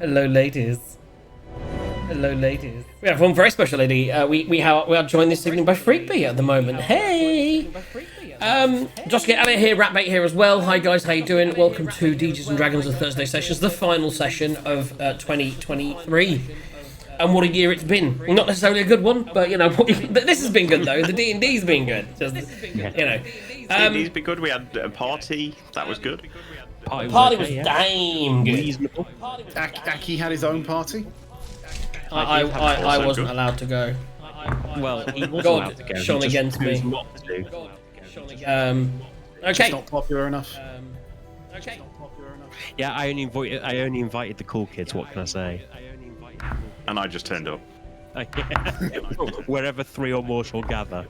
Hello, ladies. Hello, ladies. We have one very special lady. We are joined this evening by Freakbee at the moment. Hey! Josh Elliott here, Ratbait here as well. Hi guys, how you doing? Welcome to DJs and Dragons and Thursday Sessions, the final session of 2023. And what a year it's been. Not necessarily a good one, but you know, this has been good though. The D&D's been good. Just, you know. D&D's been good. We had a party. That was good. Party was damn good. Reasonable. Aki had his own party. I wasn't allowed to go. Well, he was allowed to God go. shone He just against chose me. not to. Okay. Just not popular enough. Okay. Yeah, I only invited the cool kids. What can I say? And I just turned up. Wherever three or more shall gather.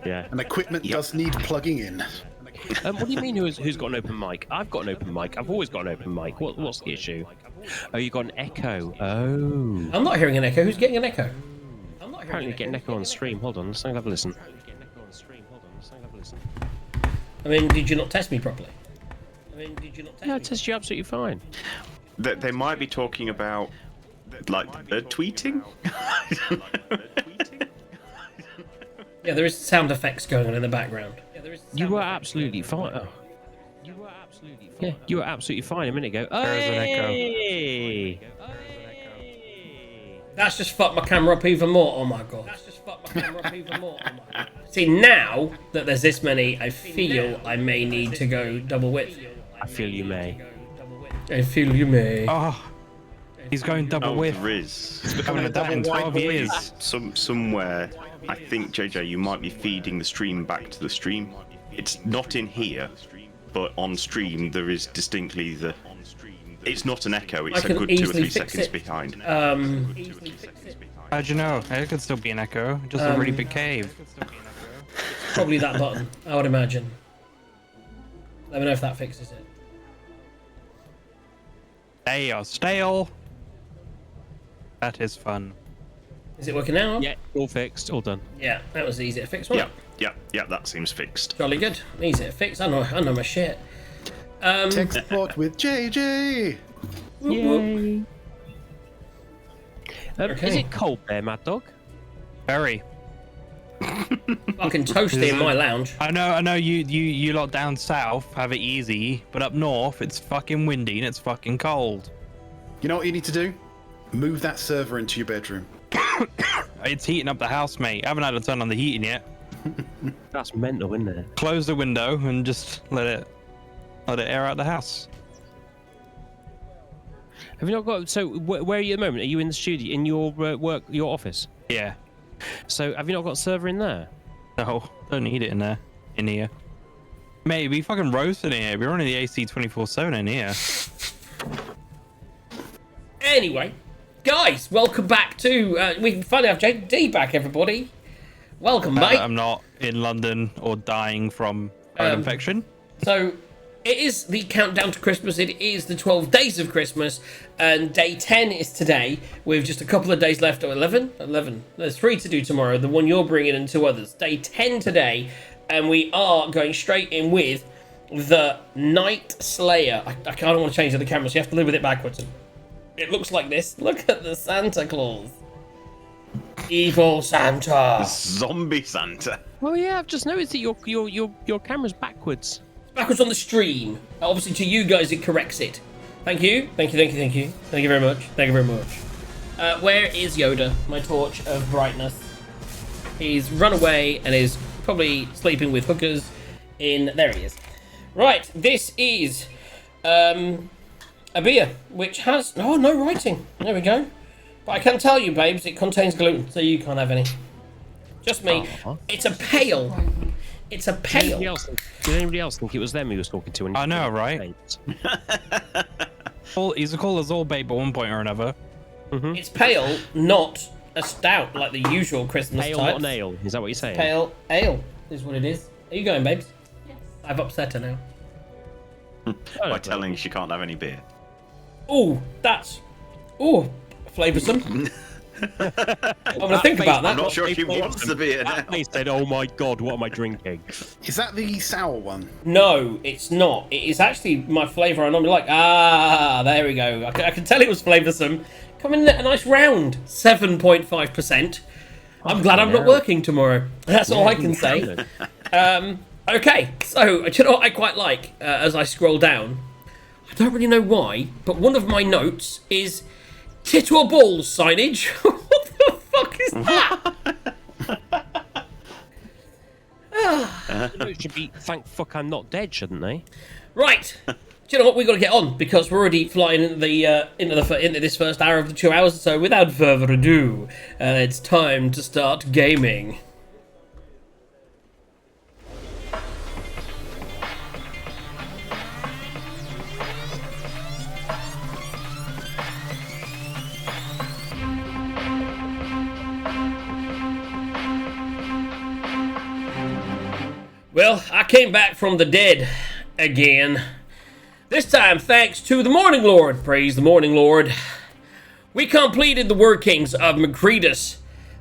Yeah. And equipment does need plugging in. What do you mean? Who's got an open mic? I've got an open mic. I've always got an open mic. What's the issue? Oh, you got an echo. Oh. I'm not hearing an echo. Who's getting an echo? Apparently, you get an echo on the stream. Hold on, let's have a listen. I mean, did you not test me properly? No, I test you absolutely fine. They might be talking about, like, tweeting? Yeah, there is sound effects going on in the background. You were absolutely fine. Oh. Yeah, you were absolutely fine a minute ago. There is an echo. Hey! That's just fucked my camera up even more. Oh my god. See, now that there's this many, I feel I may need to go double width. I feel you may. I feel you may. Oh, he's going double width. There is. Haven't had that in 12 years. Somewhere, I think, JJ, you might be feeding the stream back to the stream. It's not in here, but on stream there is distinctly the... It's not an echo, it's a good 2 or 3 seconds behind. How'd you know? It could still be an echo. Just a really big cave. Probably that button, I would imagine. Let me know if that fixes it. They are stale. That is fun. Is it working now? Yeah, all fixed, all done. Yeah, that was easy to fix, wasn't Yeah, that seems fixed. it? Jolly good. Easy to fix. I know my shit. Tech support with JJ. Yay! Okay. Is it cold there, Mad Dog? Very. Fucking toasty in my lounge. I know. You lot down south have it easy, but up north it's fucking windy and it's fucking cold. You know what you need to do? Move that server into your bedroom. It's heating up the house, mate. I haven't had to turn on the heating yet. That's mental, isn't it? Close the window and just let it air out the house. Have you not got? So where are you at the moment? Are you in the studio, in your work, your office? Yeah. So have you not got a server in there? No, don't need it in there. In here. Mate, we fucking roasting in here. We're running the AC 24/7 in here. Anyway, guys, welcome back to... we can finally have JD back, everybody. Welcome, mate. I'm not in London or dying from bone infection. So, it is the countdown to Christmas. It is the 12 days of Christmas, and day 10 is today, with just a couple of days left. Or 11? 11. There's 3 to do tomorrow, the one you're bringing and 2 others. Day 10 today, and we are going straight in with the Night Slayer. I kind of want to change the camera, so you have to live with it backwards. It looks like this. Look at the Santa Claus. Evil Santa. Zombie Santa. Oh yeah, I've just noticed that your camera's backwards. Backwards on the stream. Obviously, to you guys, it corrects it. Thank you. Thank you very much. Where is Yoda, my torch of brightness? He's run away and is probably sleeping with hookers in... There he is. Right, this is a beer, which has... Oh, no writing. There we go. But I can tell you, babes, it contains gluten, so you can't have any. Just me. It's a pale. It's a pale. Did anybody else think it was them he was talking to? I know, right? He's called us all babe at one point or another. It's pale, not a stout like the usual Christmas Pale, types. not an ale. Is that what you're saying? Pale ale is what it is. Are you going, babes? Yes. I've upset her now. By telling she can't have any beer. Ooh, that's... Ooh, flavoursome. I'm gonna think about that. I'm not sure she wants to be in That it. face said, "Oh my god, what am I drinking?" Is that the sour one? No, it's not. It is actually my flavour I normally like. Ah, there we go. I can tell it was flavoursome. Coming in at a nice round 7.5%. I'm glad I'm not working tomorrow. That's all I can say. Okay, so do you know what I quite like as I scroll down? I don't really know why, but one of my notes is tit or balls signage. What the fuck is that? It should be "Thank fuck I'm not dead," shouldn't they? Right. Do you know what? We've got to get on because we're already flying into this first hour of the 2 hours. So without further ado, it's time to start gaming. Well, I came back from the dead again. This time thanks to the Morning Lord. Praise the Morning Lord. We completed the workings of Macretus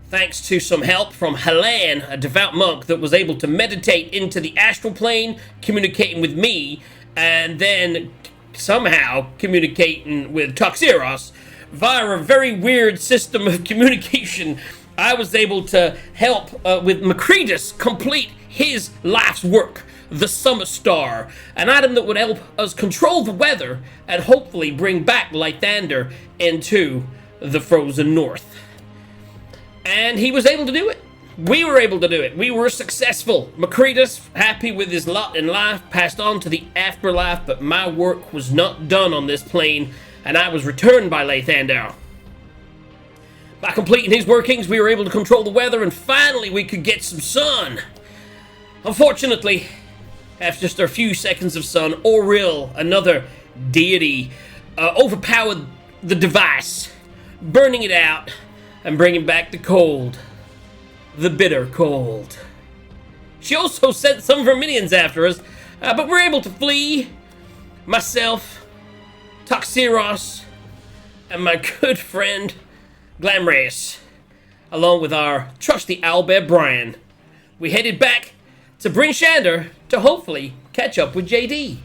thanks to some help from Helan, a devout monk that was able to meditate into the astral plane, communicating with me, and then somehow communicating with Toxeros via a very weird system of communication. I was able to help with Macretus complete his life's work, the Summer Star, an item that would help us control the weather and hopefully bring back Lathander into the frozen north. And he was able to do it. We were able to do it. We were successful. Macretus, happy with his lot in life, passed on to the afterlife, but my work was not done on this plane, and I was returned by Lathander. By completing his workings, we were able to control the weather, and finally we could get some sun. Unfortunately, after just a few seconds of sun, Auril, another deity, overpowered the device, burning it out and bringing back the cold. The bitter cold. She also sent some of her minions after us, but we're able to flee. Myself, Toxeros, and my good friend, Glamrace, along with our trusty owlbear Brian. We headed back to Bryn Shander to hopefully catch up with JD.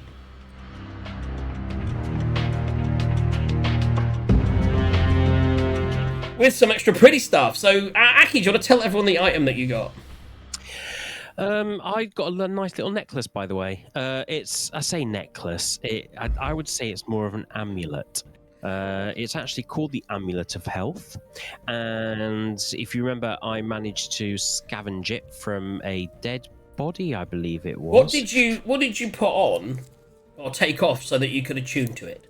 With some extra pretty stuff. So, Aki, do you want to tell everyone the item that you got? I got a nice little necklace, by the way. I say necklace. I would say it's more of an amulet. It's actually called the Amulet of Health, and if you remember, I managed to scavenge it from a dead body, I believe it was. What did you put on or take off so that you could attune to it?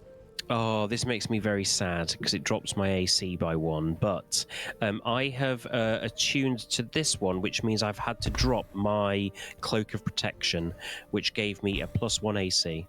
Oh, this makes me very sad because it drops my AC by 1. But I have attuned to this one, which means I've had to drop my Cloak of Protection, which gave me a +1 AC.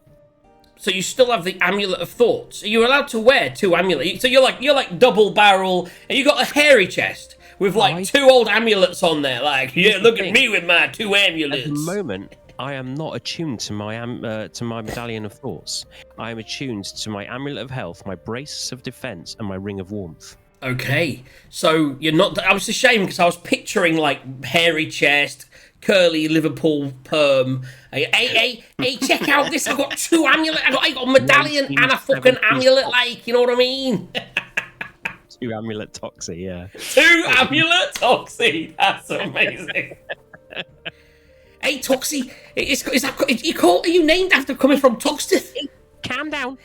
So you still have the Amulet of Thoughts. You're allowed to wear 2 amulets. So you're like double barrel, and you got a hairy chest with like 2 old amulets on there. Like, yeah, look at me with my 2 amulets. At the moment, I am not attuned to my Medallion of Thoughts. I am attuned to my Amulet of Health, my Brace of Defense, and my Ring of Warmth. Okay, so you're not. I was ashamed because I was picturing like hairy chest, curly Liverpool perm. Hey, check out this! I got 2 amulets. I got a medallion and a fucking amulet. Like, you know what I mean? 2 amulet Toxie, yeah. 2 amulet Toxie. That's amazing. Hey, Toxie, is that you call? Are you named after coming from Toxteth? Calm down.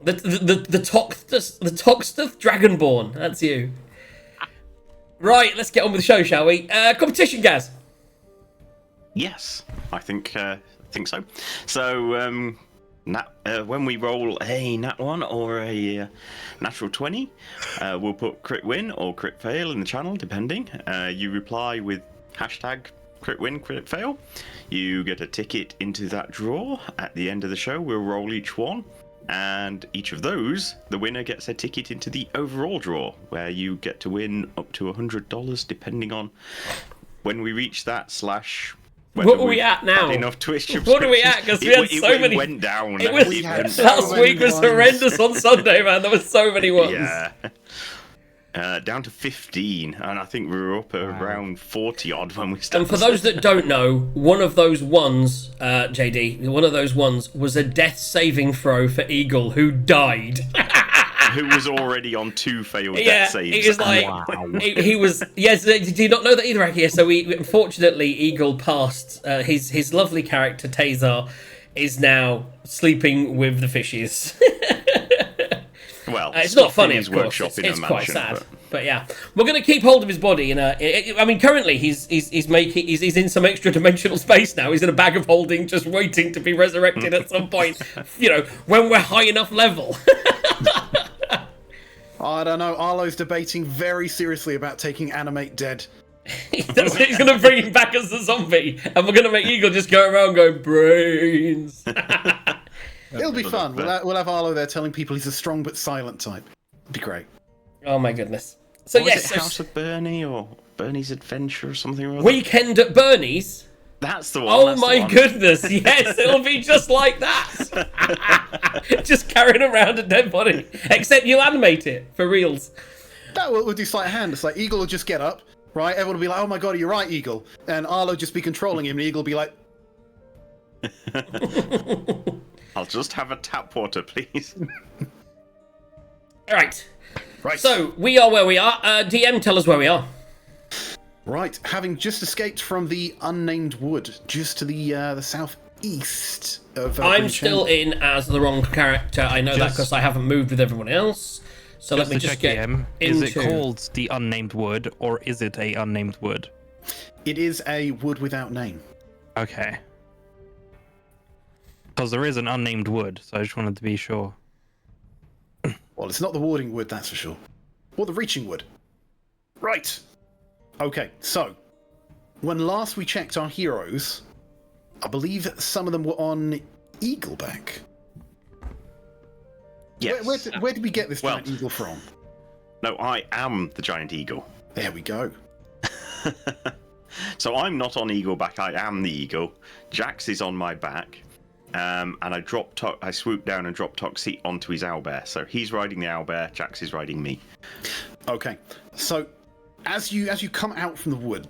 The Toxteth Dragonborn. That's you. Right, let's get on with the show, shall we? Competition, Gaz. Yes, I think so. So when we roll a nat 1 or a natural 20, we'll put crit win or crit fail in the channel, depending. You reply with hashtag crit win, crit fail. You get a ticket into that draw. At the end of the show, we'll roll each one. And each of those, the winner gets a ticket into the overall draw, where you get to win up to $100, depending on when we reach that /30 What are we at now? Enough Twitch What are we at? Because we had so many. It went down. It was, last week was horrendous on Sunday, man. There were so many ones. Yeah. Down to 15, and I think we were up at around 40 odd when we started. And for those that don't know, one of those ones, JD, one of those ones was a death saving throw for Eagle, who died. Who was already on 2 failed death Yeah, saves. he was like, he was. Yes, did you not know that either, Aki? Yeah, so we unfortunately Eagle passed. His lovely character Tazar is now sleeping with the fishes. Well, it's not funny, of course. Workshop It's in a quite mansion, sad, but yeah, we're going to keep hold of his body. I mean, currently he's in some extra dimensional space now. He's in a bag of holding, just waiting to be resurrected at some point. You know, when we're high enough level. I don't know. Arlo's debating very seriously about taking Animate dead. He's going to bring him back as a zombie, and we're going to make Eagle just go around going brains. It'll be fun. We'll have Arlo there telling people he's a strong but silent type. It'd be great. Oh my goodness. So Was yes, it House of Bernie or Bernie's Adventure or something or other? Weekend at Bernie's. That's the one. Oh that's the my one. goodness, yes, it'll be just like that. Just carrying around a dead body. Except you animate it for reals. That we'll do sleight of hand. It's like Eagle will just get up, right? Everyone will be like, "Oh my god, you're right, Eagle," and Arlo will just be controlling him, and Eagle will be like, I'll just have a tap water, please. Right. "Right." So we are where we are. DM, tell us where we are. Right, having just escaped from the unnamed wood, just to the southeast of. I'm still in as the wrong character. I know that because I haven't moved with everyone else. So let me just get Is into... it called the Unnamed Wood, or is it a unnamed wood? It is a wood without name. Okay. Because there is an unnamed wood, so I just wanted to be sure. Well, it's not the warding wood, that's for sure. Or the reaching wood. Right. Okay, so when last we checked our heroes, I believe some of them were on Eagleback. Yes. Where did we get this Well- giant eagle from? No, I am the giant eagle. There we go. So I'm not on Eagleback, I am the eagle. Jax is on my back. And I swooped down and dropped Toxie onto his owlbear. So he's riding the owlbear, Jax is riding me. Okay, so as you come out from the wood,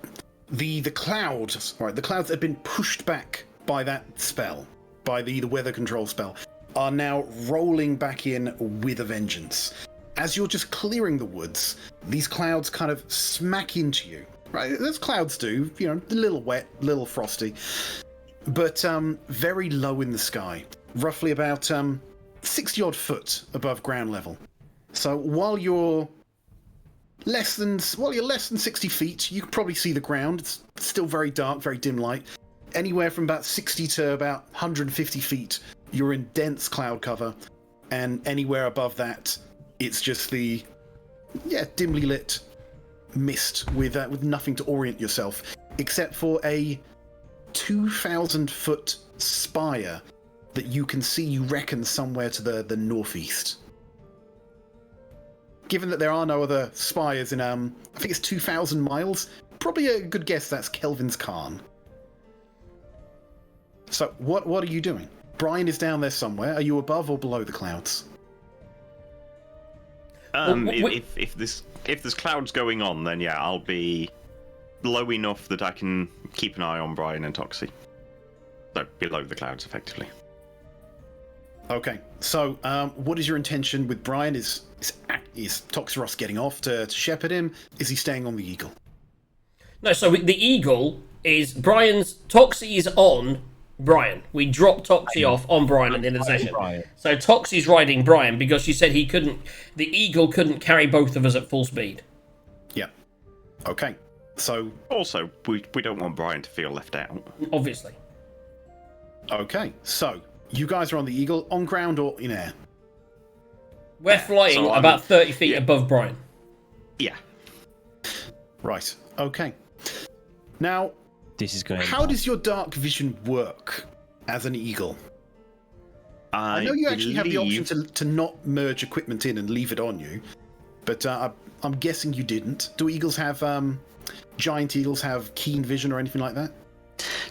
the clouds, right, the clouds that had been pushed back by that spell, by the weather control spell, are now rolling back in with a vengeance. As you're just clearing the woods, these clouds kind of smack into you, right? As clouds do, you know, a little wet, a little frosty, but very low in the sky, roughly about 60 odd foot above ground level. So while you're less than 60 feet, you can probably see the ground. It's still very dark, very dim light. Anywhere from about 60 to about 150 feet, you're in dense cloud cover, and anywhere above that, it's just the dimly lit mist with nothing to orient yourself, except for a 2,000 foot spire that you can see, you reckon, somewhere to the northeast. Given that there are no other spires in, I think it's 2,000 miles, probably a good guess that's Kelvin's Khan. So, what are you doing? Brian is down there somewhere. Are you above or below the clouds? If there's clouds going on, then yeah, I'll be low enough that I can keep an eye on Brian and Toxie. So below the clouds, effectively. Okay, so what is your intention with Brian? Is Toxeros getting off to shepherd him? Is he staying on the Eagle? No, so the Eagle is Toxie is on Brian. We dropped Toxie off on Brian at the end of the session. Brian. So Toxie's riding Brian because she said the Eagle couldn't carry both of us at full speed. Yeah. Okay, so... Also, we don't want Brian to feel left out. Obviously. Okay, so you guys are on the Eagle, on ground or in air? We're flying So I'm- about 30 feet yeah. above Brian. Yeah. Right, okay. Now, This is going. how does your dark vision work as an Eagle? I know you actually have the option to not merge equipment in and leave it on you, but I'm guessing you didn't. Do giant eagles have keen vision or anything like that?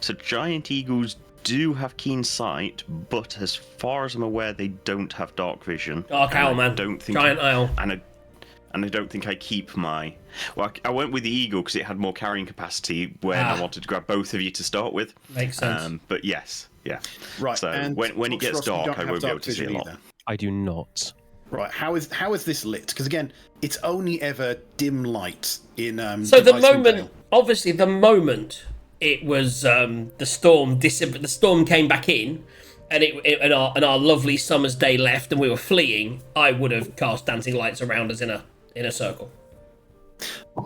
So giant eagles do have keen sight, but as far as I'm aware, they don't have dark vision. Dark And owl, I man. Don't think Giant owl. And I don't think I keep my. Well, I went with the eagle because it had more carrying capacity when I wanted to grab both of you to start with. Makes sense. But yes, yeah. Right. So and when it gets Ross, you don't dark, I have won't be able dark to see a vision lot. either. I do not. Right. How is this lit? Because again, it's only ever dim light in. So the Icewind moment, Dale. obviously, the moment it was the storm came back in, and and our lovely summer's day left, and we were fleeing, I would have cast dancing lights around us in a circle.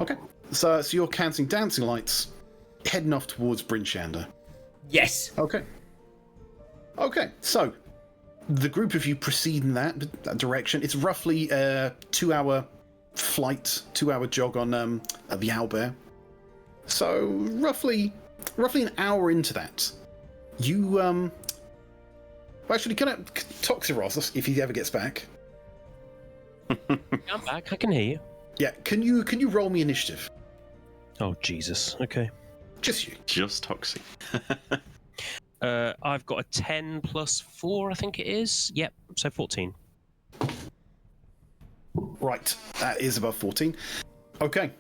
Okay. So you're counting dancing lights, heading off towards Bryn Shander. Yes. Okay. Okay. So the group of you proceed in that direction. It's roughly a 2-hour flight, 2-hour jog on the owlbear. So roughly an hour into that, you well, actually, can I Toxiros, if he ever gets back? I'm back. I can hear you. Yeah. Can you roll me initiative? Oh Jesus. Okay. Just you. Just toxic. I've got a 10 plus 4, I think it is. Yep. So 14. Right. That is above 14. Okay.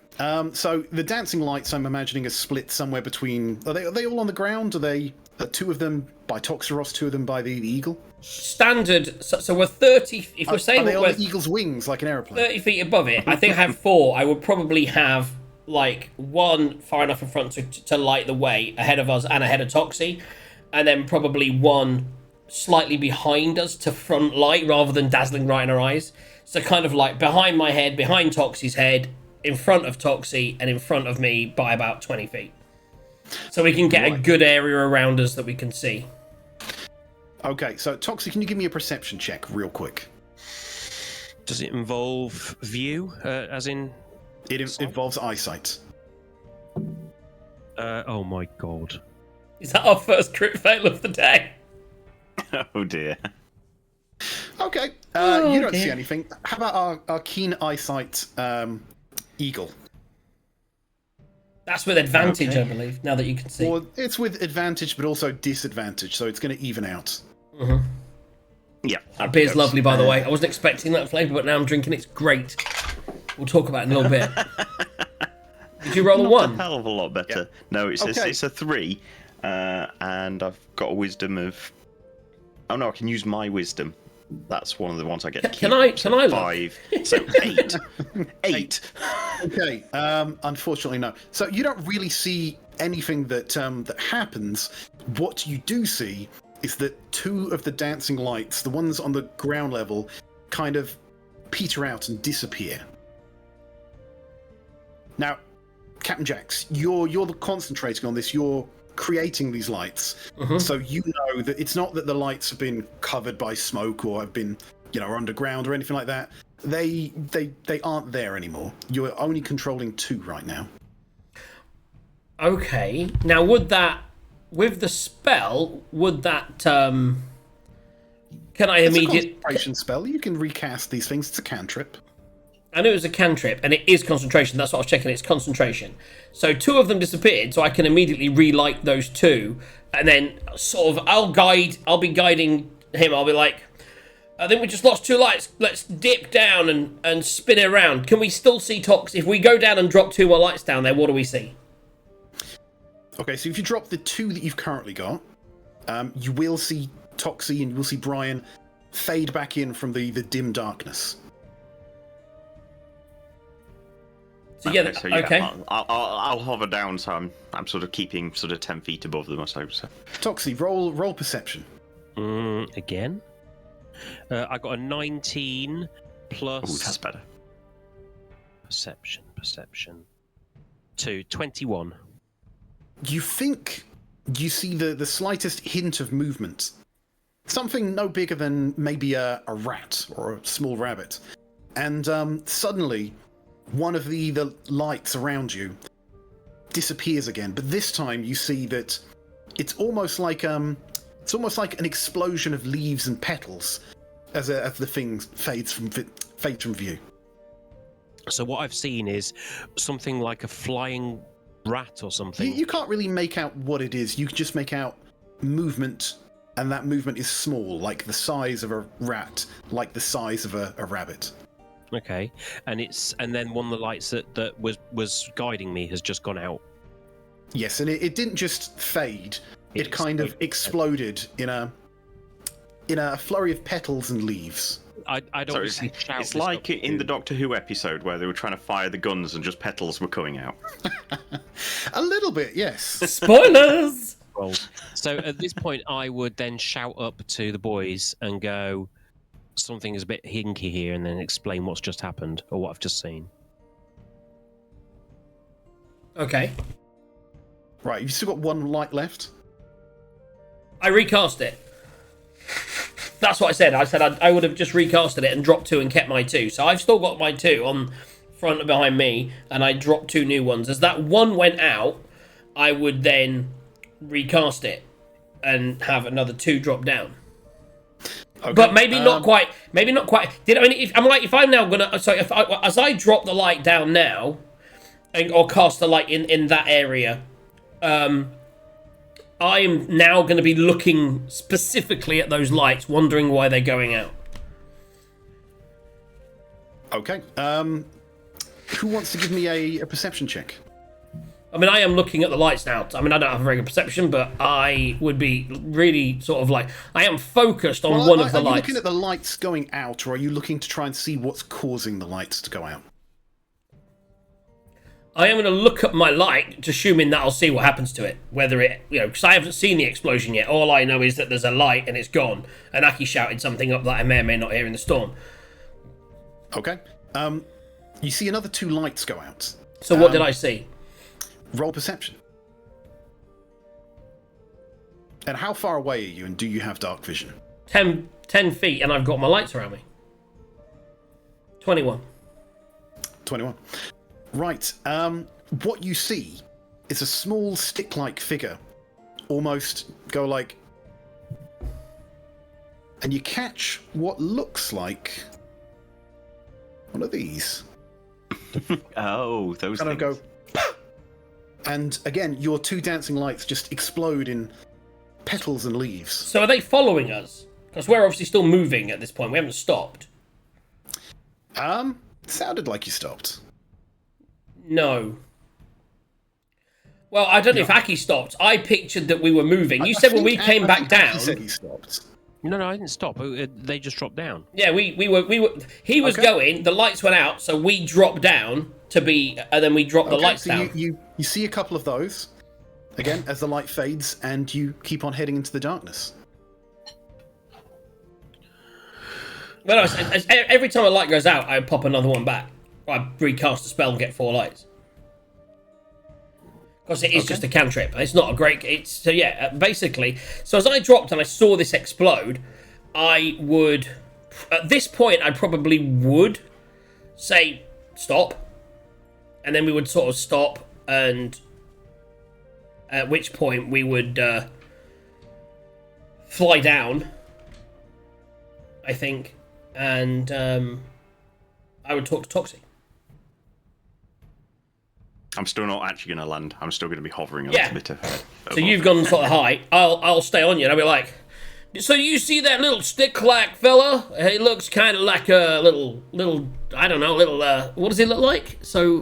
So the dancing lights, I'm imagining, are split somewhere between. Are they all on the ground? Are they 2 of them by Toxiros, 2 of them by the eagle? Standard. So we're 30. If we're saying are they on we're the eagle's wings like an aeroplane? 30 feet above it, I think I have 4. I would probably have like 1 far enough in front to light the way ahead of us and ahead of Toxie, and then probably 1 slightly behind us to front light rather than dazzling right in our eyes. So kind of like behind my head, behind Toxie's head, in front of Toxie, and in front of me by about 20 feet. So we can get a good area around us that we can see. Okay, so Toxie, can you give me a perception check real quick? Does it involve view, as in? It involves eyesight. Oh my god. Is that our first crit fail of the day? Oh dear. Okay, Oh, you don't dear. see anything. How about our keen eyesight eagle? That's with advantage, Okay. I believe, now that you can see. Well, it's with advantage, but also disadvantage, so it's going to even out. Yeah. That beer's lovely, by the way. I wasn't expecting that flavour, but now I'm drinking it. It's great. We'll talk about it in a little bit. Did you roll a Not 1? a hell of a lot better. Yeah. No, it's Okay. it's a 3, and I've got a wisdom of. Oh no, I can use my wisdom. That's one of the ones I get. To Can keep. I look? 5. So 8. 8. Okay, unfortunately, no. So you don't really see anything that happens. What you do see is that 2 of the dancing lights, the ones on the ground level, kind of peter out and disappear. Now, Captain Jax, you're concentrating on this. You're creating these lights, so you know that it's not that the lights have been covered by smoke or have been, are underground or anything like that. They aren't there anymore. You're only controlling 2 right now. Okay. Now, with the spell, would that, can I It's a immediately... concentration spell. You can recast these things. It's a cantrip. I knew it was a cantrip, and it is concentration. That's what I was checking. It's concentration. So 2 of them disappeared, so I can immediately relight those 2, and then sort of I'll be guiding him. I'll be like, I think we just lost 2 lights. Let's dip down and spin it around. Can we still see Tox? If we go down and drop 2 more lights down there, what do we see? Okay, so if you drop the 2 that you've currently got, you will see Toxie and you will see Brian fade back in from the dim darkness. So yeah, So, okay. I'll hover down, so I'm sort of keeping sort of 10 feet above them or so. Toxie, roll perception. Again? I got a 19 plus... Oh, that's better. Perception. 21. You think you see the slightest hint of movement. Something no bigger than maybe a rat or a small rabbit. And suddenly, one of the lights around you disappears again. But this time you see that it's almost like an explosion of leaves and petals as the thing fades from view. So what I've seen is something like a flying rat or something. You can't really make out what it is. You can just make out movement, and that movement is small, like the size of a rat, like the size of a rabbit. Okay, and then one of the lights that was guiding me has just gone out. Yes, and it didn't just fade. It kind of exploded in a flurry of petals and leaves. I don't. So it's like in the Doctor Who episode where they were trying to fire the guns and just petals were coming out. A little bit, yes. Spoilers! So at this point, I would then shout up to the boys and go, something is a bit hinky here, and then explain what's just happened or what I've just seen. Okay. Right, you've still got one light left. I recast it. That's what I said. I said I would have just recasted it and dropped 2 and kept my 2. So I've still got my 2 on front and behind me, and I dropped 2 new ones. As that one went out, I would then recast it and have another 2 drop down. Okay. But maybe not quite. Maybe not quite. If I'm now gonna, as I drop the light down now, or cast the light in that area, I'm now going to be looking specifically at those lights, wondering why they're going out. Okay. Who wants to give me a perception check? I mean, I am looking at the lights now. I mean, I don't have a very good perception, but I would be really sort of like, I am focused on one of the lights. Are you looking at the lights going out, or are you looking to try and see what's causing the lights to go out? I am going to look at my light, assuming that I'll see what happens to it. Whether it, because I haven't seen the explosion yet. All I know is that there's a light and it's gone. And Aki shouted something up that I may or may not hear in the storm. Okay. You see another 2 lights go out. So what did I see? Roll perception. And how far away are you, and do you have dark vision? 10 feet, and I've got my lights around me. 21. 21. Right. What you see is a small stick-like figure, almost go like, and you catch what looks like one of these. Oh, those Kind things. of go, and again, your 2 dancing lights just explode in petals and leaves. So are they following us? Because we're obviously still moving at this point. We haven't stopped. Sounded like you stopped. No. Well, I don't know if Aki stopped. I pictured that we were moving. You said when we came back down. He said he stopped. No, I didn't stop. They just dropped down. Yeah, we were. He was going. The lights went out, so we dropped down to be, and then we dropped the lights so down. You see a couple of those again as the light fades, and you keep on heading into the darkness. Well, no, every time a light goes out, I pop another one back. I recast the spell and get 4 lights. Because it is just a cantrip. It's not a great... So yeah, basically... So as I dropped and I saw this explode, I would... At this point, I probably would say, stop. And then we would sort of stop, and... At which point, we would fly down, I think. And I would talk to Toxie. I'm still not actually going to land. I'm still going to be hovering a little bit ahead. So you've gone sort of high. I'll stay on you, and I'll be like, so you see that little stick-like fella? He looks kind of like a little, I don't know, what does he look like? So,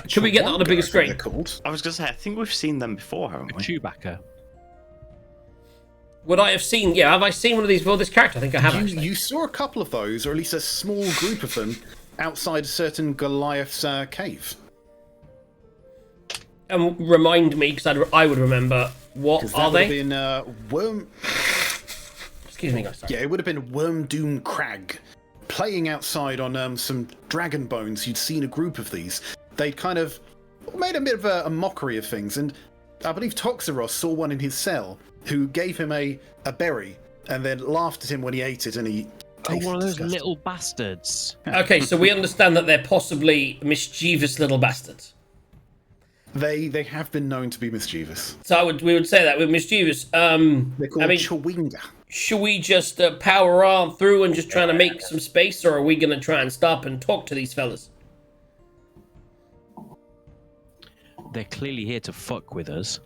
can we get that on a bigger screen? I was going to say, I think we've seen them before, haven't we? Chewbacca. Would I have seen, have I seen one of these for this character? I think I have, actually. You saw a couple of those, or at least a small group of them, outside a certain Goliath's cave. And remind me, because I would remember, what are they? Been, Worm... Excuse me, guys. Sorry. Yeah, it would have been Wormdoom Crag. Playing outside on some dragon bones, you'd seen a group of these. They'd kind of made a bit of a mockery of things, and I believe Toxeros saw one in his cell who gave him a berry and then laughed at him when he ate it, and he tasted one of those disgusting. little bastards. Okay, so we understand that they're possibly mischievous little bastards. They have been known to be mischievous. So we would say that with mischievous. They're called Chawinga. Should we just power on through and just trying to make some space, or are we going to try and stop and talk to these fellas? they're clearly here to fuck with us.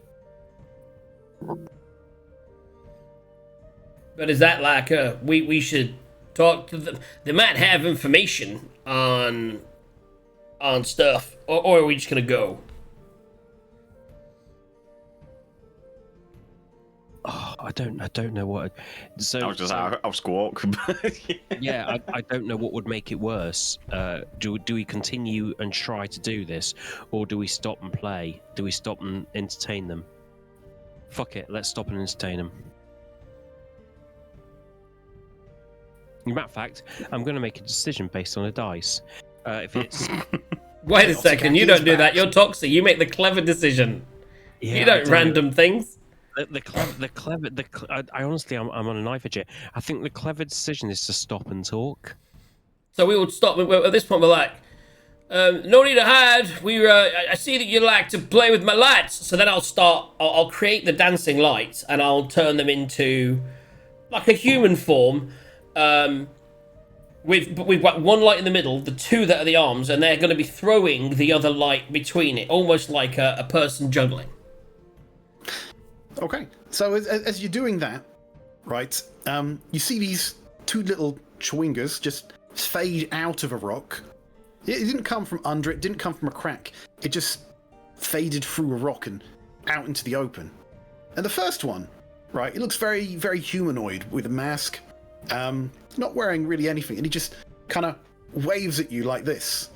But is that like we should talk to them? They might have information on stuff, or are we just gonna go? Oh, I don't know what. So I was just I'll squawk. yeah, I don't know what would make it worse. Do we continue and try to do this, or do we stop and play? Do we stop and entertain them? Fuck it, let's stop and entertain them. As a matter of fact, I'm going to make a decision based on a dice. If it's Wait a second, you don't do that. You're Toxie. You make the clever decision. yeah, You don't random things. The clever. I honestly, I'm on a knife edge here. I think the clever decision is to stop and talk. So we will stop. At this point, we're like, no need to hide. I see that you like to play with my lights. So then I'll start. I'll create the dancing lights, and I'll turn them into like a human form. We've got one light in the middle, the two that are the arms, and they're going to be throwing the other light between it, almost like a person juggling. Okay, so as you're doing that, right, you see these two little chewingers just fade out of a rock. It didn't come from under it, didn't come from a crack. It just faded through a rock and out into the open. And the first one, right, it looks very, very humanoid with a mask, not wearing really anything, and he just kind of waves at you like this.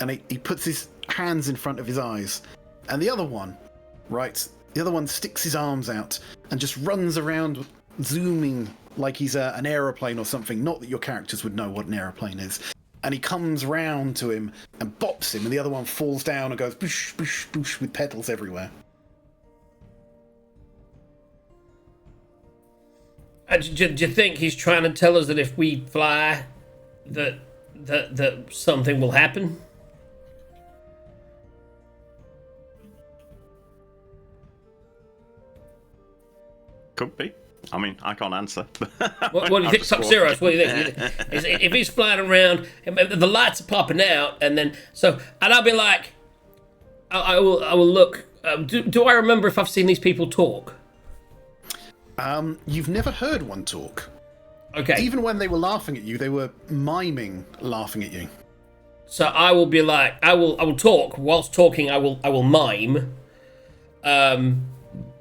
And he puts his hands in front of his eyes. And the other one, right, the other one sticks his arms out and just runs around zooming like he's an aeroplane or something. Not that your characters would know what an aeroplane is. And he comes round to him and bops him, and the other one falls down and goes boosh, boosh, boosh with petals everywhere. Do you think he's trying to tell us that if we fly, that something will happen? Could be. I mean, I can't answer. What do you think, Sub-Zero? What do you think? If he's flying around, the lights are popping out, and then and I'll be like, I will look. Do I remember if I've seen these people talk? You've never heard one talk. Okay. Even when they were laughing at you, they were miming laughing at you. So I will be like, I will talk. Whilst talking, I will mime.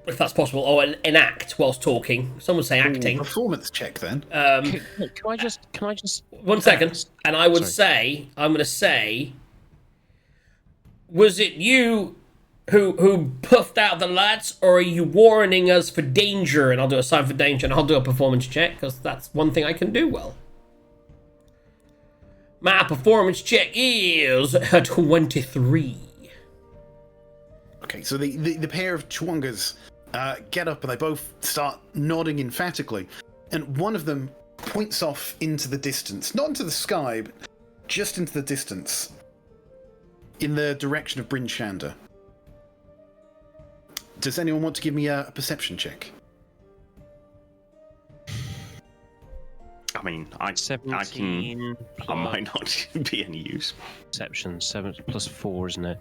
If that's possible, or enact whilst talking. Some would say acting. Performance check then. Can I just? 1 second. And I would say, I'm going to say, was it you who puffed out the lights, or are you warning us for danger? And I'll do a sign for danger, and I'll do a performance check, because that's one thing I can do well. My performance check is a 23. Okay, so the pair of chwungas get up and they both start nodding emphatically. And one of them points off into the distance. Not into the sky, but just into the distance. In the direction of Bryn Shander. Does anyone want to give me a perception check? I mean, I 17. I might not be any use. Perception 7 plus 4, isn't it?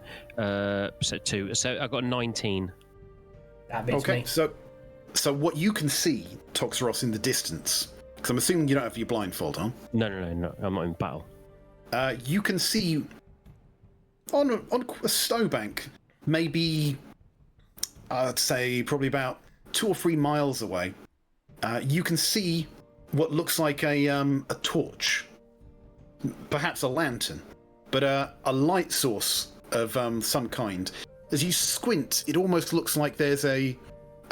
So 2. So I got 19. That beats Okay, me. so what you can see, Toxeros, in the distance, because I'm assuming you don't have your blindfold on. No, I'm not in battle. You can see on a snowbank, maybe I'd say probably about 2 or 3 miles away. You can see what looks like a torch, perhaps a lantern, but a light source of some kind. As you squint, it almost looks like there's a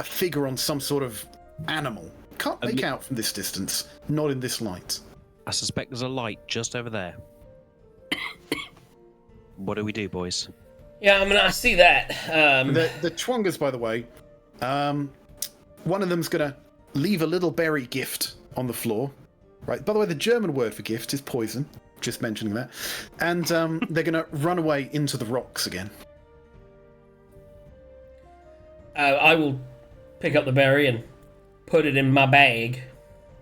figure on some sort of animal. Can't make out from this distance, not in this light. I suspect there's a light just over there. What do we do, boys? Yeah, I mean, I see that. The chwungas, by the way, one of them's gonna leave a little berry gift on the floor. Right. By the way, the German word for gift is poison. Just mentioning that. And they're gonna run away into the rocks again. I will pick up the berry and put it in my bag.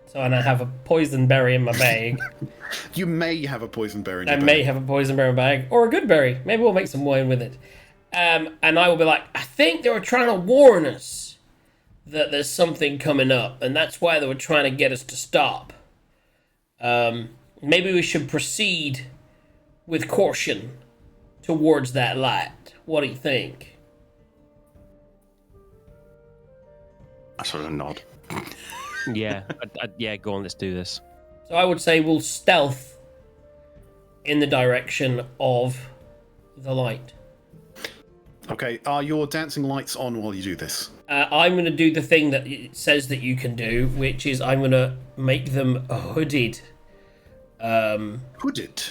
So and I have a poison berry in my bag. You may have a poison berry in I your may bag. have a poison berry in my bag. Or a good berry. Maybe we'll make some wine with it. And I will be like, I think they were trying to warn us that there's something coming up, and that's why they were trying to get us to stop. Maybe we should proceed with caution towards that light. What do you think? I sort of nod. Yeah, yeah. Go on, let's do this. So I would say we'll stealth in the direction of the light. Okay, are your dancing lights on while you do this? I'm going to do the thing that it says that you can do, which is I'm going to make them hooded. Hooded?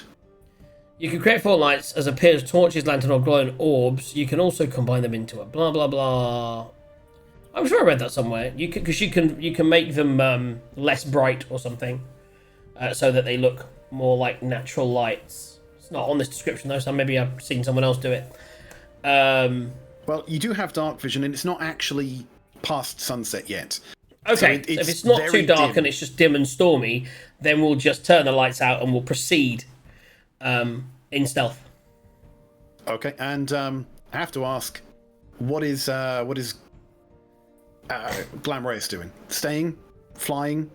You can create 4 lights as appears torches, lantern, or glowing orbs. You can also combine them into a blah blah blah. I'm sure I read that somewhere. You can make them less bright or something, so that they look more like natural lights. It's not on this description though, so maybe I've seen someone else do it. Well, you do have dark vision, and it's not actually past sunset yet. Okay, So so if it's not very too dark dim. and it's just dim and stormy, then we'll just turn the lights out and we'll proceed in stealth. Okay, and I have to ask, what is Glam Reyes doing? Staying, flying,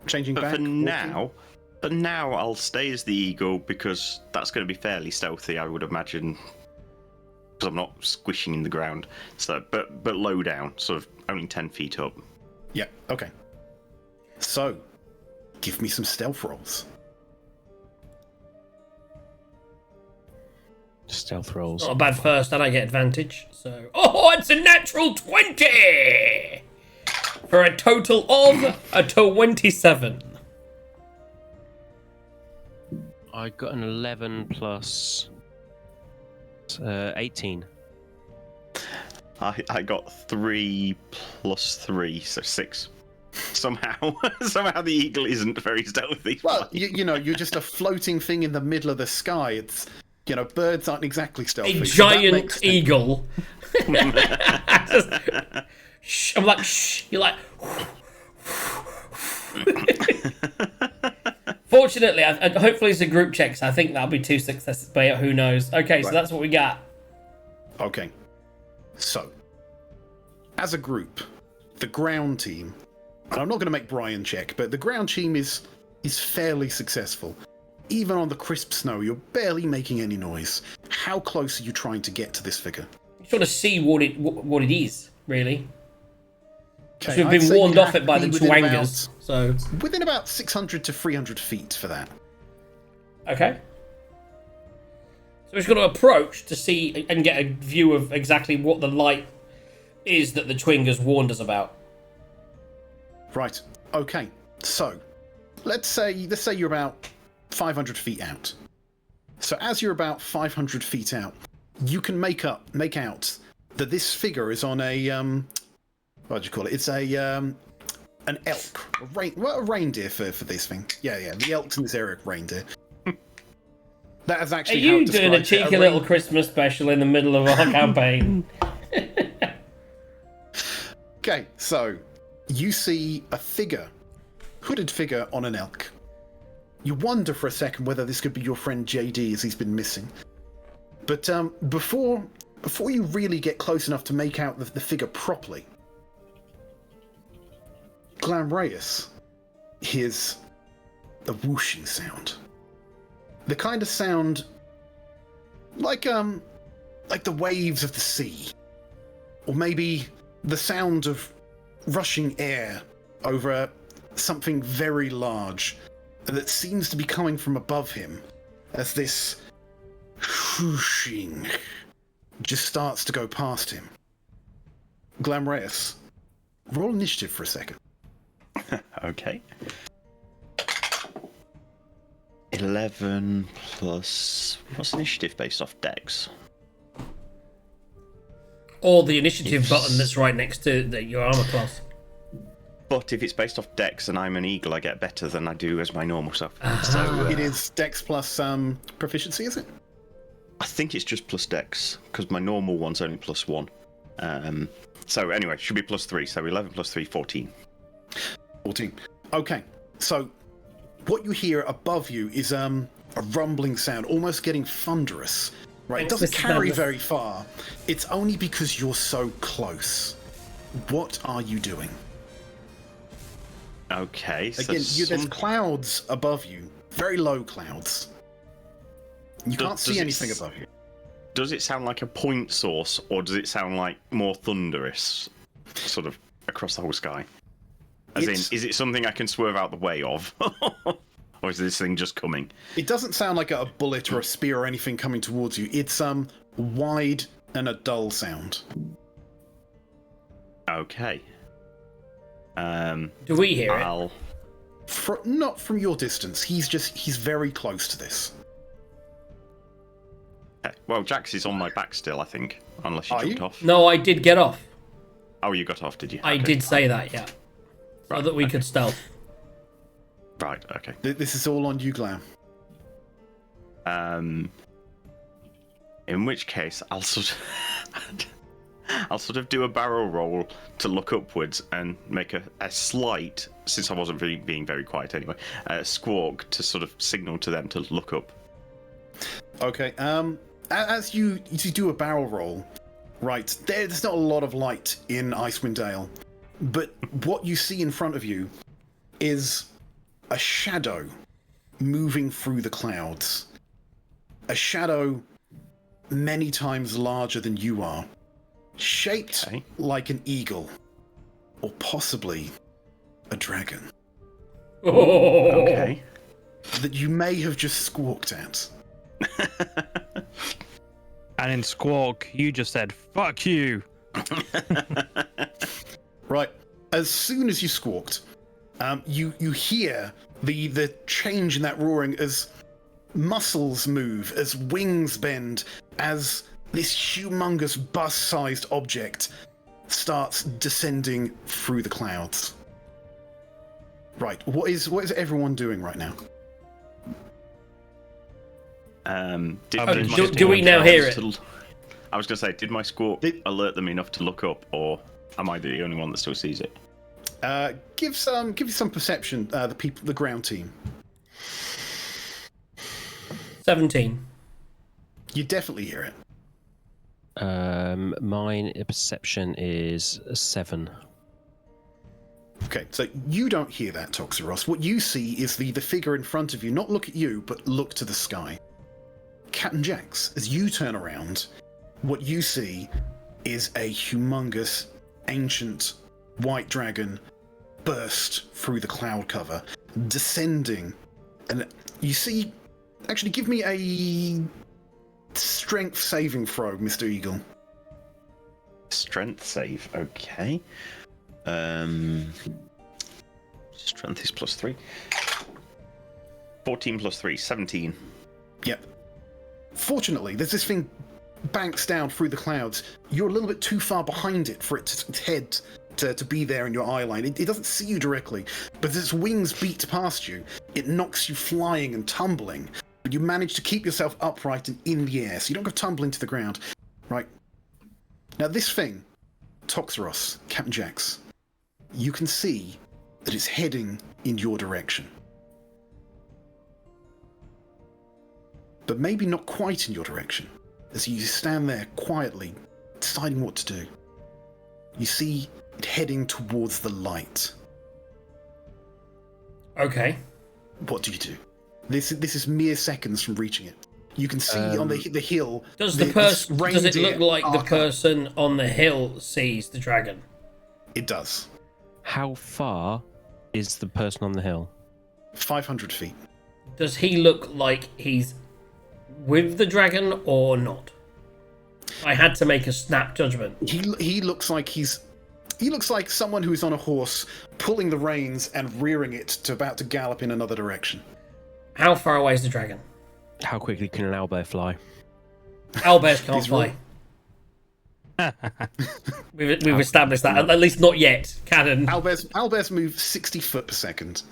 changing But back? for now, I'll stay as the eagle because that's going to be fairly stealthy, I would imagine. Because I'm not squishing in the ground. So, but low down, sort of only 10 feet up. Yeah. Okay. So, give me some stealth rolls. Stealth rolls. Not a bad first, and I get advantage. So, oh, it's a natural 20 for a total of a 27. I got an 11 plus 18. I got 3 plus 3, so 6. Somehow the eagle isn't very stealthy. Well, you know, you're just a floating thing in the middle of the sky. It's, you know, birds aren't exactly stealthy. A so that giant makes sense. eagle. Shh, I'm like, shh. You're like. Fortunately, hopefully it's a group check, so I think that'll be 2 successes, but who knows. Okay, so Right. that's what we got. Okay. So, as a group, the ground team, and I'm not going to make Brian check, but the ground team is fairly successful. Even on the crisp snow, you're barely making any noise. How close are you trying to get to this figure? You sort of see what it is, really. Okay, So we've I'd been say warned you'd off have it by to the be within Twangers. So within about 600 to 300 feet for that. okay. So we've got to approach to see and get a view of exactly what the light is that the Twingers warned us about. Right. Okay. So, let's say you're about 500 feet out. So as you're about 500 feet out, you can make out that this figure is on a what do you call it? It's a an elk, a reindeer for this thing. Yeah. The elks in this area are reindeer. That is Are actually how you it doing a describes it, cheeky little Christmas special in the middle of our campaign? Okay, so you see a hooded figure on an elk. You wonder for a second whether this could be your friend JD, as he's been missing. But before you really get close enough to make out the figure properly, Glam Reyes hears a whooshing sound. The kind of sound like the waves of the sea, or maybe the sound of rushing air over something very large that seems to be coming from above him as this whooshing just starts to go past him. Glam Reyes, roll initiative for a second. Okay. 11 plus... What's initiative based off dex? Or the initiative button that's right next to your armor class. But if it's based off dex and I'm an eagle, I get better than I do as my normal self. Ah. So It is Dex plus proficiency, is it? I think it's just plus dex, because my normal one's only plus 1. So anyway, should be plus 3. So 11 plus 3, 14. 14. Okay, so what you hear above you is a rumbling sound, almost getting thunderous, Right, it Thanks, doesn't Mr. carry Madness. very far. It's only because you're so close. What are you doing? Okay, so Again, there's clouds above you, very low clouds. You can't does see it anything above you. Does it sound like a point source, or does it sound like more thunderous, sort of across the whole sky? As in, is it something I can swerve out the way of, or is this thing just coming? It doesn't sound like a bullet or a spear or anything coming towards you. It's wide and a dull sound. Okay. Do we hear it? Not from your distance. He's very close to this. Okay. Well, Jax is on my back still, I think, unless you Are jumped you? off. No, I did get off. Oh, you got off, did you? I Okay. did say that, yeah. So Right, that we okay. could stealth. Right. Okay. This is all on you, Glam. In which case, I'll sort of do a barrel roll to look upwards and make a slight, since I wasn't really being very quiet anyway, squawk to sort of signal to them to look up. Okay. As you do a barrel roll, right? There's not a lot of light in Icewind Dale, but what you see in front of you is a shadow moving through the clouds. A shadow many times larger than you are, shaped Okay. like an eagle, or possibly a dragon, Oh. Okay. that you may have just squawked at. And in Squawk, you just said, fuck you. Right. As soon as you squawked, you hear the change in that roaring as muscles move, as wings bend, as this humongous bus-sized object starts descending through the clouds. Right. What is everyone doing right now? Did Oh, my do squawk we now hear alert it? I was going to say, did my squawk alert them enough to look up, or am I the only one that still sees it? Give you some perception. The ground team. 17. You definitely hear it. Mine perception is 7. Okay, so you don't hear that, Toxeros. What you see is the figure in front of you not look at you, but look to the sky. Captain Jax, as you turn around, what you see is a humongous, ancient white dragon burst through the cloud cover, descending. And you see... Actually, give me a strength saving throw, Mr. Eagle. Strength save, okay. Strength is +3. 14 + 3, 17. Yep. Fortunately, there's this thing banks down through the clouds. You're a little bit too far behind it for its head to be there in your eye line. It doesn't see you directly, but as its wings beat past you, it knocks you flying and tumbling. But you manage to keep yourself upright and in the air, so you don't go tumbling to the ground. Right. Now this thing, Toxeros, Captain Jax, you can see that it's heading in your direction. But maybe not quite in your direction, as you stand there quietly, deciding what to do. You see it heading towards the light. Okay. What do you do? This is mere seconds from reaching it. You can see on the hill. Does this does it reindeer look like the arc up. person on the hill sees the dragon? It does. How far is the person on the hill? 500 feet. Does he look like he's with the dragon or not? I had to make a snap judgment. He looks like he looks like someone who's on a horse, pulling the reins and rearing it to about to gallop in another direction. How far away is the dragon? How quickly can an owlbear fly? Owlbears can't He's fly. We've established that. At least not yet. Canon. Owlbears move 60 foot per second.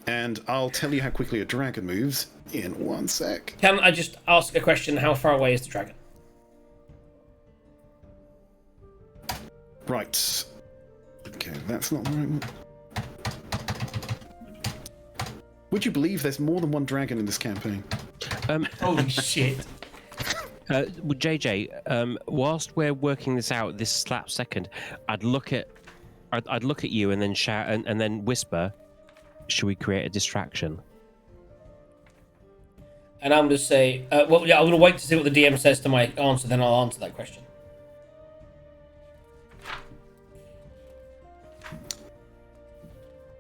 And I'll tell you how quickly a dragon moves in 1 sec. Can I just ask a question? How far away is the dragon? Right. Okay, that's not the right one. Would you believe there's more than one dragon in this campaign? Holy shit. Well, JJ, whilst we're working this out, this slap second, I'd look at you and then shout and then whisper, "Should we create a distraction?" And I'm going to say, well, yeah, I'm going to wait to see what the DM says to my answer, then I'll answer that question.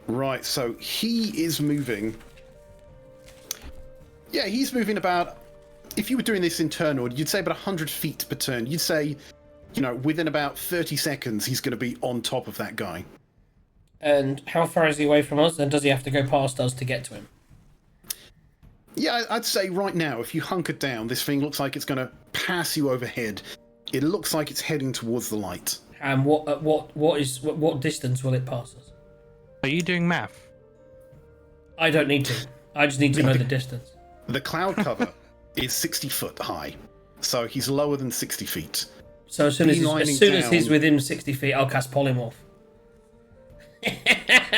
Right, so he is moving. Yeah, he's moving about. If you were doing this in turn order, you'd say about 100 feet per turn. You'd say, within about 30 seconds, he's going to be on top of that guy. And how far is he away from us? And does he have to go past us to get to him? Yeah, I'd say right now, if you hunker down, this thing looks like it's going to pass you overhead. It looks like it's heading towards the light. And what distance will it pass us? Are you doing math? I don't need to. I just need to know the distance. The cloud cover is 60 foot high, so he's lower than 60 feet. So as soon as he's within 60 feet, I'll cast Polymorph.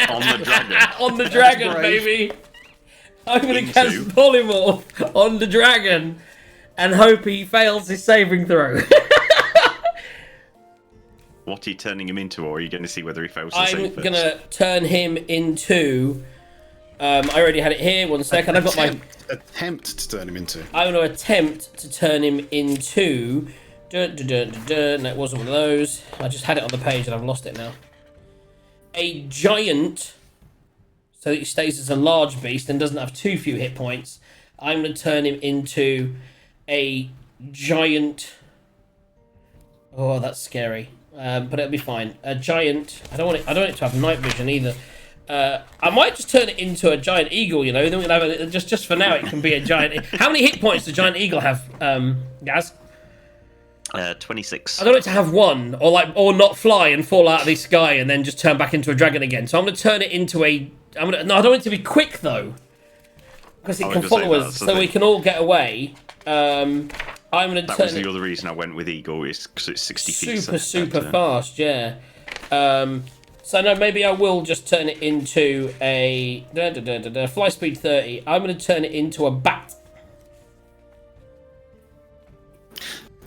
On the dragon. On the dragon, baby! I'm going to cast Polymorph on the dragon and hope he fails his saving throw. What are you turning him into, or are you going to see whether he fails the save I'm first? going to turn him into... I already had it here, one second. I've got my... Attempt to turn him into. I'm going to attempt to turn him into... No, it wasn't one of those. I just had it on the page and I've lost it now. A giant... So that he stays as a large beast and doesn't have too few hit points. I'm going to turn him into a giant... Oh, that's scary. But it'll be fine. A giant... I don't want it to have night vision either. I might just turn it into a giant eagle, Then we can have just for now, it can be a giant... How many hit points does giant eagle have, Gaz? 26. I don't want it to have one, or not fly and fall out of the sky and then just turn back into a dragon again. So I'm going to turn it into a... No, I don't want it to be quick, though. Because it can follow us, so we can all get away. I'm going to turn... That was the other reason I went with eagle, is because it's 60 feet. Super fast, yeah. So no, maybe I will just turn it into a... Fly speed 30. I'm going to turn it into a bat.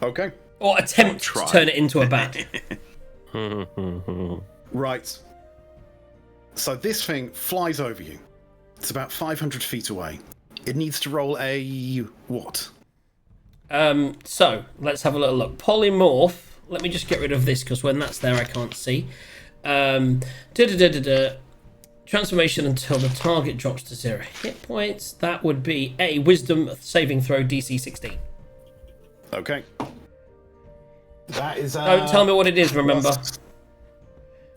Okay. Or attempt to turn it into a bat. Right. So this thing flies over you. It's about 500 feet away. It needs to roll a... what? So, let's have a little look. Polymorph. Let me just get rid of this, because when that's there, I can't see. Transformation until the target drops to 0 hit points. That would be a Wisdom saving throw DC 16. Okay. That is... Don't tell me what it is, remember.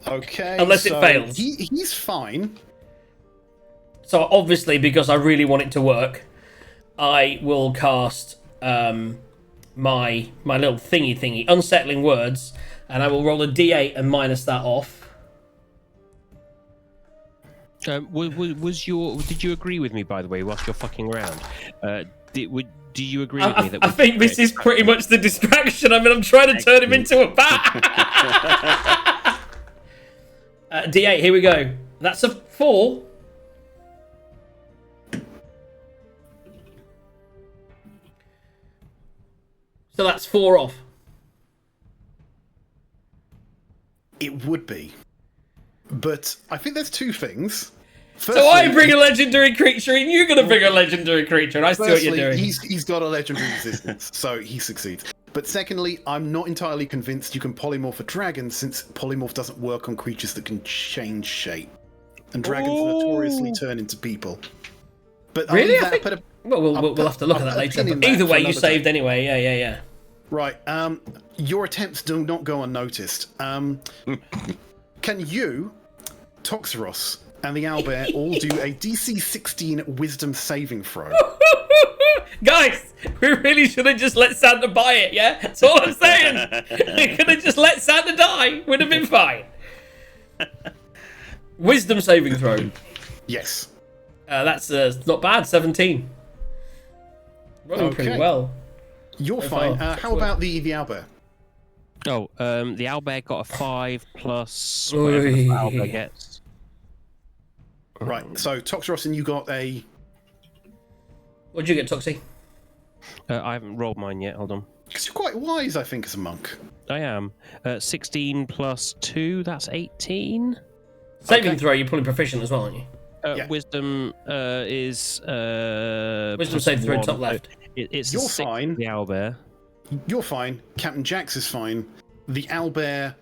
Okay. Unless it fails. He's fine. So, obviously, because I really want it to work, I will cast my little thingy, Unsettling Words, and I will roll a d8 and minus that off. Did you agree with me, by the way, whilst you're fucking around? Do you agree with me that... I think this is pretty much the distraction. I mean, I'm trying to turn him into a bat. D8, here we go. That's a 4. So that's 4 off. It would be. But I think there's two things. Firstly, so I bring a legendary creature and you're going to bring a legendary creature and I see what you're doing. He's got a legendary resistance, so he succeeds. But secondly, I'm not entirely convinced you can polymorph a dragon, since polymorph doesn't work on creatures that can change shape. And dragons notoriously turn into people. But really? We'll have to look at that later. But either way, you saved anyway. Yeah. Right. Your attempts do not go unnoticed. Can you, Toxeros, and the owlbear all do a DC 16 Wisdom saving throw? Guys, we really should have just let Santa buy it, yeah? That's all I'm saying. We could have just let Santa die. Would have been fine. Wisdom saving throw. Yes. That's not bad, 17. Rolling pretty well. You're fine. How about the owlbear? Oh, the owlbear got a 5 plus whatever the owlbear gets. Right, so Toxeros, and you got a... What'd you get, Toxie? I haven't rolled mine yet, hold on. Because you're quite wise, I think, as a monk. I am. 16 plus 2, that's 18. Saving throw, you're probably proficient as well, aren't you? Yeah. Wisdom is... Wisdom save throw, top left. It's You're a 6 fine. for the owlbear. You're fine. Captain Jax is fine. The owlbear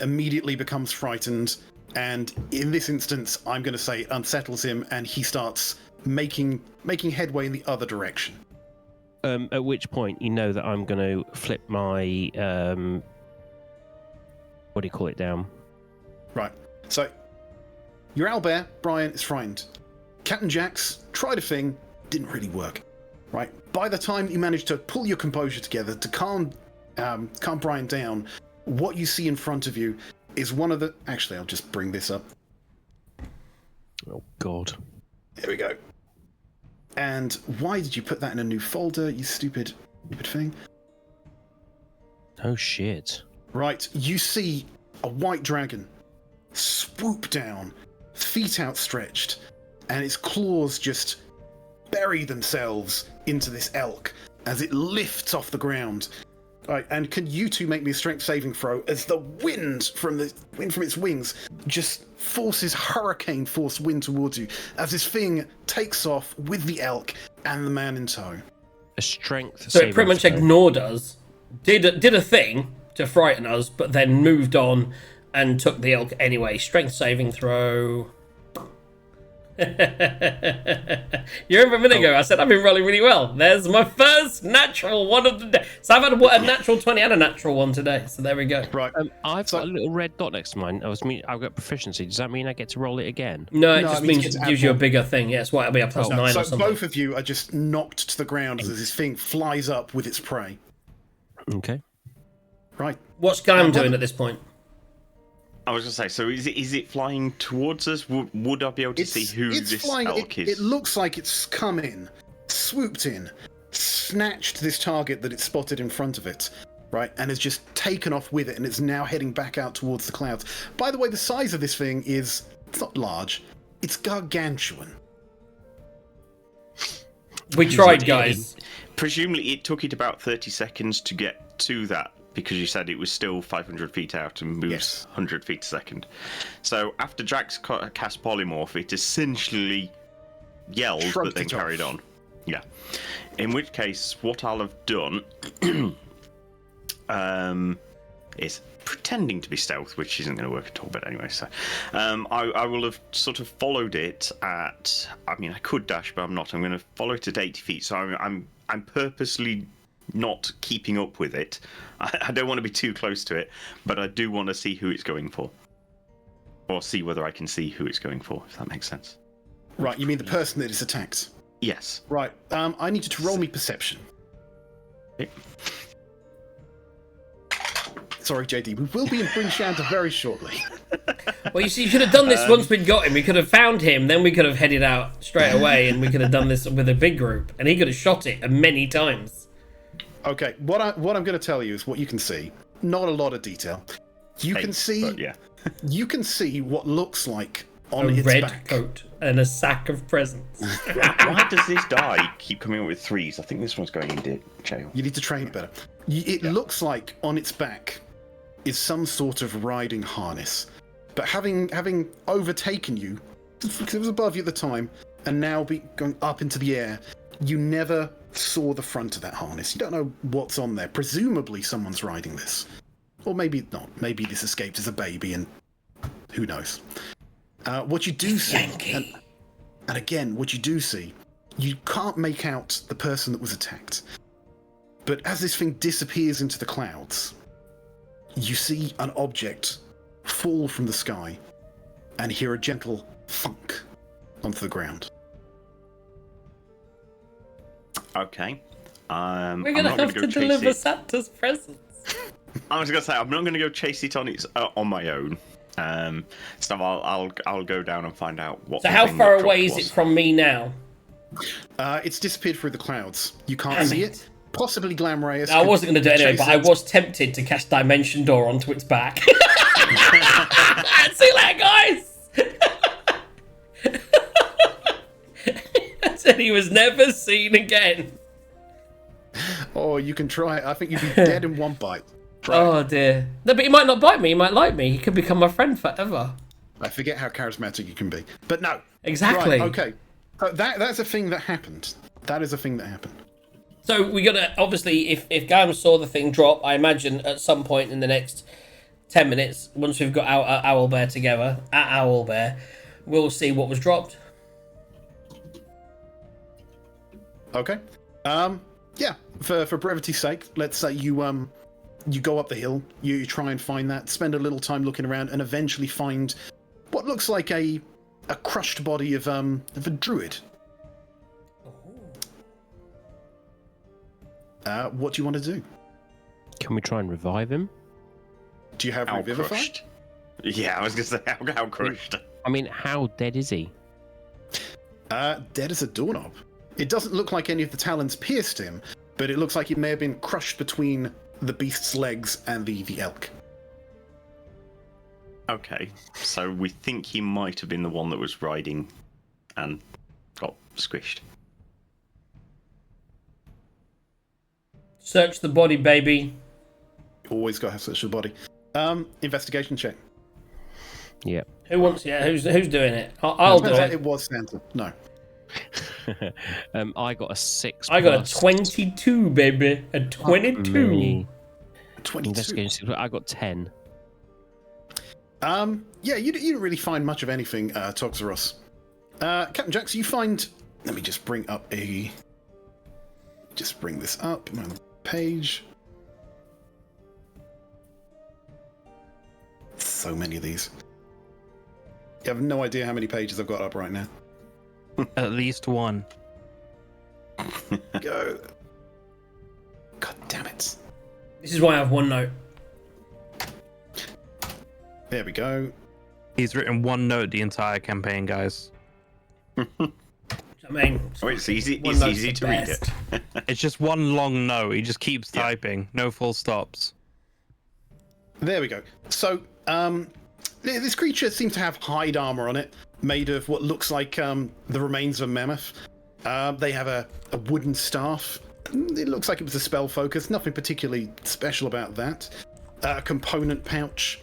immediately becomes frightened, and in this instance, I'm going to say it unsettles him, and he starts making headway in the other direction. At which point, you know that I'm going to flip my... what do you call it down? Right. So, your owlbear, Brian, is frightened. Captain Jax tried a thing, didn't really work. Right. By the time you manage to pull your composure together to calm Brian down, what you see in front of you is one of the... Actually, I'll just bring this up. Oh, God. There we go. And why did you put that in a new folder, you stupid thing? Oh, shit. Right, you see a white dragon swoop down, feet outstretched, and its claws just bury themselves into this elk as it lifts off the ground. Right, and can you two make me a strength saving throw as the wind from its wings just forces hurricane force wind towards you as this thing takes off with the elk and the man in tow. A strength So it saving pretty much throw. ignored us, did a thing to frighten us, but then moved on and took the elk anyway. Strength saving throw. You remember a minute ago I said I've been rolling really well. There's my first natural one of the day. So I've had a natural 20 and a natural one today. So there we go. Right. I've got a little red dot next to mine. I've got proficiency. Does that mean I get to roll it again? No, it No, just it means means you get it to gives add you a more. bigger thing. Yeah, it's why it'll be a plus 9 or So something. both of you are just knocked to the ground as this thing flies up with its prey. Okay. Right. What's Glam doing at this point? I was going to say, so is it flying towards us? Would I be able to see who it's this flying. elk It is? looks like it's come in, swooped in, snatched this target that it spotted in front of it, right, and has just taken off with it, and it's now heading back out towards the clouds. By the way, the size of this thing it's not large, it's gargantuan. We tried, guys. Presumably, it took it about 30 seconds to get to that, because you said it was still 500 feet out and moves Yes. 100 feet a second. So after Drax cast Polymorph, it essentially yelled, Shrugged but then it carried off. on. Yeah. In which case, what I'll have done is pretending to be stealth, which isn't going to work at all, but anyway, so I will have sort of followed it at... I mean, I could dash, but I'm not. I'm going to follow it at 80 feet, so I'm purposely not keeping up with it. I don't want to be too close to it, but I do want to see who it's going for. Or see whether I can see who it's going for, if that makes sense. Right, you mean the person that is attacked? Yes. Right, I need you to roll me perception. Okay. Sorry, JD, we will be in Bryn Shander very shortly. Well, you see, you should have done this once we'd got him. We could have found him, then we could have headed out straight away, and we could have done this with a big group, and he could have shot it many times. Okay, what I'm going to tell you is what you can see. Not a lot of detail. You can see. But yeah. You can see what looks like on A its red back. coat and a sack of presents. Why does this die keep coming up with threes? I think this one's going into jail. You need to train it better. It looks like on its back is some sort of riding harness, but having overtaken you, because it was above you at the time, and now going up into the air, you never saw the front of that harness. You don't know what's on there. Presumably someone's riding this. Or maybe not. Maybe this escaped as a baby and who knows. What you do see, and again, what you do see, you can't make out the person that was attacked. But as this thing disappears into the clouds, you see an object fall from the sky and hear a gentle thunk onto the ground. Okay. We're I'm going to not have go to chase deliver it. Santa's presents. I was gonna say I'm not gonna go chase it on my own. So I'll go down and find out what. So the how thing far that away dropped is was. it from me now? It's disappeared through the clouds. You can't Damn see it. it. Possibly Glamreus. I wasn't going to do it anyway, chase but I it. was tempted to cast Dimension Door onto its back. See that, guys? I said he was never seen again. Oh, you can try it. I think you'd be dead in one bite. Try it. Oh dear. No, but he might not bite me. He might like me. He could become my friend forever. I forget how charismatic you can be. But no. Exactly. Right, okay. That's a thing that happened. That is a thing that happened. So we gotta obviously, if Gam saw the thing drop, I imagine at some point in the next 10 minutes, once we've got our Owlbear together at Owlbear, we'll see what was dropped. Okay. Yeah. For brevity's sake, let's say you go up the hill, you try and find that, spend a little time looking around, and eventually find what looks like a crushed body of a druid. What do you want to do? Can we try and revive him? Do you have How Revivify? crushed. Yeah, I was going to say, how crushed. I mean, how dead is he? Dead as a doorknob. It doesn't look like any of the talons pierced him, but it looks like he may have been crushed between the beast's legs and the elk. Okay, so we think he might have been the one that was riding and got squished. Search the body, baby. Always got to have such a body. Investigation check. Yeah. Who wants? Yeah, who's doing it? I'll do It it. was Santa. No. I got a 6. I got a plus 22, baby. A 22. me. 22. Investigation. I got 10. Yeah, you didn't really find much of anything, Toxeros. Captain Jax, you find... Let me just bring up a... Just bring this up on the page. So many of these. You have no idea how many pages I've got up right now. At least one. Go. God damn it. This is why I have one note. There we go. He's written one note the entire campaign, guys. I mean, Oh, it's easy. one It's note's easy the to read best. it. It's just one long note. He just keeps Yeah. typing. No full stops. There we go. So, this creature seems to have hide armor on it, made of what looks like the remains of a mammoth. They have a wooden staff. It looks like it was a spell focus. Nothing particularly special about that. A component pouch.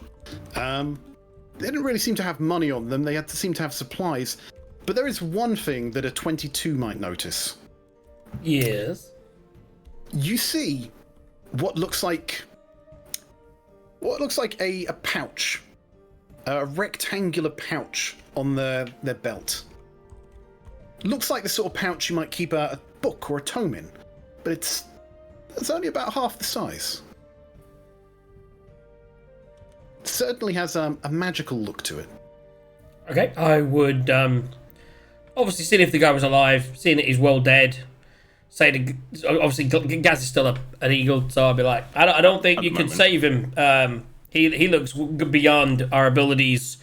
They didn't really seem to have money on them. They seem to have supplies. But there is one thing that a 22 might notice. Yes. You see what looks like a pouch, a rectangular pouch on their belt. Looks like the sort of pouch you might keep a book or a tome in, but it's only about half the size. It certainly has a magical look to it. Okay, I would obviously see if the guy was alive, seeing that he's well dead. Say obviously Gaz is still an eagle, so I'll be like, I don't think you could save him. He looks beyond our abilities.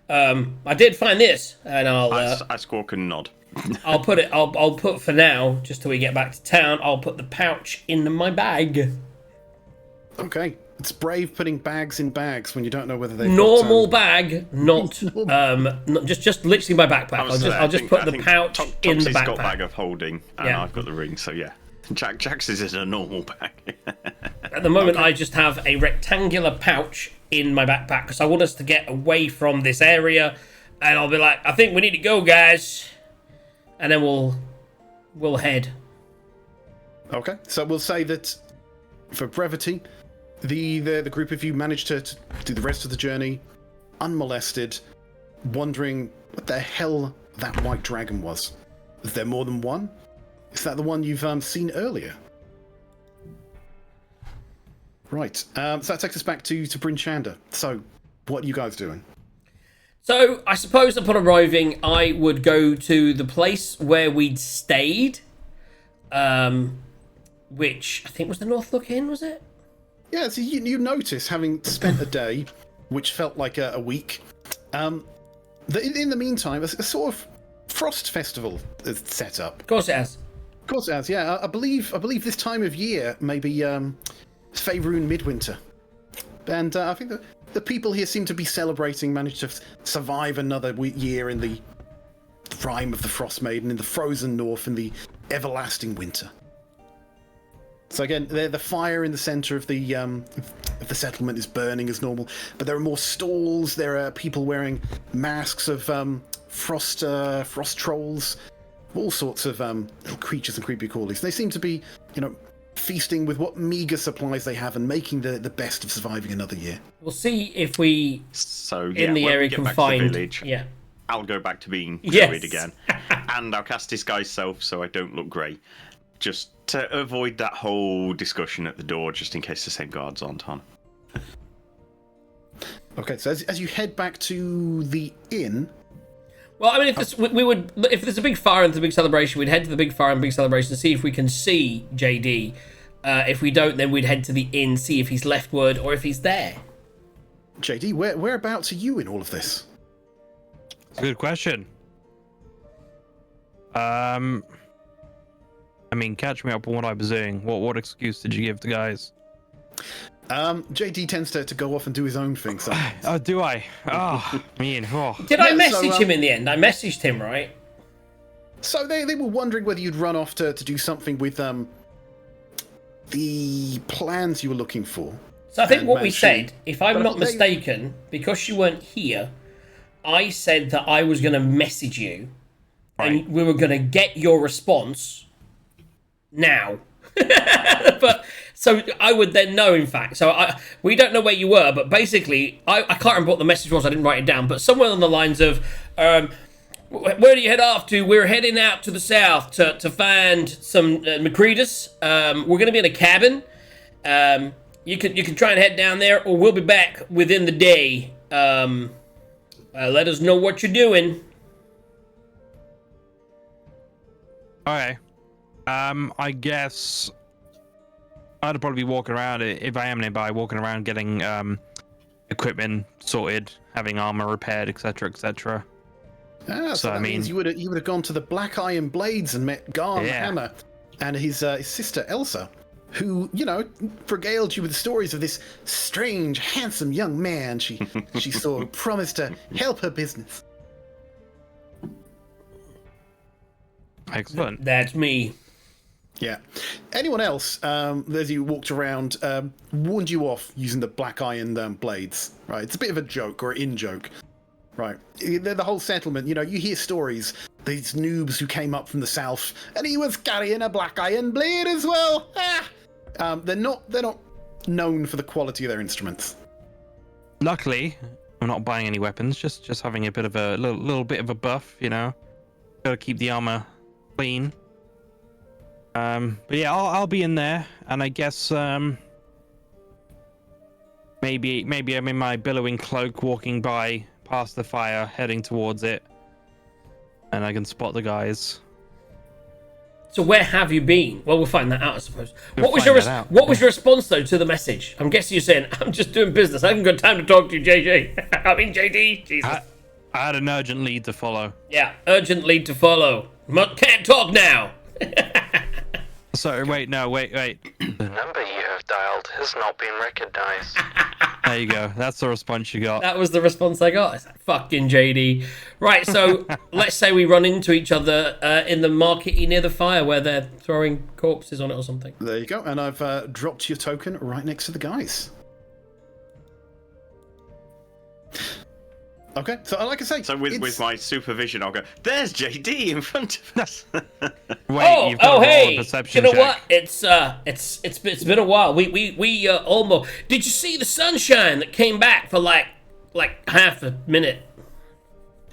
I did find this, and I squawk and nod. I'll put it. I'll put for now, just till we get back to town. I'll put the pouch in my bag. Okay, it's brave putting bags in bags when you don't know whether they've Normal got, bag, not not just literally my backpack. I'll just put the pouch in the Toxie's got backpack. bag of holding, and Yeah. I've got the ring. So yeah, Jax is in a normal bag. At the moment, I just have a rectangular pouch in my backpack because I want us to get away from this area, and I'll be like, I think we need to go, guys, and then we'll head. Okay, so we'll say that for brevity, the group of you managed to do the rest of the journey unmolested, wondering what the hell that white dragon was. Is there more than one? Is that the one you've seen earlier? Right, so that takes us back to Bryn Shander. So, what are you guys doing? So I suppose upon arriving, I would go to the place where we'd stayed, which I think was the Northlook Inn, was it? Yeah, so you notice, having spent a day, which felt like a week, that in the meantime, a sort of frost festival is set up. Of course it has. Of course it has, yeah. I believe this time of year may be Faerun Midwinter. And I think the people here seem to be celebrating, managed to survive another year in the rime of the Frost Maiden, in the frozen north, in the everlasting winter. So again, the fire in the center of the settlement is burning as normal, but there are more stalls. There are people wearing masks of frost trolls, all sorts of little creatures and creepy crawlies. They seem to be, feasting with what meager supplies they have and making the best of surviving another year. We'll see if we in the when area we get can back find. to the village, Yeah. I'll go back to being Yes. druid again, and I'll cast Disguise Self so I don't look grey, just to avoid that whole discussion at the door, just in case the same guards aren't on. Okay, so as you head back to the inn. Well, I mean, if there's a big fire and there's a big celebration, we'd head to the big fire and big celebration to see if we can see JD. If we don't, then we'd head to the inn, see if he's left word or if he's there. JD, whereabouts are you in all of this? Good question. I mean, catch me up on what I was doing. What excuse did you give the guys? JD tends to go off and do his own thing sometimes. Oh, do I? Oh, mean. Oh. Did I Yeah, message so, him in the end? I messaged him, right? So they were wondering whether you'd run off to do something with the plans you were looking for. So I think And what we Manchu. said, if I'm But I not think they- mistaken, because you weren't here, I said that I was going to message you, and we were going to get your response now. But so I would then know, in fact. So we don't know where you were, but basically, I can't remember what the message was. I didn't write it down, but somewhere on the lines of, where do you head off to? We're heading out to the south to find some Macretus. We're going to be in a cabin. You can try and head down there, or we'll be back within the day. Let us know what you're doing. Okay. I guess I'd probably be walking around, if I am nearby, walking around getting equipment sorted, having armor repaired, etc., etc. So that means you would have gone to the Black Iron Blades and met Garn Hammer and his sister Elsa, who regaled you with stories of this strange, handsome young man she saw who promised to help her business. Excellent. That's me. Yeah. Anyone else, as you walked around, warned you off using the Black Iron blades? Right. It's a bit of a joke or an in-joke. Right. The whole settlement, you hear stories. These noobs who came up from the south, and he was carrying a Black Iron blade as well. They're not known for the quality of their instruments. Luckily, I'm not buying any weapons. Just having a bit of a little bit of a buff. Gotta keep the armor clean. But yeah, I'll be in there, and I guess maybe I'm in my billowing cloak, walking by past the fire, heading towards it, and I can spot the guys. So where have you been? Well, we'll find that out, I suppose. We'll What was find your that out. What was your response though to the message? I'm guessing you're saying, "I'm just doing business. I haven't got time to talk to you, JJ." I mean, JD. Jesus. I had an urgent lead to follow. Yeah, urgent lead to follow. Can't talk now. Sorry, wait. The number you have dialed has not been recognized. There you go. That's the response you got. That was the response I got. It's like, fucking JD. Right, so let's say we run into each other in the market near the fire where they're throwing corpses on it or something. There you go. And I've dropped your token right next to the guys. Okay, so like I say, So with my supervision, I'll go, there's JD in front of us. Wait, you've got to roll hey! a perception You know check. what? It's been a while. We almost. Did you see the sunshine that came back for like half a minute?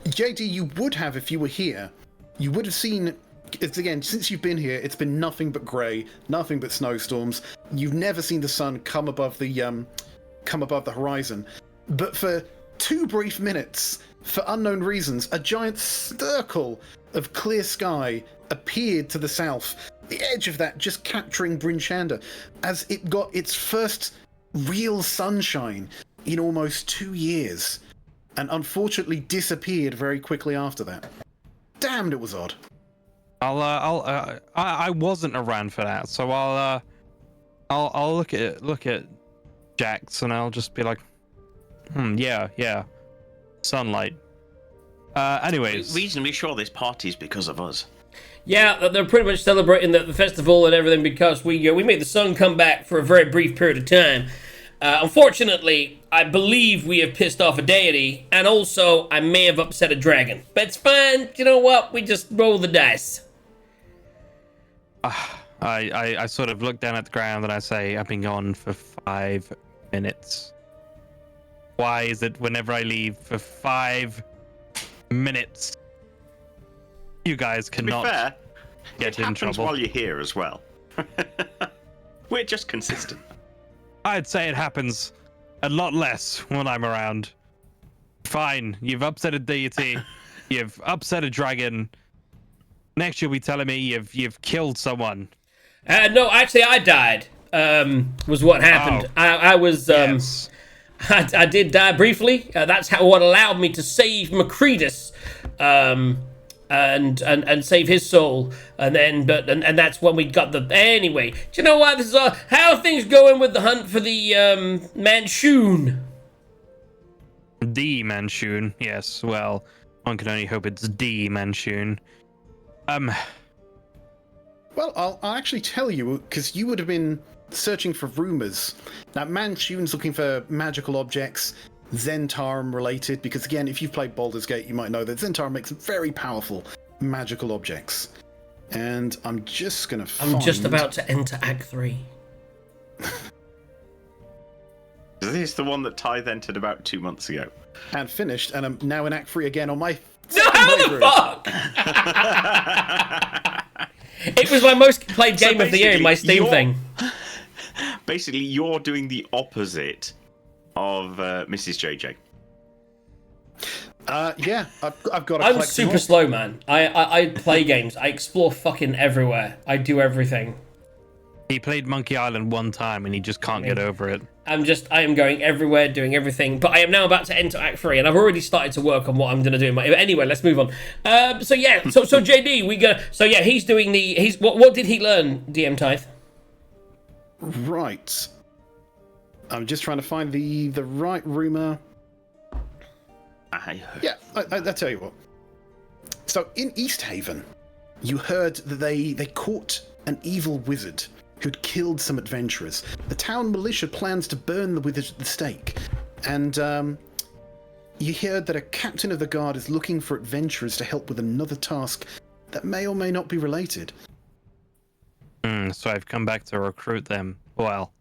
JD, you would have if you were here. You would have seen. It's again, since you've been here, it's been nothing but grey, nothing but snowstorms. You've never seen the sun come above the horizon. But for 2 brief minutes, for unknown reasons, a giant circle of clear sky appeared to the south, the edge of that just capturing Bryn Shander, as it got its first real sunshine in almost 2 years, and unfortunately disappeared very quickly after that. Damned, it was odd. I wasn't around for that, so I'll look at Jax and I'll just be like, yeah, sunlight. Anyways, Reasonably sure this party's because of us. Yeah, they're pretty much celebrating the festival and everything because we made the sun come back for a very brief period of time. Unfortunately, I believe we have pissed off a deity, and also I may have upset a dragon. But it's fine. You know what? We just roll the dice. I sort of look down at the ground and I say, I've been gone for 5 minutes. Why is it whenever I leave for 5 minutes, you guys cannot fair, get it in happens trouble? while you're here as well. We're just consistent. I'd say it happens a lot less when I'm around. Fine, you've upset a deity, you've upset a dragon. Next, you'll be telling me you've killed someone. No, actually, I died. Was what happened. Oh. I was. Yes. I did die briefly. That's what allowed me to save Macretus, and save his soul. And then, and that's when we got the. Anyway, do you know what? This is how are things going with the hunt for the Manchun? D Manchun. Yes. Well, one can only hope it's D Manchun. Well, I'll actually tell you, because you would have been searching for rumors. Now, Manchun's looking for magical objects, Zentarum related, because again, if you've played Baldur's Gate, you might know that Zentarum makes very powerful magical objects. And I'm just gonna find... I'm just about to enter Act 3. Is this the one that Tithe entered about 2 months ago? And finished, and I'm now in Act 3 again on my... No, how the fuck? It was my most played game of the year in my Steam thing. Basically, you're doing the opposite of Mrs. JJ. Yeah, I've got. I'm super slow, man. I play games. I explore fucking everywhere. I do everything. He played Monkey Island one time and he just can't get over it. I am going everywhere, doing everything. But I am now about to enter Act 3, and I've already started to work on what I'm going to do. Anyway, let's move on. So JD, he's doing what did he learn, DM Tithe? Right. I'm just trying to find the right rumor. Yeah, I tell you what. So in East Haven, you heard that they caught an evil wizard who'd killed some adventurers. The town militia plans to burn the wizard at the stake. And you heard that a captain of the guard is looking for adventurers to help with another task that may or may not be related. So I've come back to recruit them. Well.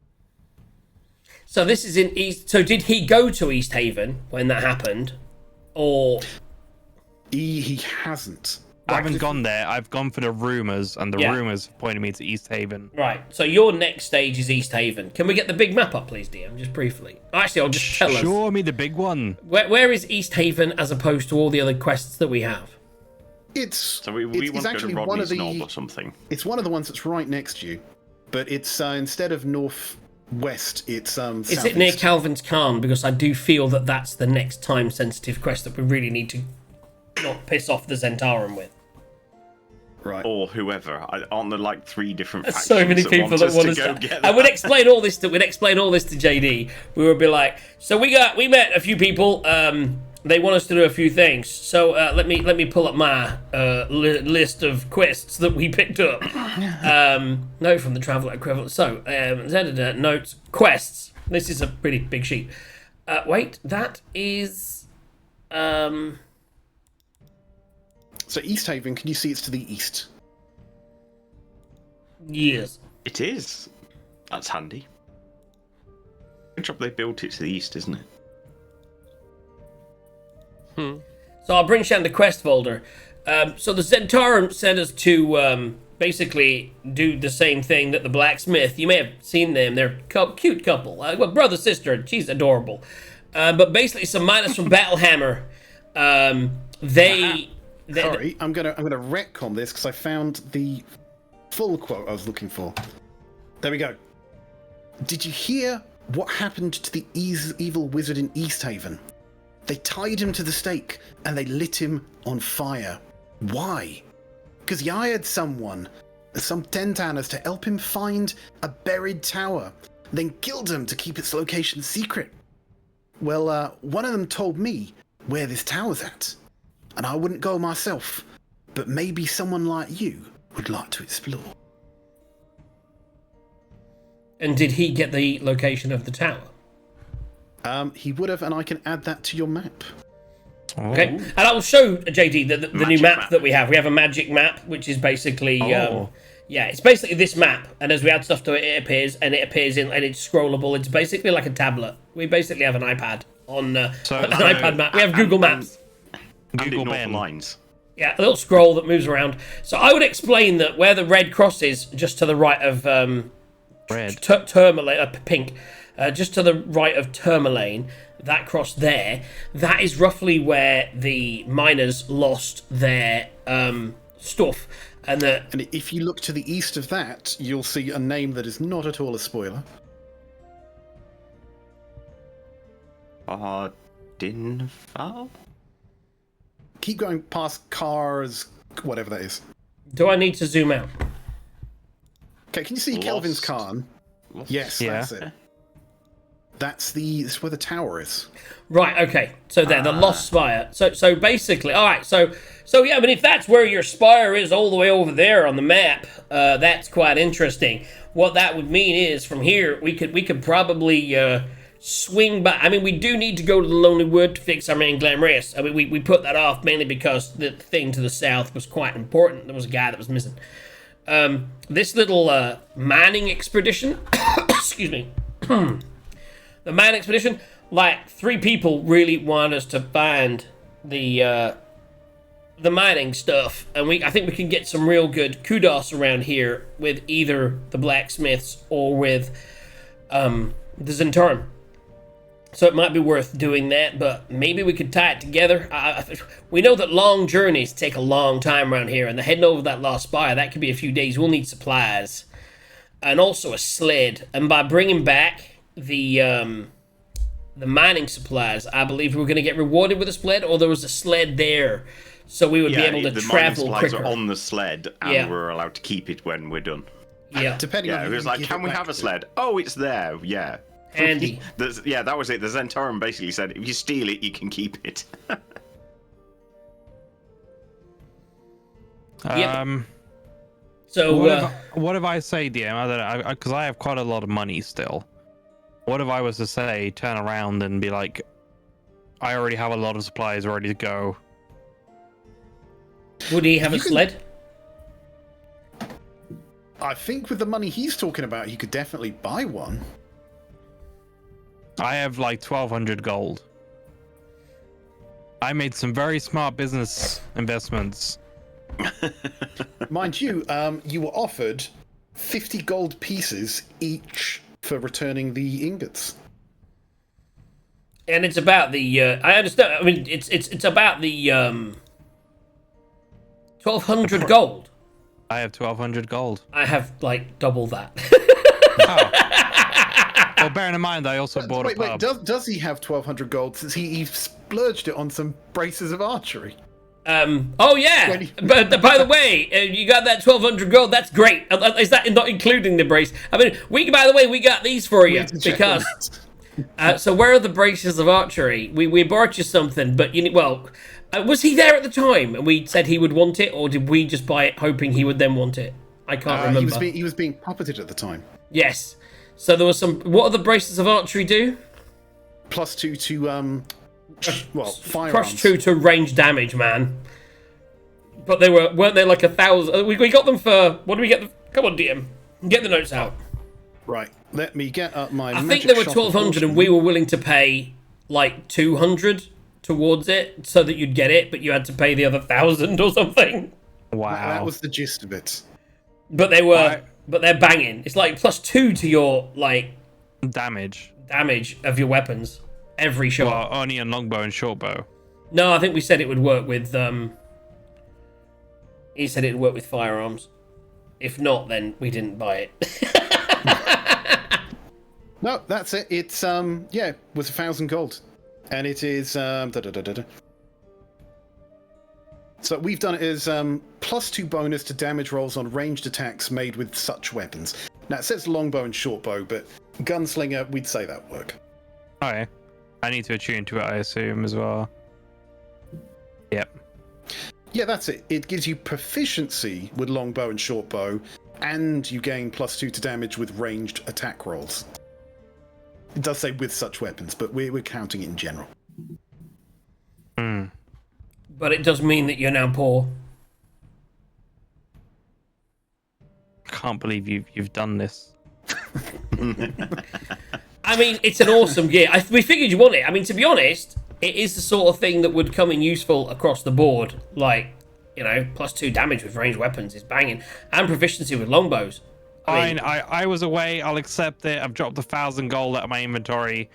So this is in East... So did he go to East Haven when that happened? Or... He hasn't. I haven't gone there. I've gone for the rumors, and the rumors pointed me to East Haven. Right. So your next stage is East Haven. Can we get the big map up, please, DM? Just briefly. Actually, I'll just tell us. Show me the big one. Where is East Haven as opposed to all the other quests that we have? So we want to go to Rodney's Knob or something. It's one of the ones that's right next to you, but it's instead of northwest, it's southeast. Is it near Calvin's Khan? Because I do feel that that's the next time-sensitive quest that we really need to not piss off the Zentarum with. Right. Or whoever. Aren't there like 3 different factions? So many people that want to go to. get And we'd explain all this to JD. We would be like, so we met a few people. They want us to do a few things. So let me pull up my list of quests that we picked up. No, from the Traveller equivalent. So notes, quests. This is a pretty big sheet. Wait, that is. So East Haven, can you see it's to the east? Yes. It is. That's handy. Good job they built it to the east, isn't it? So I'll bring Shan the quest folder. So the Zentarum sent us to basically do the same thing that the blacksmith. You may have seen them. They're a cute couple. Well, brother, sister. She's adorable. But basically some miners from Battlehammer. Sorry, I'm gonna retcon this because I found the full quote I was looking for. There we go. Did you hear what happened to the evil wizard in East Haven? They tied him to the stake and they lit him on fire. Why? Because he hired some 10 tanners to help him find a buried tower, then killed him to keep its location secret. Well, one of them told me where this tower's at, and I wouldn't go myself but maybe someone like you would like to explore. And did he get the location of the tower? He would have, and I can add that to your map. Okay, and I will show JD the new Magic map map. that we have. We have a magic map, which is basically, Oh. yeah, it's basically this map. And as we add stuff to it, it appears, and it's scrollable. It's basically like a tablet. We basically have an iPad on an iPad map. We have Google Maps. And Google ignore Ben. the lines. Yeah, a little scroll that moves around. So I would explain that where the red cross is, just to the right of Red. Tourmaline, pink, just to the right of Tourmaline, that cross there, that is roughly where the miners lost their stuff. And And if you look to the east of that, you'll see a name that is not at all a spoiler. Dinval? Keep going past cars, whatever that is. do I need to zoom out? Okay, can you see Lost. Kelvin's Khan? Yes, Yeah. that's it. That's where the tower is. Right, okay. So there, the Lost Spire. So basically, all right. So yeah. I mean, if that's where your spire is, all the way over there on the map, that's quite interesting. What that would mean is, from here, we could probably swing back. I mean, we do need to go to the Lonely Wood to fix our main Glamorous. I mean, we put that off mainly because the thing to the south was quite important. There was a guy that was missing. This little mining expedition. Excuse me. The mine expedition, like 3 people really want us to find the mining stuff, and I think we can get some real good kudos around here with either the blacksmiths or with the Zentarum. So it might be worth doing that, but maybe we could tie it together. We know that long journeys take a long time around here, and the heading over that Lost Spire, that could be a few days. We'll need supplies and also a sled, and by bringing back the mining supplies, I believe we're going to get rewarded with a sled, or there was a sled there, so we would be able to the mining travel supplies quicker. are on the sled, and Yeah. we're allowed to keep it when we're done. Yeah, Depending Yeah, on it who was you like, give can it we back have a to. sled? Oh, it's there. Yeah. handy. Yeah, that was it. The Zentarum basically said, if you steal it, you can keep it. Um, So what if I say, DM? I don't know, because I have quite a lot of money still. What if I was to say, turn around and be like, I already have a lot of supplies ready to go. would he have a You can- sled? I think with the money he's talking about, he could definitely buy one. I have like 1,200 gold. I made some very smart business investments. Mind you, you were offered 50 gold pieces each for returning the ingots. And it's about the. I understand. I mean, it's about the 1,200 gold. I have 1,200 gold. I have like double that. Well, bearing in mind, I also bought Wait, a pub. does he have 1,200 gold since he splurged it on some braces of archery? Oh yeah. But by the way, you got that 1,200 gold. That's great. Is that not including the brace? I mean, by the way, we got these for you We need to check on because. So where are the braces of archery? We bought you something, but was he there at the time and we said he would want it, or did we just buy it hoping he would then want it? I can't remember. He was being puppeted at the time. Yes. So there was some. What do the braces of archery do? +2 to firearms. Crush 2 to range damage, man. But weren't they like 1,000? We got them for. What do we get? Come on, DM, get the notes out. Right. Let me get up my. I think magic they were shop of 1,200, and fortune. we were willing to pay like 200 towards it so that you'd get it, but you had to pay the other 1,000 or something. Wow. That was the gist of it. But they're banging. It's like +2 to your like damage. damage of your weapons every shot. Well, only on longbow and shortbow. No, I think we said it would work with. He said it'd work with firearms. If not, then we didn't buy it. No, that's it. It's it was 1,000 gold, and it is So we've done it as +2 bonus to damage rolls on ranged attacks made with such weapons. Now it says longbow and shortbow, but gunslinger, we'd say that work. Okay. I need to attune to it, I assume, as well. Yep. Yeah, that's it. It gives you proficiency with longbow and shortbow, and you gain +2 to damage with ranged attack rolls. It does say with such weapons, but we're counting it in general. But it does mean that you're now poor. Can't believe you've done this. I mean, it's an awesome gear. We figured you want it. I mean, to be honest, it is the sort of thing that would come in useful across the board. Like, you know, +2 damage with ranged weapons is banging, and proficiency with longbows. Fine, I was away. I'll accept it. I've dropped 1,000 gold out of my inventory.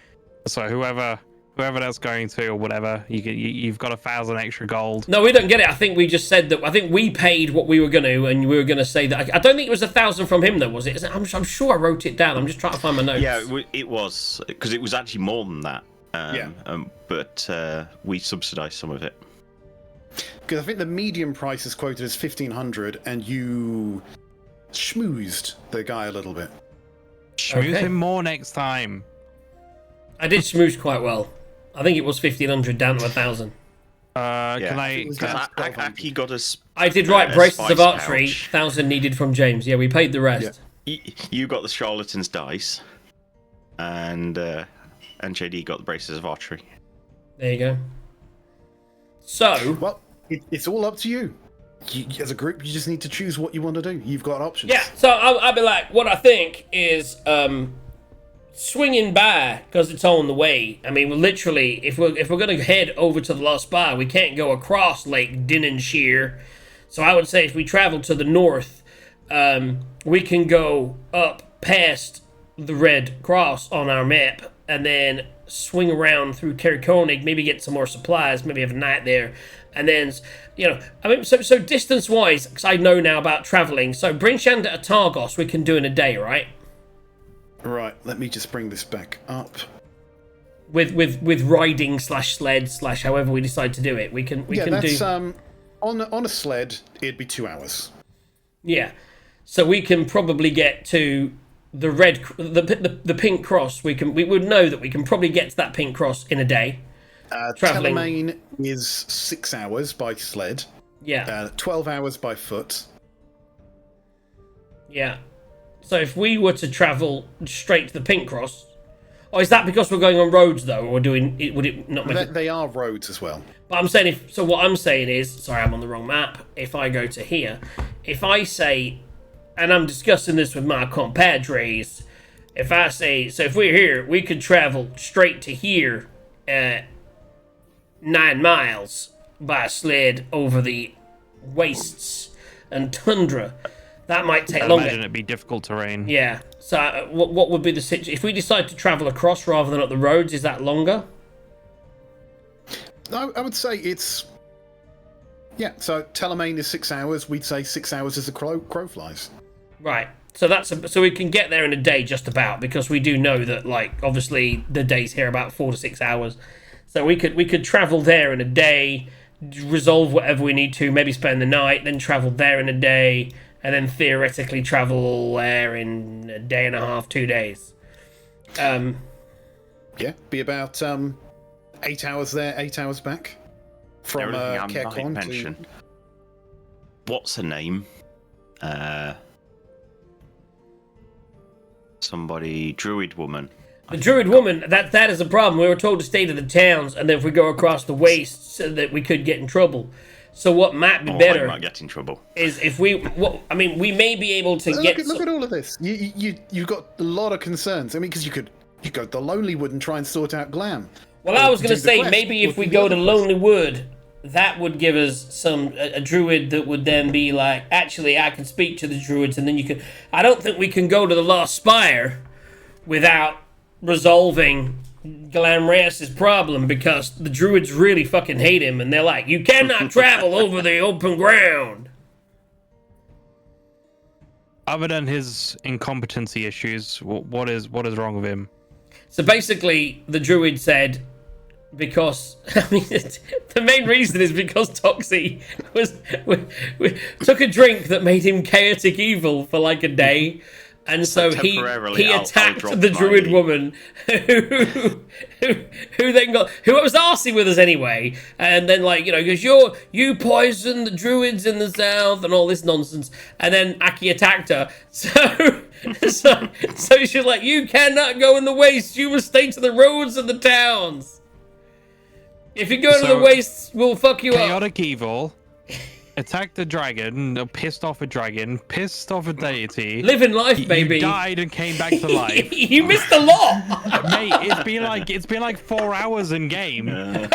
So whoever that's going to or whatever, you've got 1,000 extra gold. No, we don't get it. I think we just said that. I think we paid what we were going to, and we were going to say that. I don't think it was 1,000 from him, though, was it? I'm sure I wrote it down. I'm just trying to find my notes. Yeah, it was, because it was actually more than that. But we subsidised some of it. Because I think the medium price is quoted as 1,500, and you schmoozed the guy a little bit. Schmooze him more next time. I did schmooze quite well. I think it was 1,500 down to 1,000. Can I? Because Aki got us. I did write braces of archery, 1,000 needed from James. Yeah, we paid the rest. Yeah. You got the charlatan's dice, and JD got the braces of archery. There you go. So, well, it's all up to you. As a group, you just need to choose what you want to do. You've got options. Yeah. So I'll be like, what I think is swinging by because it's on the way. I mean, literally, if we're gonna head over to the Lost Spire, we can't go across Lake Dinenshire. So I would say if we travel to the north, we can go up past the Red Cross on our map and then swing around through Kerkonig, maybe get some more supplies, maybe have a night there, and then, you know, I mean, so distance-wise, because I know now about traveling, so Brinchanda to Targos we can do in a day, right? Right, let me just bring this back up. With riding / sled / however we decide to do it, we can that's, do. On a sled, it'd be 2 hours. Yeah, so we can probably get to the the Pink Cross. We would know that we can probably get to that Pink Cross in a day. Traveling. Telemaine is 6 hours by sled. Yeah. 12 hours by foot. Yeah. So if we were to travel straight to the Pink Cross, or is that because we're going on roads though, or would it not make it? They are roads as well. But I'm saying what I'm saying is, sorry, I'm on the wrong map. If I go to here, if I say, and I'm discussing this with my compadres, if I say, so if we're here, we could travel straight to here, 9 miles by sled over the wastes and tundra. That might take longer. I imagine it'd be difficult terrain. Yeah. So what would be the situation? If we decide to travel across rather than up the roads, is that longer? I would say it's... Yeah, so Telemaine is 6 hours. We'd say 6 hours as the crow flies. Right. So so we can get there in a day just about, because we do know that, like, obviously the days here are about 4 to 6 hours. So we could travel there in a day, resolve whatever we need to, maybe spend the night, then travel there in a day, and then theoretically travel there in a day and a half, 2 days. Yeah, be about 8 hours there, 8 hours back. From Kerkon to... What's her name? Somebody, Druid woman. The Druid woman, that is a problem. We were told to stay to the towns, and then if we go across the wastes, so that we could get in trouble. So what might be better? I might get in trouble. Is if we may be able to look at all of this. You've got a lot of concerns. I mean, because you could go to the Lonely Wood and try and sort out Glam. Well, I was going to say maybe if we go to Lonely Wood, that would give us a druid that would then be like, actually, I can speak to the druids, and then you can. I don't think we can go to the Lost Spire without resolving Glamreas's problem, because the druids really fucking hate him, and they're like, you cannot travel over the open ground. Other than his incompetency issues, what is wrong with him? So basically, the druid said, because I mean, the main reason is because Toxie took a drink that made him chaotic evil for like a day, And so he temporarily, I'll attacked drop the druid my- woman who then got who was arsey with us anyway, and then like goes you poison the druids in the south and all this nonsense, and then Aki attacked her. So she's like, you cannot go in the waste. You must stay to the roads of the towns. If you go to the So, wastes, we'll fuck you up. Chaotic evil. Attacked the dragon, pissed off a dragon, pissed off a deity. Living life, baby. You died and came back to life. You missed a lot. Mate, it's been like 4 hours in game. No,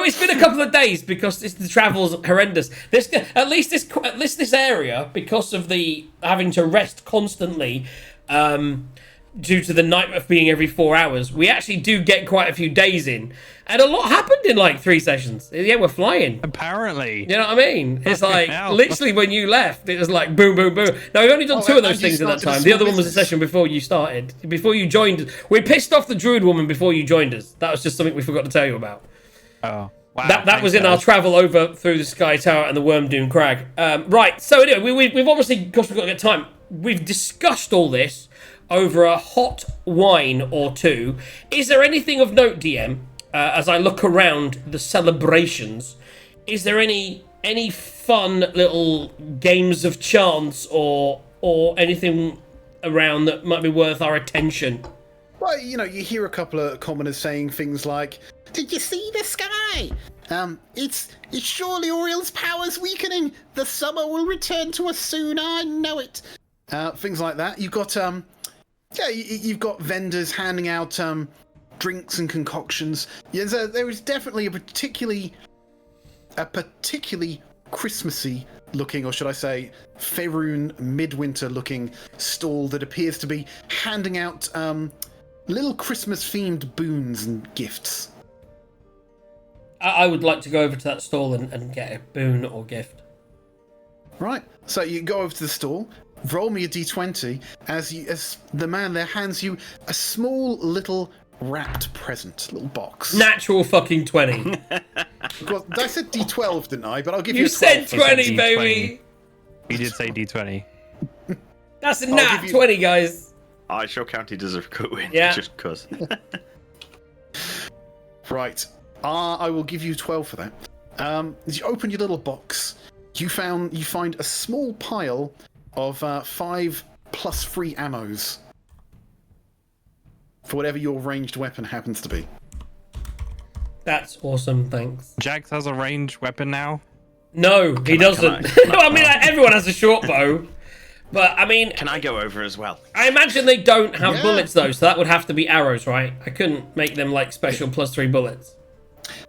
it's been a couple of days because the travel's horrendous. At least this area, because of the having to rest constantly, due to the night of being every 4 hours, we actually do get quite a few days in, and a lot happened in like 3 sessions. Yeah, we're flying. Apparently. You know what I mean? It's like Hell. literally when you left, it was like boom, boom, boom. Now we've only done 2 of those and you things at that started a time. The other small one was a business. session before you started, before you joined. We pissed off the druid woman before you joined us. That was just something we forgot to tell you about. Oh. Wow, That was in thanks, our guys. travel over through the Sky Tower and the Wormdoon Crag. Right, so anyway, we've obviously, because we've got to get time, we've discussed all this over a hot wine or two. Is there anything of note, DM, as I look around the celebrations? Is there any fun little games of chance or anything around that might be worth our attention? Well, you hear a couple of commoners saying things like, "Did you see the sky? It's surely Auriel's powers weakening. The summer will return to us soon. I know it." Things like that. You've got you've got vendors handing out drinks and concoctions. Yeah, there is definitely a particularly Christmassy looking, or should I say, Faerun midwinter looking stall that appears to be handing out little Christmas themed boons and gifts. I would like to go over to that stall and get a boon or gift. Right. So you go over to the stall, roll me a d20 as the man there hands you a small little wrapped present, little box. Natural fucking 20. Well, I said d12, didn't I? But I'll give you You a 12. said 20, D20. baby. You did say D20. That's a I'll nat give you- 20, guys. I shall count it as a good win. Yeah. Just because. Right. I will give you 12 for that. As you open your little box, you find a small pile of 5 plus free ammos for whatever your ranged weapon happens to be. That's awesome, thanks. Jax has a ranged weapon now. No, he doesn't. No, I mean, everyone has a short bow. But, I mean, Can I go over as well? I imagine they don't have Yeah. bullets, though, so that would have to be arrows, right? I couldn't make them, like, special +3 bullets.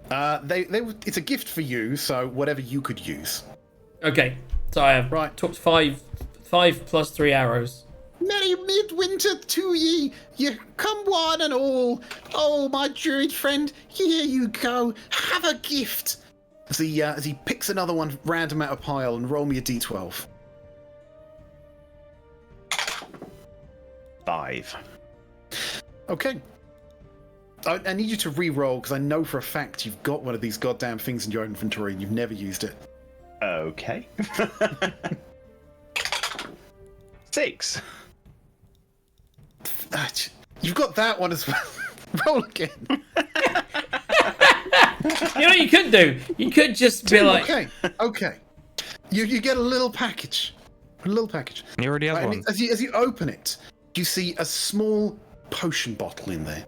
It's a gift for you, so whatever you could use. Okay, so I have Right. took 5 +3 arrows. Merry midwinter to ye, you come one and all. Oh, my druid friend, here you go. Have a gift. As he picks another one random out of pile and roll me a d12. 5. Okay. I need you to re-roll because I know for a fact you've got one of these goddamn things in your inventory and you've never used it. Okay. 6. You've got that one as well. Roll again. You know what you could do? You could just be like... Okay. You get a little package. A little package. He already has Right, one. and as you open it, you see a small potion bottle in there,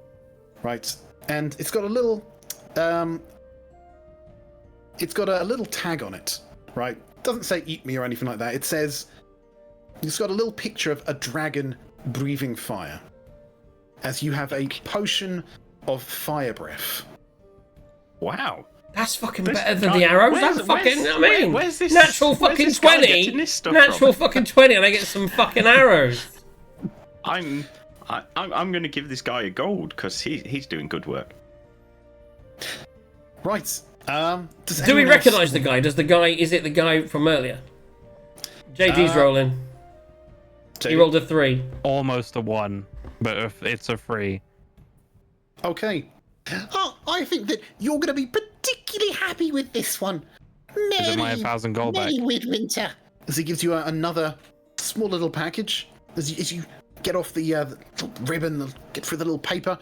right? And it's got a little, it's got a little tag on it, right? Doesn't say "eat me" or anything like that. It says it's got a little picture of a dragon breathing fire, as you have a potion of fire breath. Wow. That's fucking This better than guy- the arrows. where's- That's fucking, where's- I mean, where's this- natural where's fucking this guy 20. getting this stuff Natural from? fucking 20, and I get some fucking arrows. I'm going to give this guy a gold because he's doing good work. Right. Do we anyone else- recognise the guy? Is it the guy from earlier? JD's rolling. He JD? rolled a 3. Almost a 1, but if it's a 3. Okay. Oh, I think that you're going to be particularly happy with this one. Is it my 1,000 gold back? Midwinter. As he gives you another small little package. As you get off the little ribbon, get through the little paper,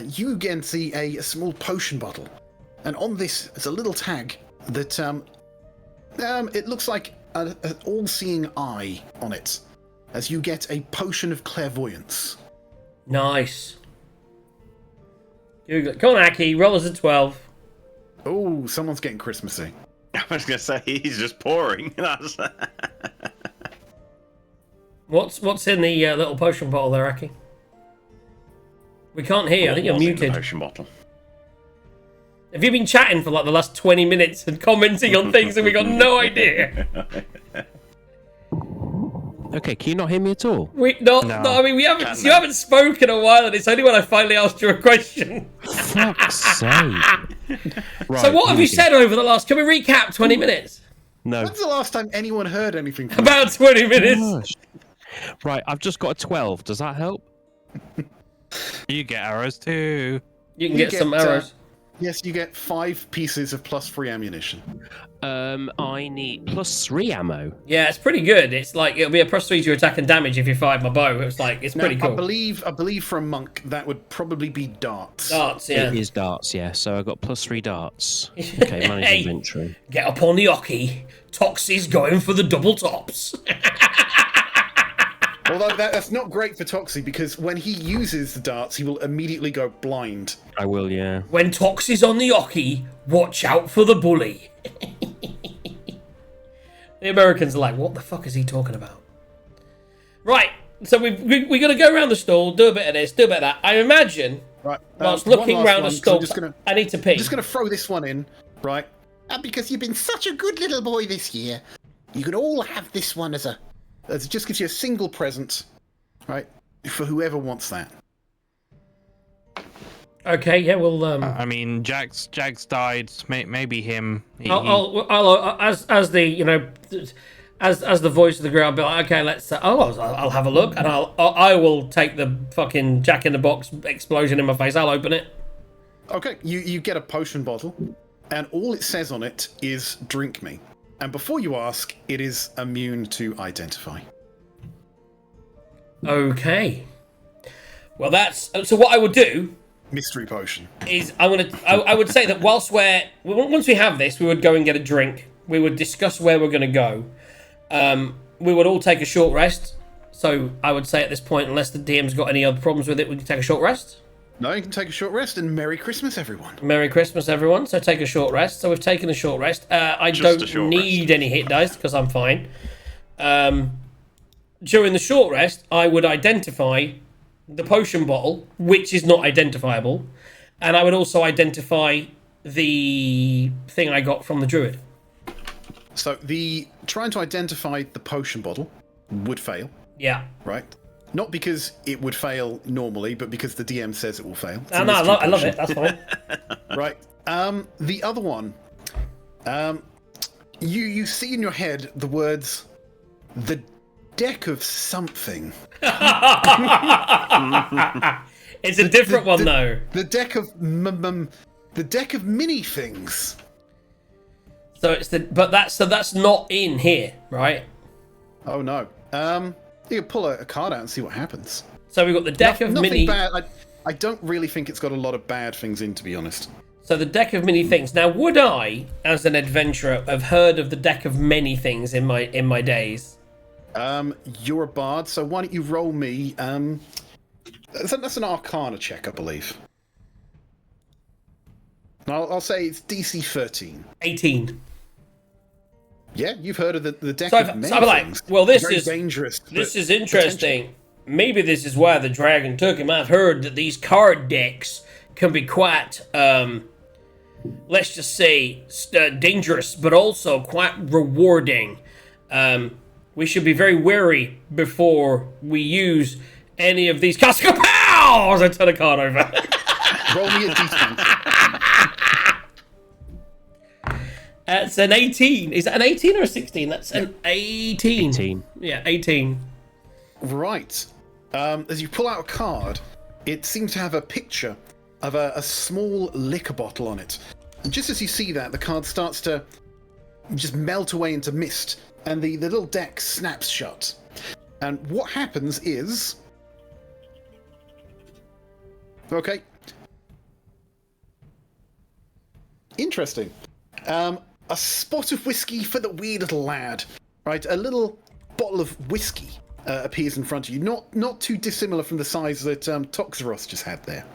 you again see a small potion bottle. And on this is a little tag that it looks like an all-seeing eye on it, as you get a potion of clairvoyance. Nice. Come on, Aki, roll us a 12. Oh, someone's getting Christmassy. I was going to say, he's just pouring. That's... What's in the little potion bottle there, Aki? We can't hear. I think you're What's in the muted. potion bottle? Have you been chatting for like the last 20 minutes and commenting on things and we got no idea? Okay, can you not hear me at all? No, I mean, we haven't. You haven't spoken a while, and it's only when I finally asked you a question. Fuck's sake. Right, So what have you Lucy. said over the last? Can we recap 20 minutes? No. When's the last time anyone heard anything from About 20 minutes. Gosh. Right, I've just got a 12. Does that help? You get arrows too. You can get some arrows. Yes, you get 5 pieces of +3 ammunition. I need +3 ammo. Yeah, it's pretty good. It's like it'll be a +3 to your attack and damage if you fired my bow. It's like it's pretty Now, cool. I believe for a monk that would probably be darts. Darts, yeah. It is darts, yeah. So I've got +3 darts. Okay, manage Hey. inventory. Get up on the Oki. Toxie's going for the double tops. Although that's not great for Toxie, because when he uses the darts, he will immediately go blind. I will, yeah. When Toxie's on the Oki, watch out for the bully. The Americans are like, what the fuck is he talking about? Right, so we're going to go around the stall, do a bit of this, do a bit of that. I imagine, Right. whilst one looking last round one, the 'cause stall, I need to pee. I'm just going to throw this one in, right? Because you've been such a good little boy this year, you can all have this one as it just gives you a single present, right? For whoever wants that. Okay, yeah, well, I mean, Jax died. Maybe him. I'll as the you know, as the voice of the group, I'll be like, okay, let's. I'll have a look, and I will take the fucking Jack in the Box explosion in my face. I'll open it. Okay, you get a potion bottle, and all it says on it is "drink me." And before you ask, it is immune to identify. Okay. Well, that's so. What I would do Mystery potion. is I would say that once we have this, we would go and get a drink. We would discuss where we're going to go. We would all take a short rest. So I would say at this point, unless the DM's got any other problems with it, we can take a short rest. No, you can take a short rest, and Merry Christmas, everyone. Merry Christmas, everyone. So take a short rest. So we've taken a short rest. I Just a don't short need any hit dice because I'm fine. During the short rest, I would identify the potion bottle, which is not identifiable, and I would also identify the thing I got from the druid. So trying to identify the potion bottle would fail, Yeah. right? Not because it would fail normally, but because the DM says it will fail. It's a No, mystery I love potion. it. That's fine. Right. The other one, you see in your head the words, the deck of something. It's a different one though. The deck of the deck of mini things. So it's that's not in here, right? Oh no. You can pull a card out and see what happens. So we've got the deck of Nothing mini. bad. I don't really think it's got a lot of bad things in, to be honest. So the deck of many things. Now, would I, as an adventurer, have heard of the deck of many things in my days? You're a bard, so why don't you roll me? That's an Arcana check, I believe. I'll say it's DC 13. 18. Yeah, you've heard of the deck So of many I'm like, things. well, this Very is dangerous. This but is interesting. Maybe this is why the dragon took him. I've heard that these card decks can be quite, let's just say, dangerous, but also quite rewarding. We should be very wary before we use any of these cards. Pow! As I turn a card over. Roll me a d20. It's an 18. Is that an 18 or a 16? That's an 18. 18. Yeah, 18. Right. As you pull out a card, it seems to have a picture of a small liquor bottle on it. And just as you see that, the card starts to just melt away into mist, and the little deck snaps shut. And what happens is... Okay. Interesting. A spot of whiskey for the wee little lad. Right, a little bottle of whiskey appears in front of you. Not too dissimilar from the size that Toxeros just had there.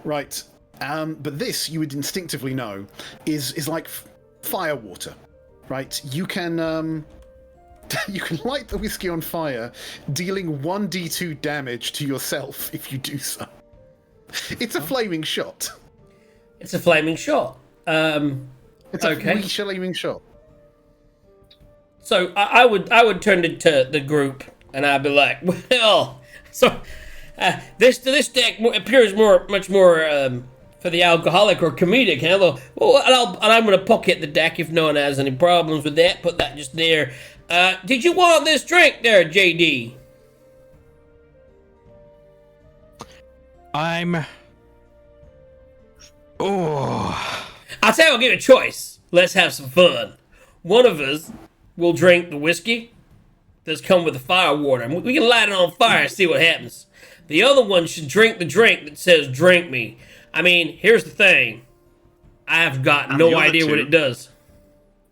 Right. But this, you would instinctively know, is like fire water. Right? You can... you can light the whiskey on fire, dealing 1d2 damage to yourself if you do so. It's a flaming shot. It's a flaming shot. It's a okay. flaming shot. So I would turn to the group and I'd be like, well, so this deck appears much more for the alcoholic or comedic. And I'm going to pocket the deck if no one has any problems with that. Put that just there. Did you want this drink there, JD? I'll tell you, I'll give you a choice. Let's have some fun. One of us will drink the whiskey that's come with the fire water. And we can light it on fire and see what happens. The other one should drink the drink that says, drink me. I mean, here's the thing. I've got no idea what it does.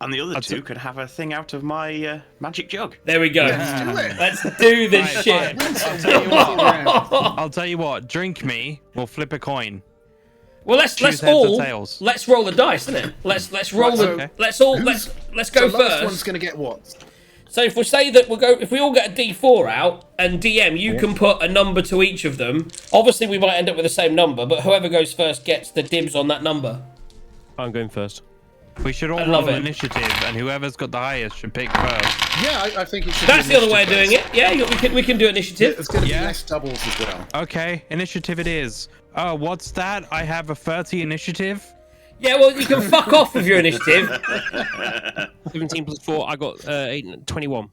And the other two could have a thing out of my magic jug. There we go. Let's do this shit. I'll tell you what. Drink me. We'll flip a coin. Well, let's roll the dice, isn't it? Let's roll the. Let's go the last first. One's gonna get what? So if we say that if we all get a D4 out, and DM, you can put a number to each of them. Obviously, we might end up with the same number, but whoever goes first gets the dibs on that number. I'm going first. We should all roll initiative, and whoever's got the highest should pick first. Yeah, I think it should. That's the other way of doing it. Yeah, we can do initiative. It's going to be less doubles as well. Okay, initiative it is. Oh, what's that? I have a 30 initiative. Yeah, well, you can fuck off with your initiative. 17 plus 4, I got 21.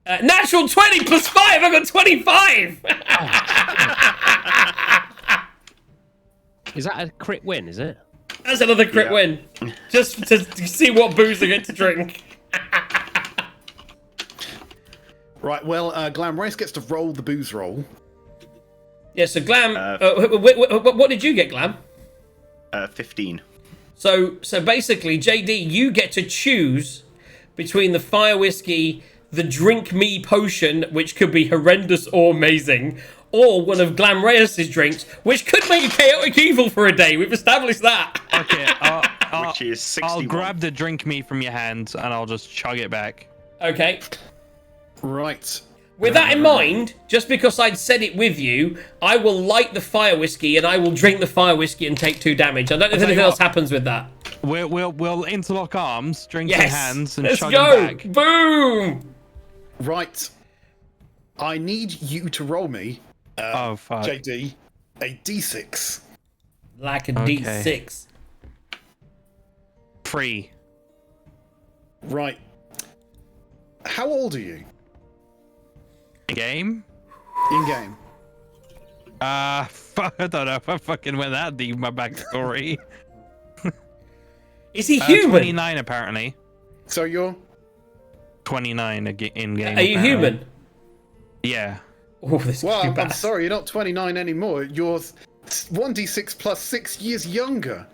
Natural 20 plus 5, I got 25! Is that a crit win, is it? That's another crit win. Just to see what booze I get to drink. Right, well, Glamrace gets to roll the booze roll. Yeah, so Glam... what did you get, Glam? 15. So basically, JD, you get to choose between the fire whiskey, the drink me potion, which could be horrendous or amazing, or one of Glamraeus' drinks, which could make a chaotic evil for a day. We've established that. Okay, which is 61. I'll grab the drink me from your hand and I'll just chug it back. Okay. Right. With that in mind, just because I'd said it with you, I will light the fire whiskey and I will drink the fire whiskey and take 2 damage. I don't know if anything else happens with that. We'll interlock arms, drink in hands, and let's chug go. it back. Boom! Right. I need you to roll me, oh fuck, JD, a D6. Like a D6. 3. Right. How old are you? Game? In game. I don't know if I fucking went that deep in my backstory. Is he human? 29 apparently. So you're 29 in game. Are you human? Yeah. Oh, this well, is I'm bad. sorry, you're not 29 anymore. You're 1d6 plus 6 years younger.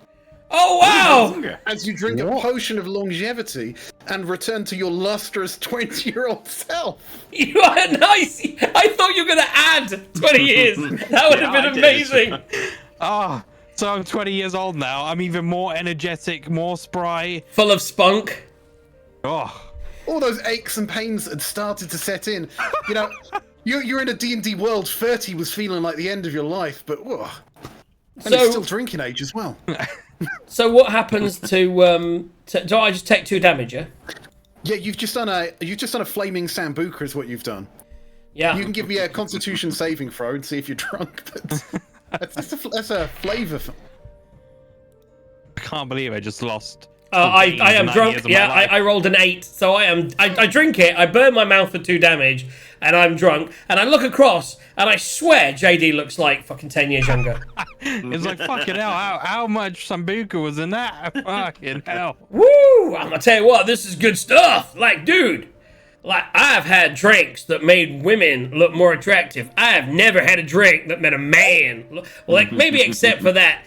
Oh, wow! As you drink a potion of longevity and return to your lustrous 20-year-old self. You are nice! I thought you were going to add 20 years. That would have been amazing. So I'm 20 years old now. I'm even more energetic, more spry. Full of spunk. Oh. All those aches and pains had started to set in. You know, you're in a D&D world. 30 was feeling like the end of your life, but and it's still drinking age as well. So what happens to do I just take 2 damage, yeah? Yeah, you've just done a flaming sambuca is what you've done. Yeah. You can give me a constitution saving throw and see if you're drunk, but that's a flavour. I can't believe I just lost. I am drunk. Yeah, I rolled an 8, so I drink it, I burn my mouth for 2 damage, and I'm drunk, and I look across, and I swear JD looks like fucking 10 years younger. It's like, fucking hell, how much Sambuca was in that? Fucking hell. Woo! I'm gonna tell you what, this is good stuff. Like, dude, Like, I've had drinks that made women look more attractive. I have never had a drink that made a man look, well, like, maybe except for that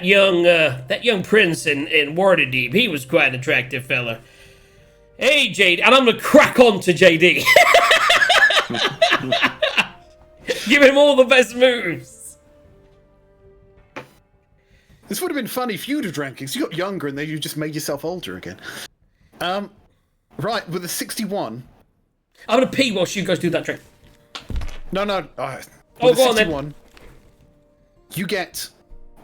young prince in Waterdeep. He was quite an attractive fella. Hey, JD, and I'm gonna crack on to JD. Give him all the best moves. This would have been funny if you'd have drank, because you got younger and then you just made yourself older again. Right, with a 61. I'm gonna pee while you guys do that trick. No. With Oh, a go on then. 61, you get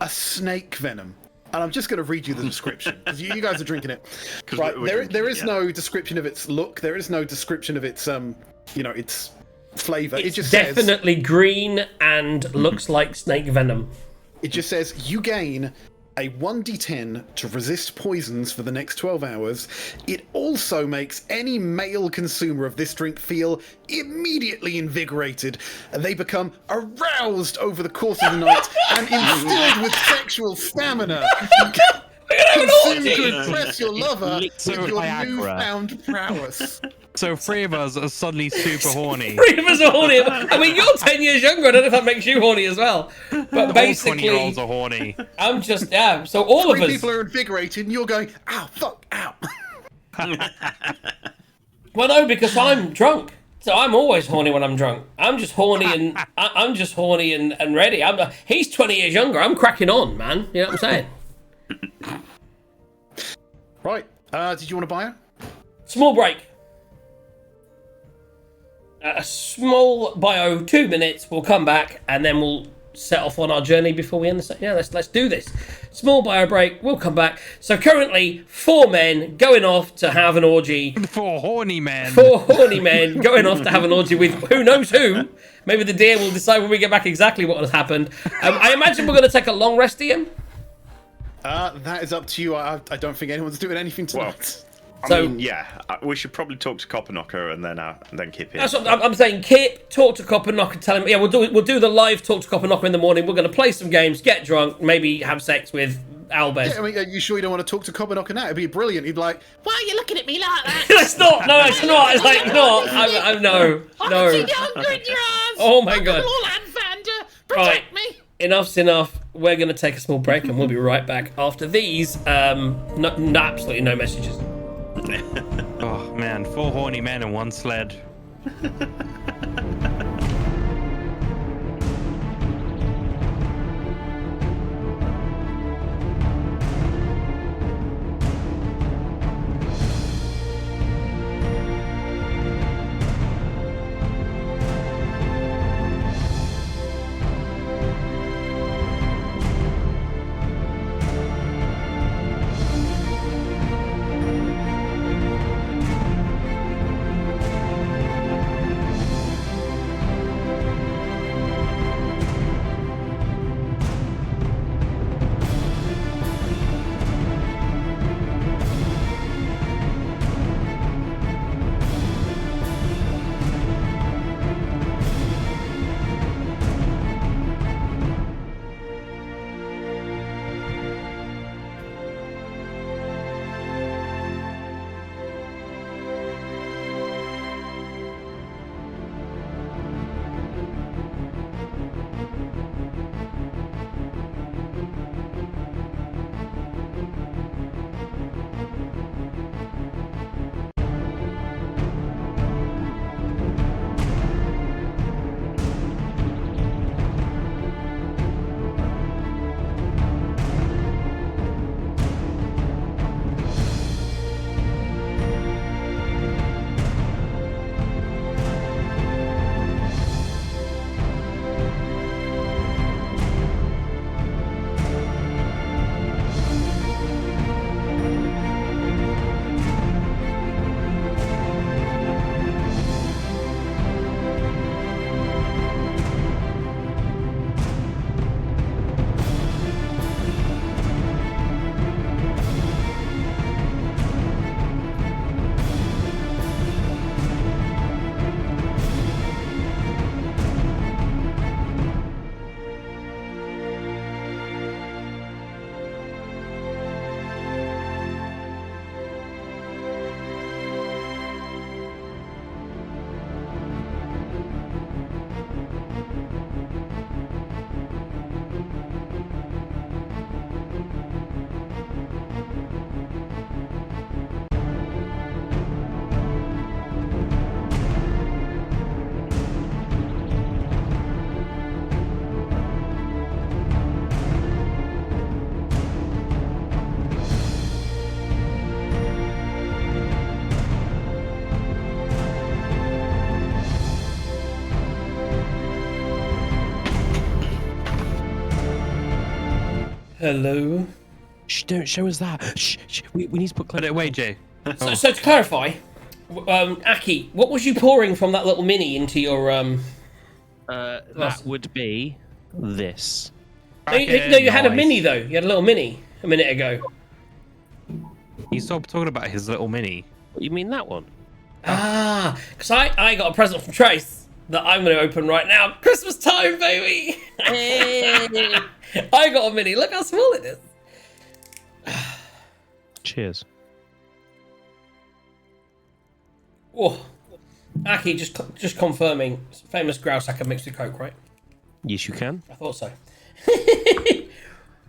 a snake venom. And I'm just going to read you the description, because you guys are drinking it. 'Cause Right, we're there drinking is it, no description of its look. There is no description of its, its flavour. It's It just says, definitely green and looks like snake venom. it just says you gain a 1d10 to resist poisons for the next 12 hours. It also makes any male consumer of this drink feel immediately invigorated. They become aroused over the course of the night and instilled with sexual stamina. Consume to impress your lover with Elixir your of Viagra. newfound prowess. So 3 of us are suddenly super horny. Three of us are horny. I mean, you're 10 years younger. I don't know if that makes you horny as well. But All basically, 20-year-olds are horny. I'm just, yeah. So all of Three us. people are invigorated and you're going, ow, fuck, ow. Well, no, because I'm drunk. So I'm always horny when I'm drunk. I'm just horny and I'm just horny and ready. He's 20 years younger. I'm cracking on, man. You know what I'm saying? Right, did you want to buy it? Small break. A small bio, 2 minutes. We'll come back and then we'll set off on our journey before we end the. Yeah, let's do this. Small bio break. We'll come back. So currently, 4 men going off to have an orgy. 4 horny men. 4 horny men going off to have an orgy with who knows who. Maybe the deer will decide when we get back exactly what has happened. I imagine we're going to take a long rest, Ian. That is up to you. I don't think anyone's doing anything tonight. So- I mean, yeah, we should probably talk to Copperknocker and then Kip in. That's what I'm saying. Kip, talk to Copperknocker, tell him. Yeah, we'll do the live talk to Copperknocker in the morning. We're going to play some games, get drunk, maybe have sex with Albert. Yeah, I mean, are you sure you don't want to talk to Copperknocker now? It'd be brilliant. He'd be like, why are you looking at me like that? It's not. No, it's not. It's like not. I'm no. I can see No. the hunger in your eyes. Oh my I'm God. a little Anfander. Right. Protect me. Enough's enough. We're going to take a small break and we'll be right back after these. Absolutely no messages. Oh man, 4 horny men in 1 sled. Hello. Shh, don't show us that. Shh, shh. We need to put Put it away, Jay. So to clarify, Aki, what was you pouring from that little mini into your That would be this. No, you had a mini though. You had a little mini a minute ago. You stopped talking about his little mini. You mean that one? Ah, because I got a present from Trace that I'm going to open right now. Christmas time, baby! I got a mini. Look how small it is. Cheers. Whoa. Aki, just confirming. Famous grouse I can mix with Coke, right? Yes, you can. I thought so.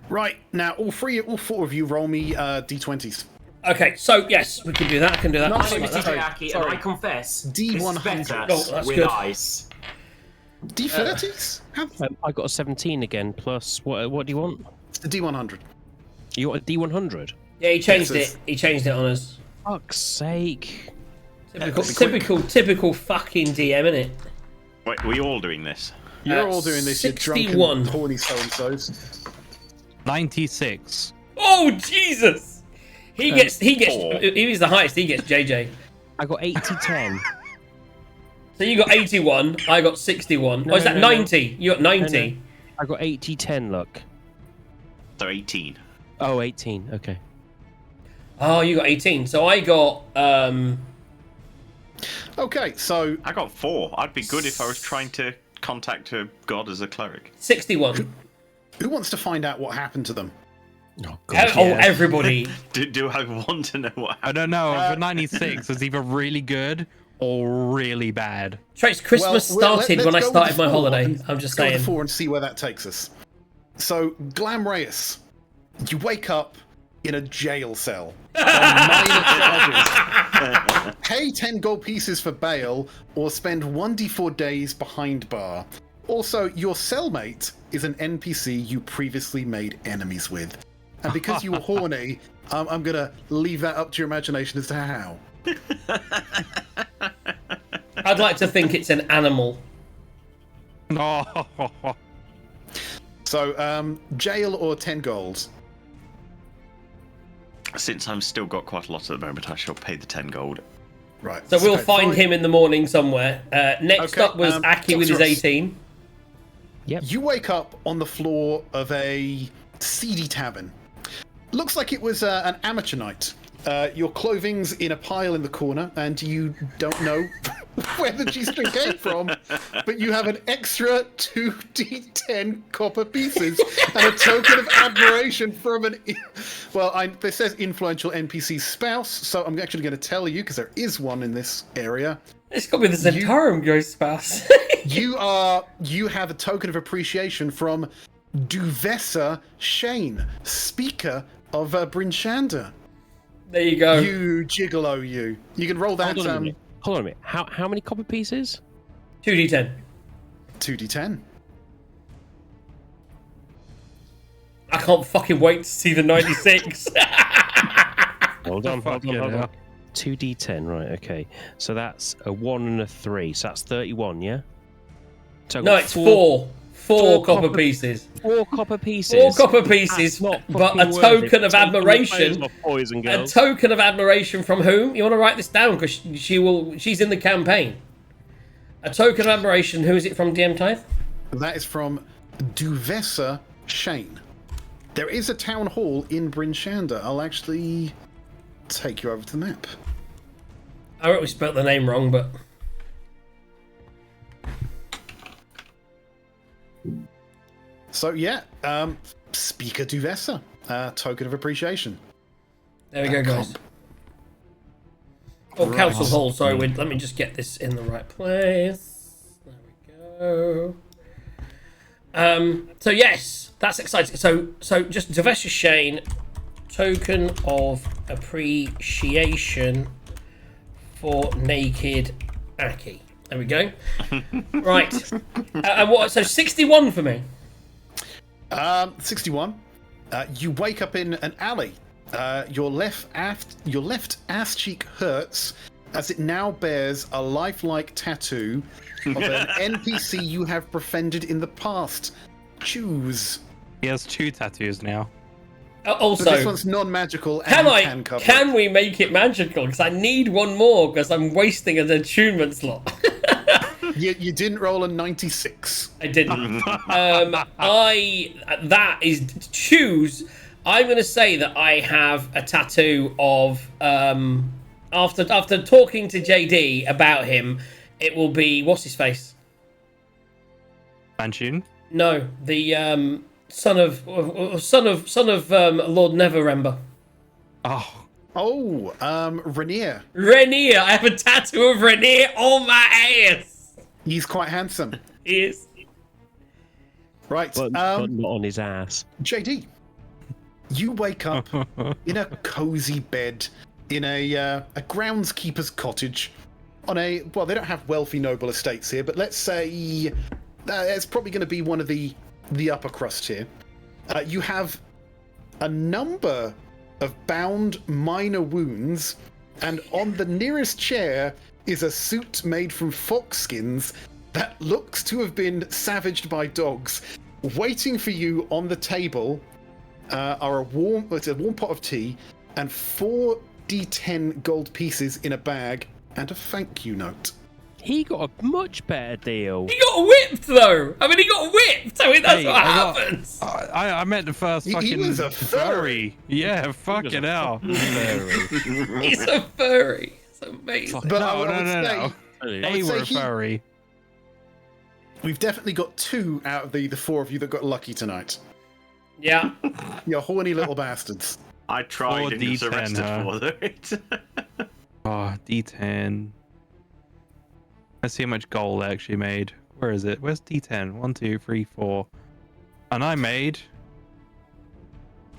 Right, now all four of you roll me d20s. Okay, so yes, we can do that. I can do that. No, My name is sorry, DJ Aki, and sorry. I confess, D100. this is better Oh, that's with good. ice. D30s? I got a 17 again. Plus, what do you want? It's the D100. You want a D100? Yeah, he changed Yes, it. He changed it on us. Fuck's sake! Typical fucking DM, innit? Wait, are we all doing this? You're all doing this, you 61. drunken, horny so-and-sos. 96. Oh Jesus! He gets. Four. He's the highest. He gets JJ. I got 80-10. So you got 81. I got 61. No, Oh, is that no, no. 90? You got 90. No. I got 80-10. Look. So 18. Oh, 18. Okay. Oh, you got 18. So I got Okay, so I got 4. I'd be good if I was trying to contact a god as a cleric. 61. who wants to find out what happened to them? Oh Everybody. Do I want to know what I don't know. The 96 is either really good or really bad. Trace, Christmas started let's when I go with started the my four holiday. and- I'm just go with saying. the 4 and see where that takes us. So, Glam Reyes, you wake up in a jail cell on minor charges. Pay 10 gold pieces for bail or spend 1d4 days behind bar. Also, your cellmate is an NPC you previously made enemies with. And because you were horny, I'm going to leave that up to your imagination as to how. I'd like to think it's an animal. Oh, So, jail or 10 gold? Since I've still got quite a lot at the moment, I shall pay the 10 gold. Right. So we'll okay, find fine. him in the morning somewhere. Next Okay, up was Aki with his Dr. Ross. 18. You wake up on the floor of a seedy tavern. Looks like it was an amateur night. Your clothing's in a pile in the corner, and you don't know where the G-string came from, but you have an extra 2d10 copper pieces and a token of admiration from an... this says influential NPC spouse, so I'm actually going to tell you, because there is one in this area. It's got to be the Zentarum ghost spouse. You have a token of appreciation from Duvessa Shane, speaker of Bryn Shander. There you go. You gigolo, you. You can roll that Hold on a minute. How many copper pieces? 2d10. 2d10. I can't fucking wait to see the 96. Hold on. Fucking hell. 2d10, right? Okay. So that's a 1 and a 3. So that's 31, yeah. So I've No, got it's four. Four copper pieces. 4 copper pieces. 4 copper pieces, That's not but a fucking worth token it. of Take your admiration. clothes off, boys and A girls. token of admiration from whom? You want to write this down because she's in the campaign. A token of admiration. Who is it from? DM Tithe? That is from Duvessa Shane. There is a town hall in Bryn Shander. I'll actually take you over to the map. I wrote we spelt the name wrong, but So yeah, Speaker Duvessa, token of appreciation. there we go, guys. Oh, council hall. Sorry, let me just get this in the right place. There we go. So yes, that's exciting. So just Duvessa Shane, token of appreciation for naked Aki. There we go. Right. And what? So 61 for me. 61. You wake up in an alley. Your left ass cheek hurts as it now bears a lifelike tattoo of an NPC you have befriended in the past. Choose. He has 2 tattoos now. Also, So this one's non-magical and can cover. can we make it magical? Because I need one more because I'm wasting an attunement slot. You didn't roll a 96. I didn't. That is choose. I'm going to say that I have a tattoo of after talking to JD about him, it will be what's his face? Manchun? No, the son of Lord Neverember. Oh. Rainier. Rainier. I have a tattoo of Rainier on my ass. He's quite handsome. He is. Right. But not on his ass. JD, you wake up in a cozy bed in a groundskeeper's cottage on a, well, they don't have wealthy noble estates here, but let's say it's probably going to be one of the upper crust here. You have a number of bound minor wounds, and on the nearest chair is a suit made from fox skins that looks to have been savaged by dogs. Waiting for you on the table are a warm pot of tea and 4 D10 gold pieces in a bag and a thank you note. He got a much better deal. He got whipped though. I mean, he got whipped. I mean, that's what happens. I met the first He fucking was a furry. Yeah, fucking hell. He's a furry. It's amazing. But No, I would no. say They say were furry. we've definitely got 2 out of the 4 of you that got lucky tonight. Yeah. You horny little bastards. I tried and was D10, arrested huh? for it. Oh, D10. Let's see how much gold I actually made. Where is it? Where's D10? 1, 2, 3, 4. And I made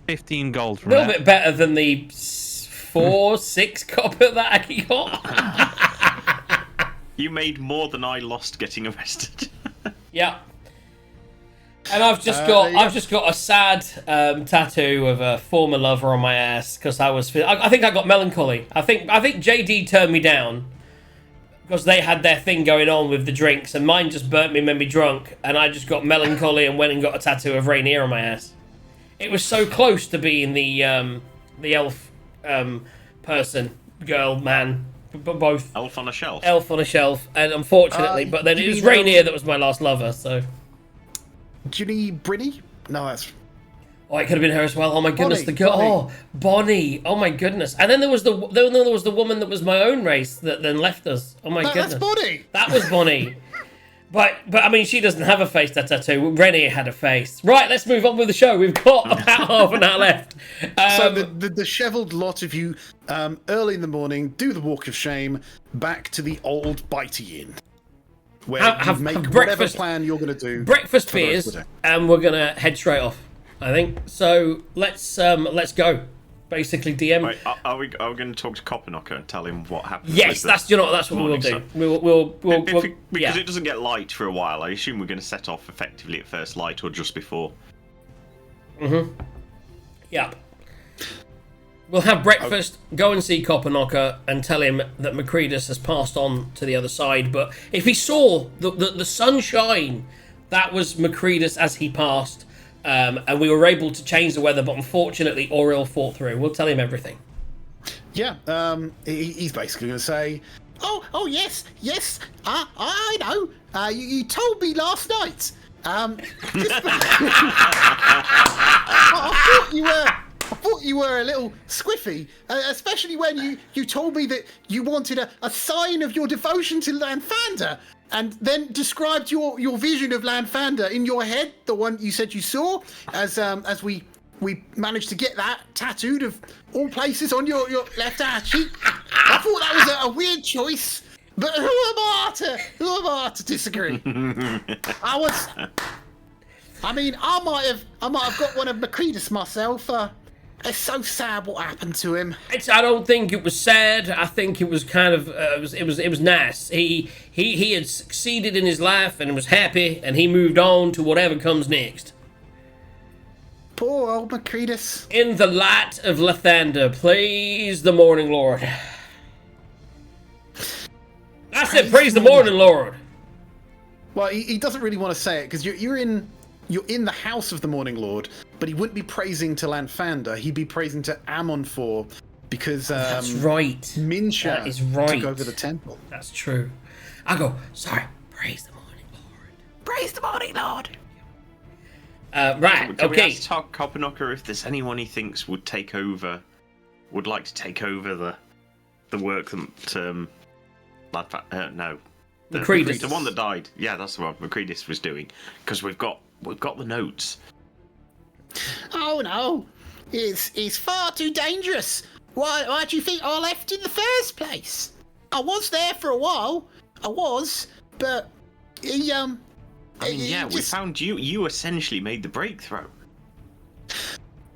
15 gold A from little that. bit better than the 4-6 copper that I got. You made more than I lost getting arrested. Yeah. And I've just got a sad tattoo of a former lover on my ass because I think I got melancholy. I think JD turned me down because they had their thing going on with the drinks, and mine just burnt me, made me drunk, and I just got melancholy and went and got a tattoo of Rainier on my ass. It was so close to being the elf person, girl, man, both. Elf on a shelf. Elf on a shelf, and unfortunately, but then you it was mean, Rainier that was my last lover, so. Do you need Brinny? No, that's... Oh, it could have been her as well. Oh my goodness, Bonnie, the girl. Bonnie. Oh, Bonnie. Oh my goodness. And then there was the woman that was my own race that then left us. Oh my goodness. That's Bonnie! That was Bonnie. but I mean, she doesn't have a face tattoo. Rennie had a face. Right, let's move on with the show. We've got about half an hour left. So the disheveled lot of you, early in the morning, do the walk of shame back to the old Bitey Inn, where Have you make whatever breakfast- plan you're going to do. breakfast for the rest beers, of the day. and we're gonna head straight off. I think so. Let's go. Basically, DM. Wait, are we going to talk to Copperknocker and tell him what happened? Yes, that's what we will morning, do. so- We'll Because yeah. it doesn't get light for a while, I assume we're going to set off effectively at first light or just before. Yep. We'll have breakfast, go and see Copperknocker, and tell him that Macredus has passed on to the other side. But if he saw the sunshine, that was Macredus as he passed, and we were able to change the weather. But unfortunately, Auriel fought through. We'll tell him everything. Yeah, he's basically going to say, "Oh, yes, I know. You told me last night. I thought you were a little squiffy, especially when you told me that you wanted a sign of your devotion to Lanfander, and then described your vision of Lanfander in your head, the one you said you saw, as we managed to get that tattooed of all places on your left hand cheek. I thought that was a weird choice, but who am I to disagree? I might have got one of Macredus myself. It's so sad what happened to him. I don't think it was sad. I think it was kind of it was nice. He had succeeded in his life and was happy, and he moved on to whatever comes next. Poor old Macredus. In the light of Lathander, praise the morning lord. I said praise the morning lord. Well, he doesn't really want to say it because you're in you're in the house of the Morning Lord, but he wouldn't be praising to Lanfander. He'd be praising to Amonfor because That's right. Minsha That is right. took over the temple. That's true. I go, sorry, praise the Morning Lord. Praise the Morning Lord. Right, Can we okay. ask Copperknocker if there's anyone he thinks would like to take over the work that Macreedus. the one that died. Yeah, that's the one Macreedus was doing, because we've got the notes. Oh no, it's far too dangerous. Why do you think I left in the first place? I was there for a while. I was, but he I mean, yeah, we just- found you. You essentially made the breakthrough.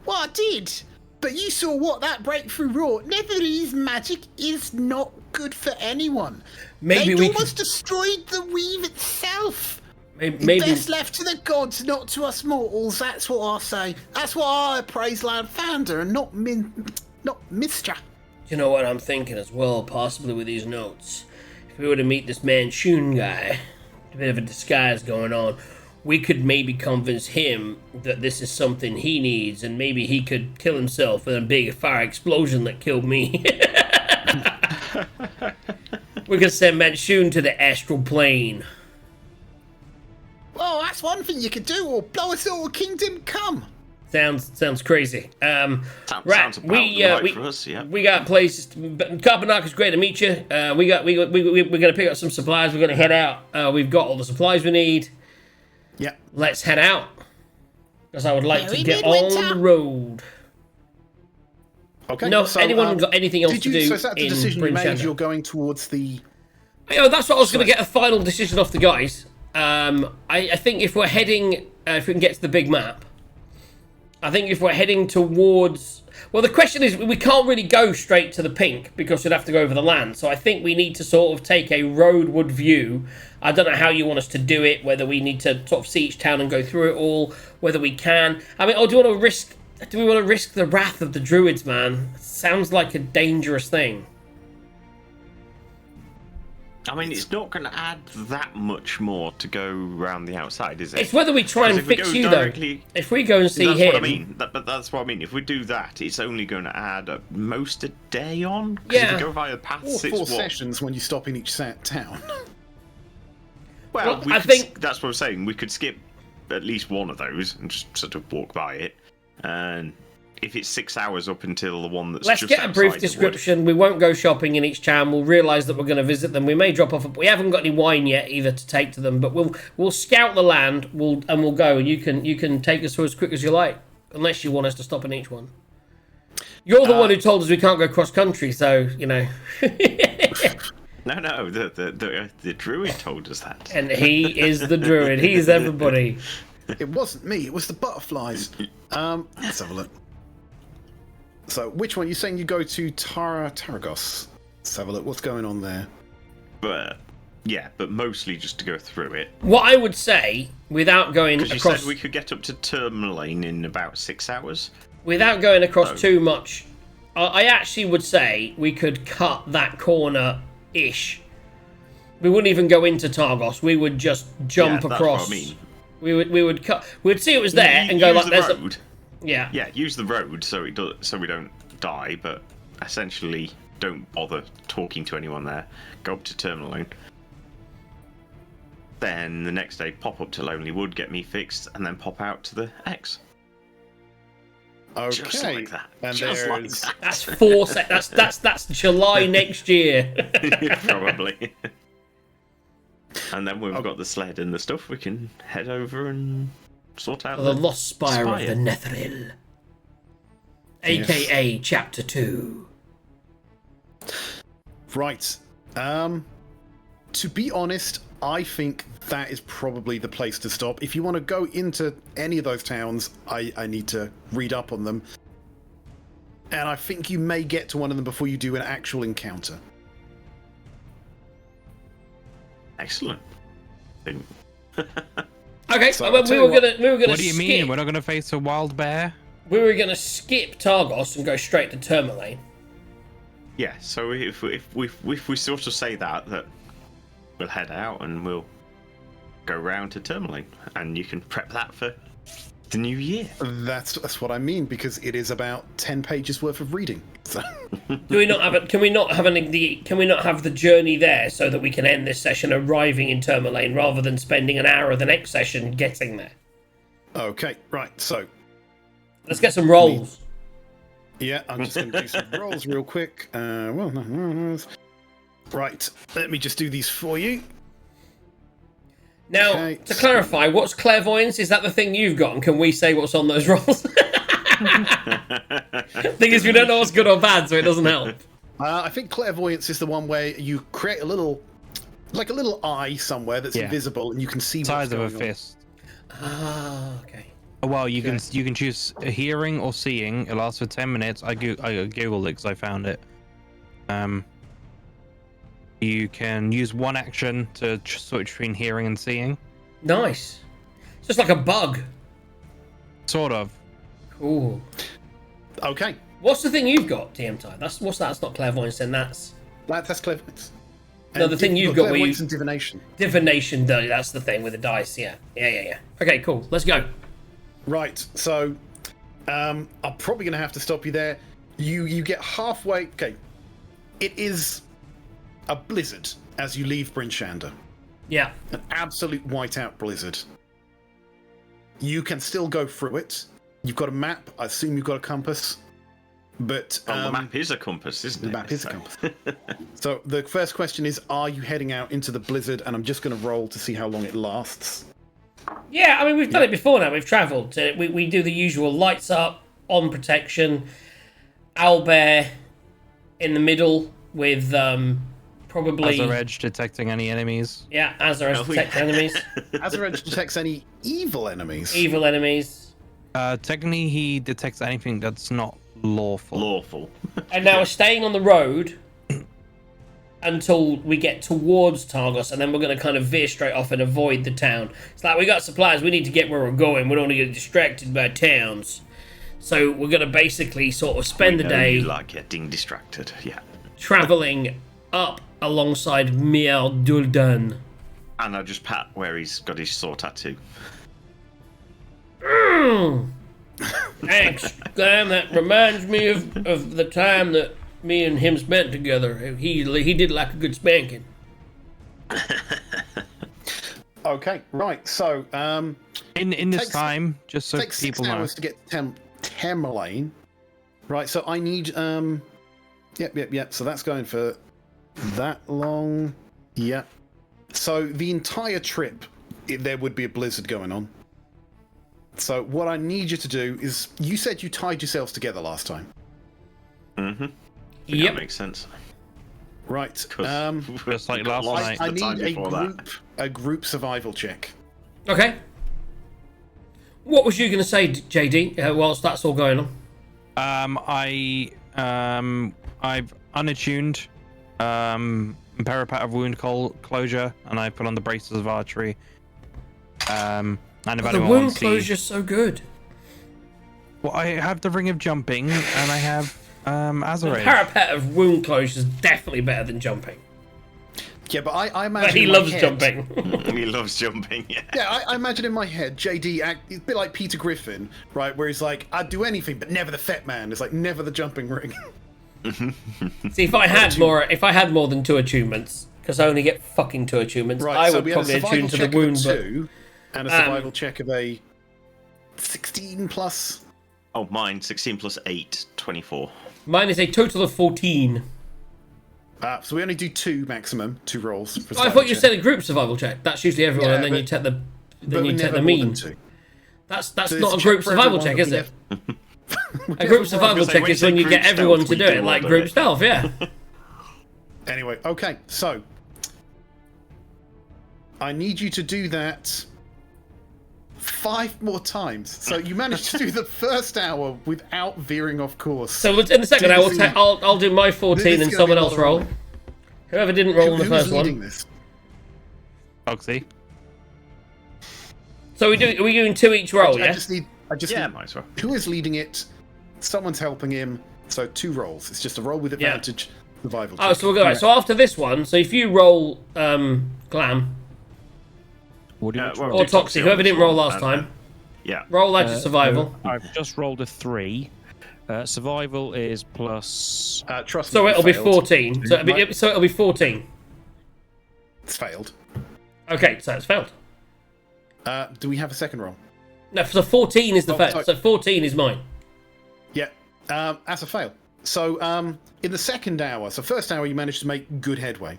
Well, I did, but you saw what that breakthrough wrought. Netherese magic is not good for anyone. Maybe They we almost could, destroyed the weave itself. maybe Best left to the gods, not to us mortals. That's what I say. That's why I praise Lanfander and not Mistra. you know what I'm thinking as well, possibly with these notes. If we were to meet this Manchun guy, a bit of a disguise going on, we could maybe convince him that this is something he needs, and maybe he could kill himself with a big fire explosion that killed me. We could send Manchun to the astral plane. Well, that's one thing you could do, or blow us all Kingdom Come. Sounds crazy. Right, Sounds about right for us, yeah. we got places. Copperknocker's great to meet you. We're gonna pick up some supplies. We're gonna head out. We've got all the supplies we need. Yeah. Let's head out. Because I would like to Merry get midwinter. on the road. Okay. No, so, anyone got anything else did to you, do So is that the in decision you Bryn made? Shadow? You're going towards the. Oh, that's what I was going to get a final decision off the guys. I think if we're heading, if we can get to the big map, I think if we're heading towards, well, the question is we can't really go straight to the pink because we'd have to go over the land. So I think we need to sort of take a roadward view. I don't know how you want us to do it, whether we need to sort of see each town and go through it all, whether we can. I mean, or do we want to risk the wrath of the druids, man? Sounds like a dangerous thing. I mean, it's not going to add that much more to go around the outside, is it? It's whether we try and 'Cause if we fix go you, directly- though. If we go and see that's him... what I mean. But that's what I mean. If we do that, it's only going to add at most a day on. 'Cause Yeah. If we go via paths, Or it's 4 what? sessions when you stop in each town. Well, Well, I think- that's what I'm saying. We could skip at least one of those and just sort of walk by it. And if it's 6 hours up until the one that's Let's just get a brief outside the wood- description. We won't go shopping in each town. We'll realise that we're going to visit them. We may drop off. We haven't got any wine yet either to take to them, but we'll scout the land. We'll go, and you can take us through as quick as you like, unless you want us to stop in each one. You're the one who told us we can't go cross country, so you know. No, the druid told us that. And he is the druid. He's everybody. It wasn't me. It was the butterflies. Let's have a look. So, which one? You're saying you go to Taragos? Let's have a look. What's going on there? But yeah, but mostly just to go through it. What I would say, without going Because you across, said we could get up to Tourmaline in about 6 hours. without going across too much, I actually would say we could cut that corner-ish. We wouldn't even go into Targos. We would just jump Yeah, that's across. what I mean. We would cut. We'd see it was there and go Use like, the "There's a road. yeah." Yeah, use the road so we don't die, but essentially don't bother talking to anyone there. Go up to Tourmaline. Then the next day, pop up to Lonely Wood, get me fixed, and then pop out to the X. Okay. Just like that. And Just like there's that. That's 4 sec. That's July next year. Probably. And then we've got the sled and the stuff. We can head over and sort out The Lost Spire of the Spire. Netheril, aka Chapter 2. right. To be honest, I think that is probably the place to stop. If you want to go into any of those towns, I need to read up on them. And I think you may get to one of them before you do an actual encounter. Excellent. Okay, So, well, I'll we tell were you gonna What do you skip. mean? We're not going to face a wild bear? We were gonna skip Targos and go straight to Tourmaline. Yeah, so if we sort of say that we'll head out and we'll go round to Tourmaline, and you can prep that for the new year. That's what I mean, because it is about 10 pages worth of reading. So. Do we not have it? Can we not have Can we not have the journey there so that we can end this session arriving in Tourmaline rather than spending an hour of the next session getting there? Okay, right. So let's get some rolls. Yeah, I'm just going to do some rolls real quick. Right, let me just do these for you. Now, Okay, to clarify, what's clairvoyance? Is that the thing you've got, and can we say what's on those rolls? Thing is, we don't know what's good or bad, so it doesn't help. I think clairvoyance is the one where you create a little eye somewhere that's invisible, and you can see Size what's of a going on. fist. Ah, okay. Well, you can choose hearing or seeing. It lasts for 10 minutes. I googled it because I found it. You can use one action to switch between hearing and seeing. Nice. It's just like a bug. Sort of. Cool. Okay, What's the thing you've got, DM Time? That's not clairvoyance, then that's that's clairvoyance. No, And the thing you've got where clairvoyance you- and divination. divination. Though that's the thing with the dice. Yeah. Okay, cool. Let's go. Right, so I'm probably going to have to stop you there. You get halfway. Okay, it is a blizzard as you leave Bryn Shander. Yeah. An absolute whiteout blizzard. You can still go through it. You've got a map. I assume you've got a compass. But The map is a compass, isn't it? the map is a compass. So the first question is, are you heading out into the blizzard? And I'm just going to roll to see how long it lasts. Yeah, I mean, we've done it before now. We've travelled. We do the usual lights up, on protection, owlbear in the middle with probably... Azure Edge detecting any enemies. Yeah, Azure Edge detect enemies. Azure Edge detects any evil enemies. Evil enemies. Technically, he detects anything that's not lawful. Lawful. And now we're staying on the road until we get towards Targos, and then we're going to kind of veer straight off and avoid the town. It's like, we got supplies, we need to get where we're going. We don't want to get distracted by towns. So we're going to basically sort of spend the We know day you like getting distracted. Yeah. travelling up alongside Miel Duldan. And I just pat where he's got his sword tattoo. Thanks, Glam. That reminds me of the time that me and him spent together. He did like a good spanking. Okay, right. So In this Takes- time, just so takes 6 people know. hours to get to Tamerlane. Right, so I need Yep. So that's going for that long. Yep. So the entire trip, there would be a blizzard going on. So what I need you to do is, you said you tied yourselves together last time, Mm-hmm. Yep. That makes sense. right? Just like last night. I need a group survival check. Okay. What was you going to say, JD, whilst that's all going on? I've unattuned Parapet of Wound Closure, and I put on the Braces of Archery. And if The anyone wound wants to- closure's so good. Well, I have the Ring of Jumping, and I have Azure The Edge. parapet of wound closure's definitely better than jumping. Yeah, but I imagine But he in my loves head- jumping. He loves jumping, yeah. Yeah, I imagine in my head, JD, it's a bit like Peter Griffin, right? Where he's like, I'd do anything, but never the Fat Man. It's like, never the jumping ring. See, if I had more than 2 attunements, because I only get fucking 2 attunements, Right, I so would we have a probably survival attune to check the wound. of a But 2 and a survival check of a 16 plus. Oh, mine, 16 plus 8, 24. mine is a total of 14. So we only do 2 maximum, 2 rolls. For I survival thought you check. said a group survival check. That's usually everyone, Yeah, and then but- you take the But we never more mean. than 2. That's So not it's a group check for survival everyone, check, but is we it? never- A group survival say, check when is you when say you get group everyone stealth, to we do do it, all like of group it. stealth, yeah. Anyway, okay, so I need you to do that 5 more times. So you managed to do the first hour without veering off course. So in the second hour, I'll do my 14 This is and gonna someone be a else lot of roll. rolling. Whoever didn't roll in the Who's first leading one. this? Foxy. So are we doing 2 each roll, I yeah? just need. Yeah, might as well. Who is leading it? Someone's helping him. So 2 rolls. It's just a roll with Yeah. advantage. Survival. Oh, check. so we'll go. Right. So after this one, so if you roll Glam, What do you want to well, roll? Or Toxie, whoever didn't roll last time. Yeah. Roll out your survival. I've just rolled a 3. Survival is plus. Trust me. So you it'll be failed. 14. So it'll be 14. It's failed. Okay, so it's failed. Do we have a second roll? No, so 14 is the fail. sorry. So 14 is mine. Yeah, that's a fail. So in the second hour, so first hour you managed to make good headway.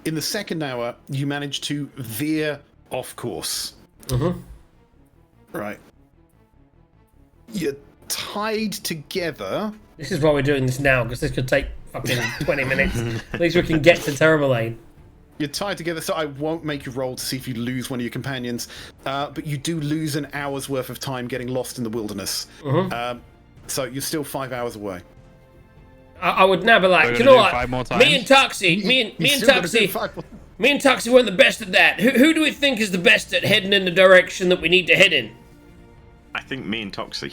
In the second hour, you managed to veer off course. Mm-hmm. Right. You're tied together. This is why we're doing this now, because this could take fucking 20 minutes. At least we can get to Tourmaline. You're tied together, so I won't make you roll to see if you lose one of your companions. But you do lose an hour's worth of time getting lost in the wilderness. So you're still 5 hours away. I would now be We're like, gonna you know do what? 5 more Me and times? Toxie, me and You're still gonna do Toxie, 5 more- me and Toxie weren't the best at that. Who do we think is the best at heading in the direction that we need to head in? I think me and Toxie.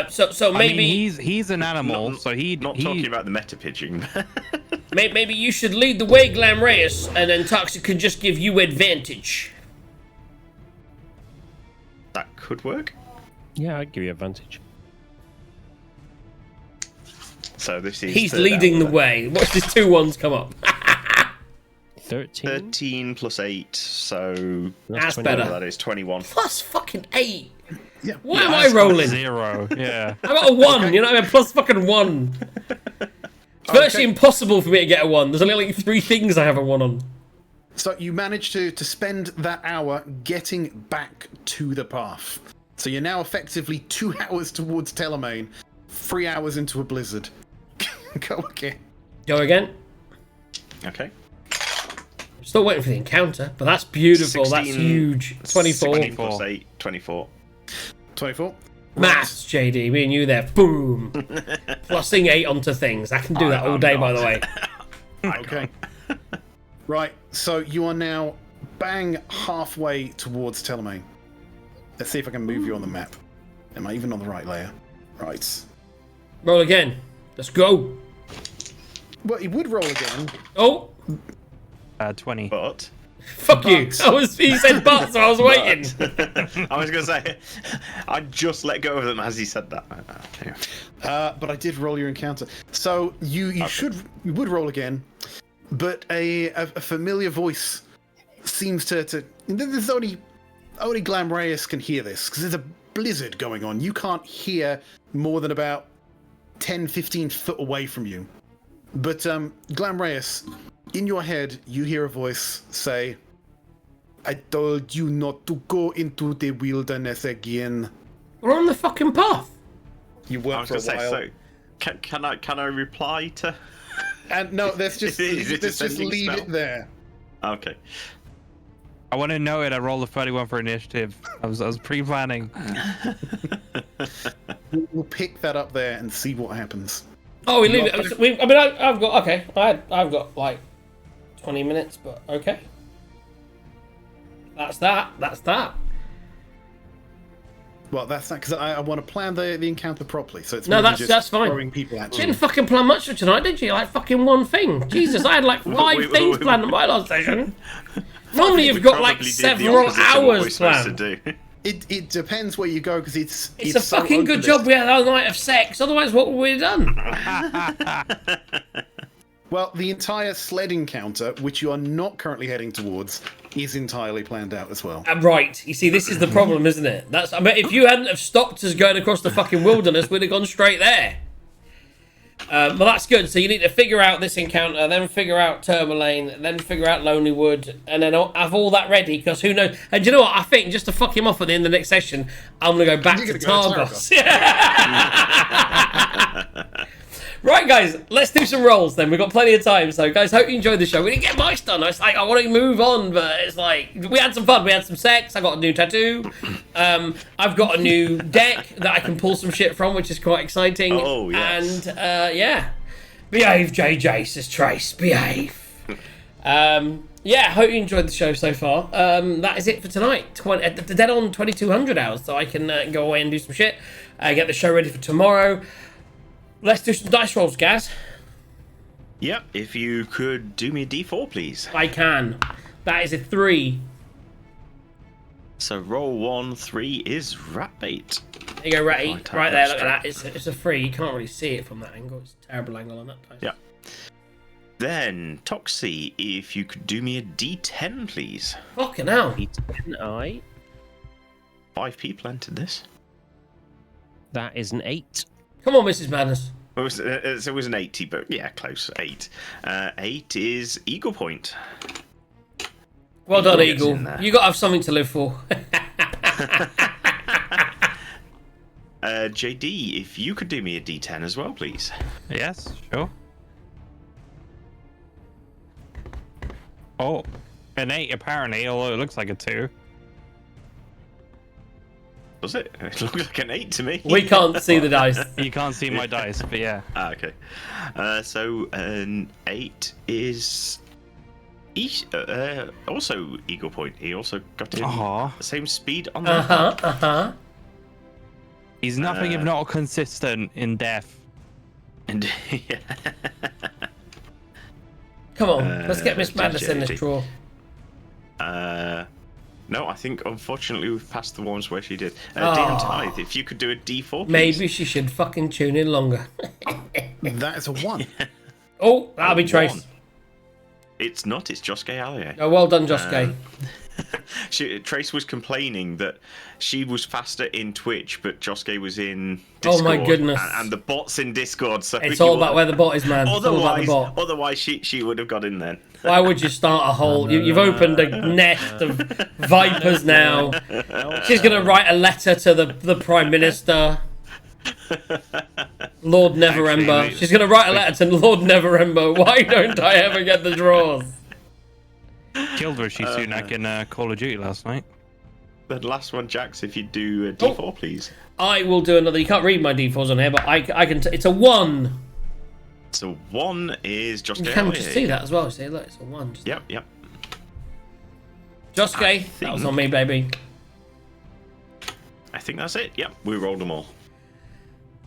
So I maybe mean, he's an animal, Not- so he talking about the meta pitching. maybe you should lead the way, Glamreus, and then Toxie can just give you advantage. That could work. Yeah, I'd give you advantage. So this is. He's third leading the hour. way. Watch these 2 1s come up. 13. 13 plus 8, so That's 21. better. that is 21. Plus fucking 8. Yeah. Why am I rolling? 0. Yeah. I got a 1, you know, I mean, plus fucking 1. It's virtually impossible for me to get a 1. There's only like 3 things I have a 1 on. So you managed to spend that hour getting back to the path. So you're now effectively 2 hours towards Telemaine, 3 hours into a blizzard. Go again. Go again. Okay. Still waiting for the encounter, but that's beautiful. 16 that's huge. 24. 16 plus 8, 24. 24. Maths, JD. Me and you there. Boom. Plussing 8 onto things. I can do that all day, by the way. Okay. Right, so you are now bang halfway towards Telemaine. Let's see if I can move you on the map. Am I even on the right layer? Right. Roll again. Let's go. Well, he would roll again. Oh, 20. But. fuck you. He said but, so I was waiting. I was going to say, I just let go of them as he said that. Anyway. But I did roll your encounter. So you would roll again, but a familiar voice seems to there's only Glamreus can hear this because there's a blizzard going on. You can't hear more than about 10-15 foot away from you. But Glamreus, in your head, you hear a voice say, "I told you not to go into the wilderness again." We're on the fucking path. You I worked was for a going to say, while. so can I reply to? And no, let's just Is it a let's just sending leave spell? it there. Okay. I want to know it. I rolled a 31 for initiative. I was pre-planning. We'll pick that up there and see what happens. Oh, we leave it. I've got okay. I've got like 20 minutes, but okay. That's that. Well, that's not because I want to plan the encounter properly. So it's No, maybe that's fine. throwing people at You you. didn't fucking plan much for tonight, did you? Like fucking one thing. Jesus, I had like 5 things planned in my last session. Normally you've got like Probably did the several opposite to what we're hours supposed planned. to do. It depends where you go because It's a so fucking good open. job we had our night of sex. Otherwise, what would we have done? Well, the entire sled encounter, which you are not currently heading towards, is entirely planned out as well. Right. You see, this is the problem, isn't it? I mean, if you hadn't have stopped us going across the fucking wilderness, we'd have gone straight there. Well, that's good. So you need to figure out this encounter, then figure out Tourmaline, then figure out Lonely Wood, and then have all that ready, because who knows? And do you know what? I think just to fuck him off at the end of the next session, I'm going to go back You're to gonna go to Targos. Right, guys, let's do some rolls then. We've got plenty of time. So, guys, hope you enjoyed the show. We didn't get much done. It's like, I want to move on, but it's like, we had some fun. We had some sex. I got a new tattoo. I've got a new deck that I can pull some shit from, which is quite exciting. Oh, yes. And, yeah. Behave, JJ, says Trace. Behave. Yeah, hope you enjoyed the show so far. That is it for tonight. Dead on 2200 hours, so I can go away and do some shit. Get the show ready for tomorrow. Let's do some dice rolls, Gaz. Yep, if you could do me a d4, please. I can. That is a 3. So roll 1, 3 is rat bait. There you go, Ratty. Right, Right there, that's look at that. It's a free. You can't really see it from that angle. It's a terrible angle on that place. Yeah. Then, Toxie, if you could do me a D10, please. Fucking hell. I. 5 people entered this. That is an 8. Come on, Mrs. Madness. It was an 80, but yeah, close. 8. 8 is Eagle Point. Well done, gets Eagle. in there. You got to have something to live for. JD, if you could do me a D10 as well, please. Yes, sure. Oh, an 8 apparently, although it looks like a 2. Does it? It looked like an 8 to me. We can't see the dice. You can't see my dice, but yeah. Okay. So an 8 is also Eagle Point. He also got in Aw. the same speed on the Uh-huh. He's nothing if not consistent in death. And yeah. Come on, let's get Miss Madness in this JD. draw. No, I think unfortunately we've passed the ones where she did. Oh. DM Tithe, if you could do a D4, please. Maybe she should fucking tune in longer. That is a 1. Oh, that'll be Trace. 1. It's not, it's Josuke Allier. Oh, well done, Josuke. Trace was complaining that she was faster in Twitch, but Josuke was in Oh Discord. my goodness. And the bot's in Discord, so It's all about where the bot is, man. It's all about the bot. Otherwise, she would have got in then. Why would you start a whole... You've opened a nest of vipers now. She's going to write a letter to the Prime Minister. Lord Neverember. Actually, She's going to write a letter to Lord Neverember. Why don't I ever get the draws? Killed Rishi Sunak in Call of Duty last night. The last one, Jax, if you do a D4, please. I will do another... You can't read my D4s on here, but I can... It's a 1. So 1 is Josuke You can Allier. just see that as well. See, look, it's a 1. Just Yep. Josuke, that was on me, baby. I think that's it. Yep, we rolled them all.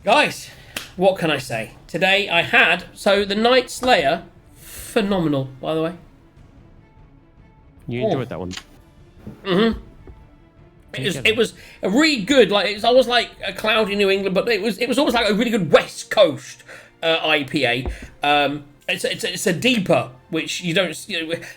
Guys, what can I say? Today I had... So, the Night Slayer, phenomenal, by the way. You enjoyed that one. It was a really good, like it was almost like a cloudy New England, but it was almost like a really good West Coast IPA. It's a deeper, which you don't.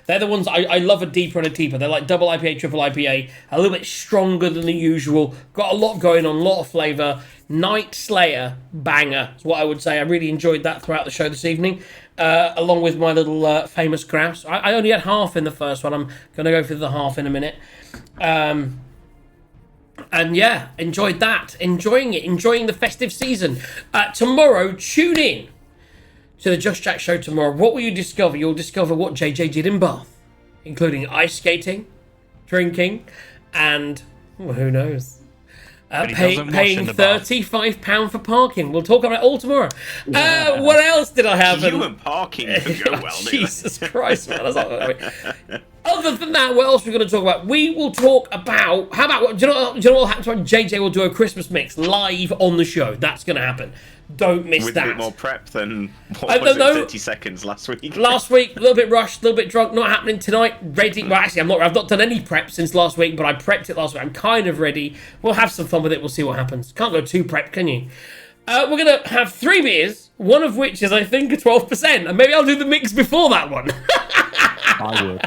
They're the ones I love a deeper and a deeper. They're like double IPA, triple IPA, a little bit stronger than the usual. Got a lot going on, a lot of flavour. Night Slayer banger is what I would say. I really enjoyed that throughout the show this evening, along with my little famous grouse. I only had half in the first one. I'm gonna go for the half in a minute. And yeah, enjoyed that. Enjoying it. Enjoying the festive season. Tomorrow, tune in to the Just Jack show tomorrow. What will you discover? You'll discover what JJ did in Bath, including ice skating, drinking, and well, who knows? Paying £35 for parking. We'll talk about it all tomorrow. What else did I have? You and parking could go well, Jesus Christ, man. That's not Other than that, what else are we going to talk about? We will talk about... How about... Do you know what will happen tomorrow? JJ will do a Christmas mix live on the show. That's going to happen. Don't miss With that. a bit more prep than, I don't know. 30 seconds last week? Last week, a little bit rushed, a little bit drunk. Not happening tonight. Ready. Well, actually, I've not done any prep since last week, but I prepped it last week. I'm kind of ready. We'll have some fun with it. We'll see what happens. Can't go too prepped, can you? We're going to have 3 beers, one of which is, I think, a 12%. And maybe I'll do the mix before that one. I would.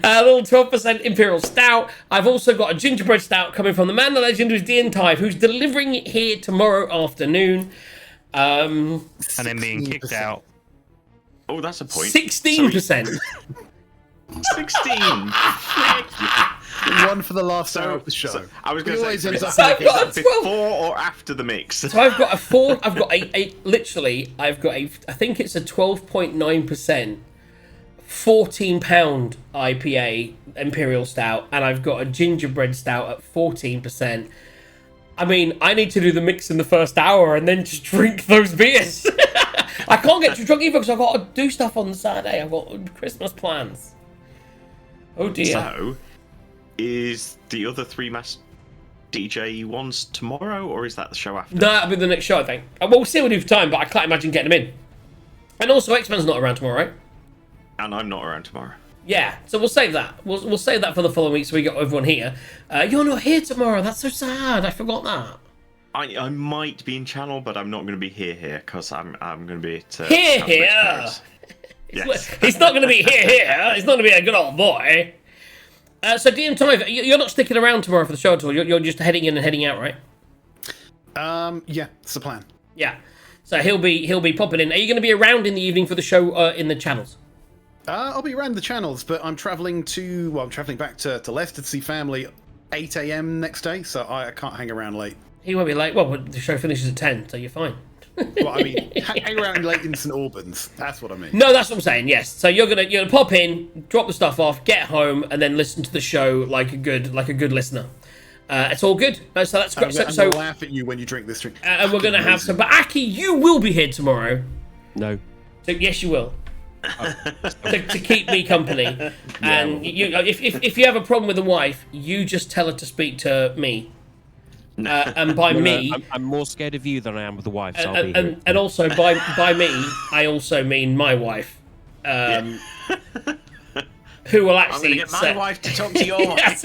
A little 12% Imperial Stout. I've also got a gingerbread stout coming from the man, the legend, who's Dean Tive, who's delivering it here tomorrow afternoon. And then being kicked out. Oh, that's a point. 16%. 16. One for the last hour of the show. So, I was We going always to end say, up So I've got a 12. before or after the mix? So I've got a 4. I've got I've got a. I think it's a 12.9%, £14 IPA Imperial Stout, and I've got a gingerbread stout at 14%. I mean, I need to do the mix in the first hour and then just drink those beers. I can't get too drunk either because I've got to do stuff on Saturday. I've got Christmas plans. Oh dear. So, is the other 3 mass DJ ones tomorrow, or is that the show after? No, that'll be the next show, I think. Well, we'll see what we do for time, but I can't imagine getting them in. And also, X-Men's not around tomorrow, right? And I'm not around tomorrow. Yeah, so we'll save that. We'll save that for the following week so we got everyone here. You're not here tomorrow. That's so sad. I forgot that. I might be in channel, but I'm not going to be here because I'm going to be at here. Yes. He's not going to be here. He's not going to be a good old boy. So DM Time, you're not sticking around tomorrow for the show at all. You're just heading in and heading out, right? Yeah, it's the plan. Yeah. So he'll be popping in. Are you going to be around in the evening for the show in the channels? I'll be around the channels, but I'm travelling back to Leicester to see family 8 a.m. next day, so I can't hang around late. He won't be late. Well, the show finishes at 10, so you're fine. Well, I mean, hang around late in St Albans. That's what I mean. No, that's what I'm saying. Yes. So you're gonna pop in, drop the stuff off, get home, and then listen to the show like a good listener. It's all good. So that's great. I'm gonna laugh at you when you drink this drink. And we're gonna have some. But Aki, you will be here tomorrow. No. So yes, you will. to keep me company. And if you have a problem with the wife, you just tell her to speak to me. And by me, I'm more scared of you than I am with the wife. So I'll be here. And also by me, I also mean my wife, who will actually I'm gonna get my wife to talk to your wife.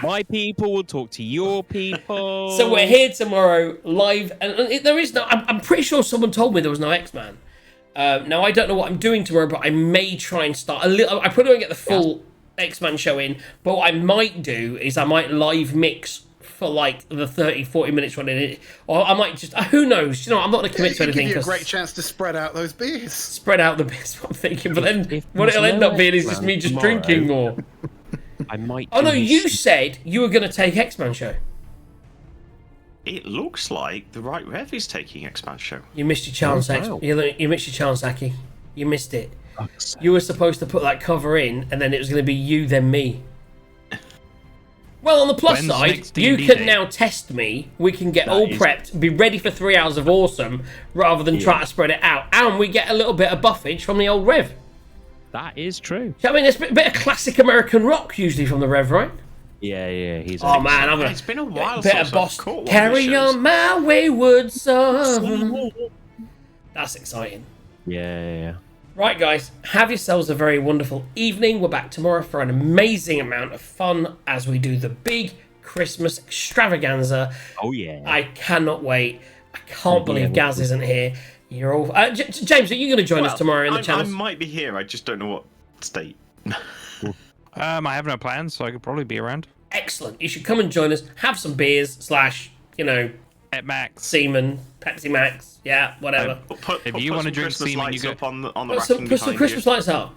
My people will talk to your people. So we're here tomorrow live, and there is no. I'm pretty sure someone told me there was no X-Man. Now I don't know what I'm doing tomorrow, but I may try and start a little. I probably won't get the full X-Man show in, but what I might do is I might live mix for like the 30-40 minutes running it, or I might just who knows, you know, I'm not going to commit to anything. Give you a great chance to spread out those beers. Spread out the beers, what I'm thinking, but then what it'll end up being is just me just drinking more. I might. Oh no, you said you were going to take X-Man show. It looks like the Right Rev is taking X-Man show. You missed your chance, wow. You missed your chance, Aki. You missed it. You were supposed to put that cover in, and then it was going to be you, then me. Well, on the plus When's side, next you D&D can day? now test me. We can get all prepped, be ready for 3 hours of awesome, rather than try to spread it out. And we get a little bit of buffage from the old Rev. That is true. I mean, it's a bit of classic American rock usually from the Rev, right? Yeah. He's. Oh man, I'm gonna. It's been a while Bit since of I've boss. caught one of Carry these shows. on my wayward son. That's exciting. Yeah. Right, guys, have yourselves a very wonderful evening. We're back tomorrow for an amazing amount of fun as we do the big Christmas extravaganza. Oh yeah. I cannot wait. I can't believe Gaz isn't here. You're all. James, are you going to join us tomorrow in the I channel? might be here. I just don't know what state. I have no plans, so I could probably be around. Excellent. You should come and join us. Have some beers / At Max. Seaman, Pepsi Max, yeah, whatever. If you wanna some drink Christmas semen, lights you up on the Put racking some behind Christmas you. lights up.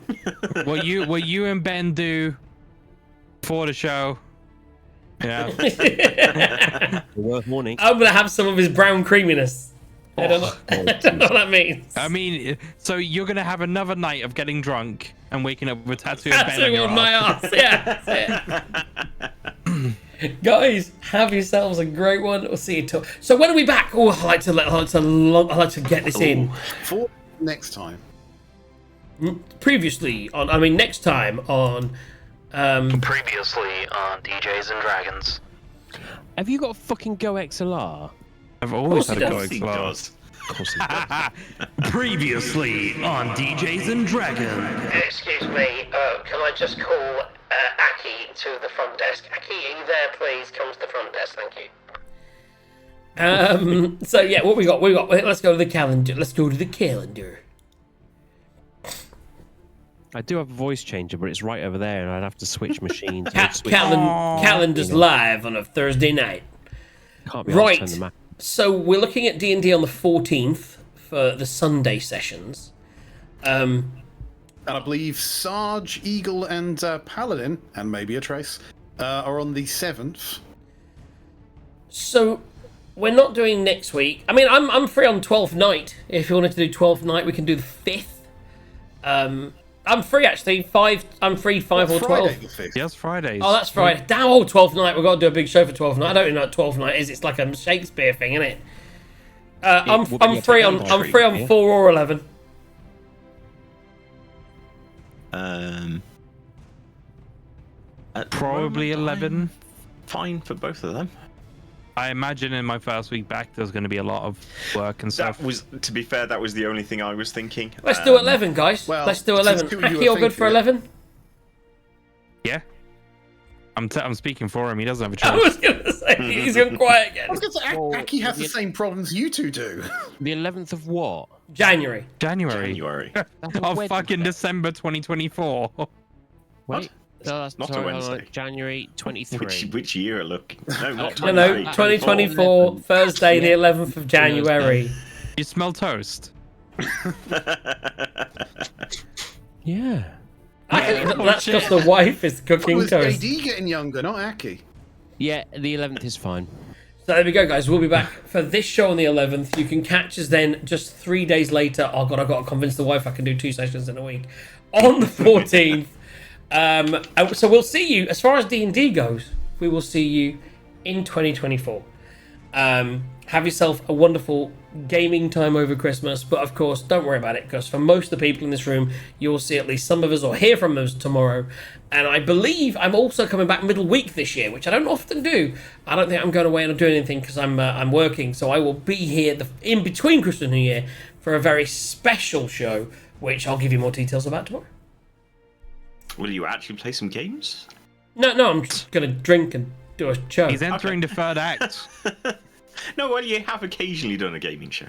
What you and Ben do for the show. Yeah. Worth morning. I'm going to have some of his brown creaminess. I don't know what that means. I mean, so you're gonna have another night of getting drunk and waking up with a tattoo of Ben on Tattoo your on my arm. ass. Yeah, that's it. Guys, have yourselves a great one. We'll see you till. So when are we back? Oh, I like to get this in. For next time. Previously on, next time on. Previously on DJs and Dragons. Have you got a fucking Go XLR? I've always Of had a course go he He XLR. does. Of course he does. Previously on DJs and Dragons. Excuse me, can I just call Aki to the front desk? Aki, are you there, please? Come to the front desk, thank you. So yeah, what we got? Let's go to the calendar. I do have a voice changer, but it's right over there, and I'd have to switch machines. Calendar's live on a Thursday night. Can't be able to Right. turn the map. So we're looking at D&D on the 14th for the Sunday sessions. And I believe Sarge, Eagle, and Paladin, and maybe a Trace, are on the 7th. So we're not doing next week. I mean, I'm free on 12th night. If you wanted to do 12th night, we can do the 5th. I'm free actually. I'm free 5 or 12. Friday the 5th. Yes, Fridays. Oh, that's Friday. Damn, 12th night. We've got to do a big show for 12th night. I don't even know what 12th night is. It's like a Shakespeare thing, isn't it? I'm free on 4 or 11. At the Probably moment, 11. I'm fine for both of them. I imagine in my first week back, there's going to be a lot of work and stuff. That was, to be fair, that was the only thing I was thinking. Let's do 11, guys. well, Let's do 11. since you were Aki, all good for thinking it. 11? Yeah. I'm speaking for him. He doesn't have a I choice. was going to say, he's gone quiet I was again. going to say, Well, Aki has the yeah. same problems you two do. The 11th of what? January. January. January. That's a Of Wednesday. fucking December 2024. Wait. No, that's Not a sorry, hold on, Wednesday. January 23. Which year? Look, no, not No, no, 23. 2024, Thursday, the 11th of January. You smell toast. Yeah. That's because the wife is It cooking was toast. AD getting younger, not Aki. Yeah, the 11th is fine. So there we go, guys. We'll be back for this show on the 11th. You can catch us then just 3 days later. Oh, God, I've got to convince the wife I can do 2 sessions in a week. On the 14th. So we'll see you, as far as D&D goes, we will see you in 2024. Have yourself a wonderful gaming time over Christmas, but of course, don't worry about it, because for most of the people in this room, you'll see at least some of us or hear from us tomorrow. And I believe I'm also coming back middle week this year, which I don't often do. I don't think I'm going away and doing anything because I'm working, so I will be here in between Christmas and New Year for a very special show, which I'll give you more details about tomorrow. Will you actually play some games? No, I'm just going to drink and do a show. He's entering the third act. No, well, you have occasionally done a gaming show.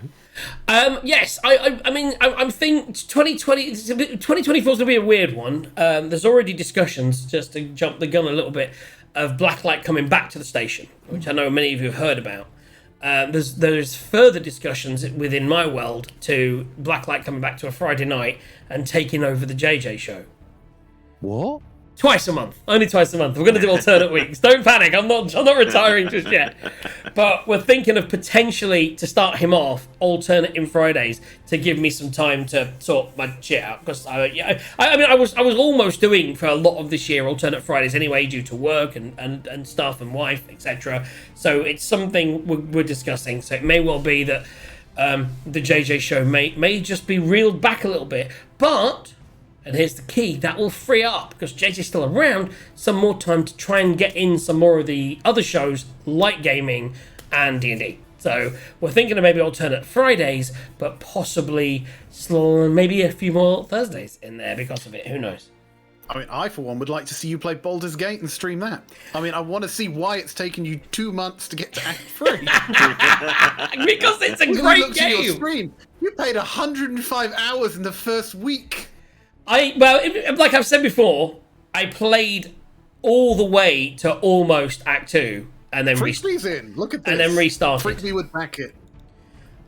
Yes, I mean, I'm thinking 2024 is going to be a weird one. There's already discussions, just to jump the gun a little bit, of Blacklight coming back to the station, which I know many of you have heard about. There's further discussions within my world to Blacklight coming back to a Friday night and taking over the JJ show. What? Twice a month, only twice a month. We're going to do alternate weeks. Don't panic. I'm not retiring just yet. But we're thinking of potentially, to start him off, alternating Fridays to give me some time to sort my shit out. Because I was almost doing for a lot of this year alternate Fridays anyway, due to work and stuff and wife, etc. So it's something we're discussing. So it may well be that the JJ show may just be reeled back a little bit, but. And here's the key, that will free up, because JJ's still around, some more time to try and get in some more of the other shows, like gaming and D&D. So we're thinking of maybe alternate Fridays, but possibly maybe a few more Thursdays in there because of it. Who knows? I mean, I, for one, would like to see you play Baldur's Gate and stream that. I mean, I want to see why it's taken you 2 months to get to Act 3. Because it's a When we great looked at your game! stream, you played 105 hours in the first week. Like I've said before, I played all the way to almost Act 2, and then Fricksley's in. Look at this. and then restarted. Frickley would back it.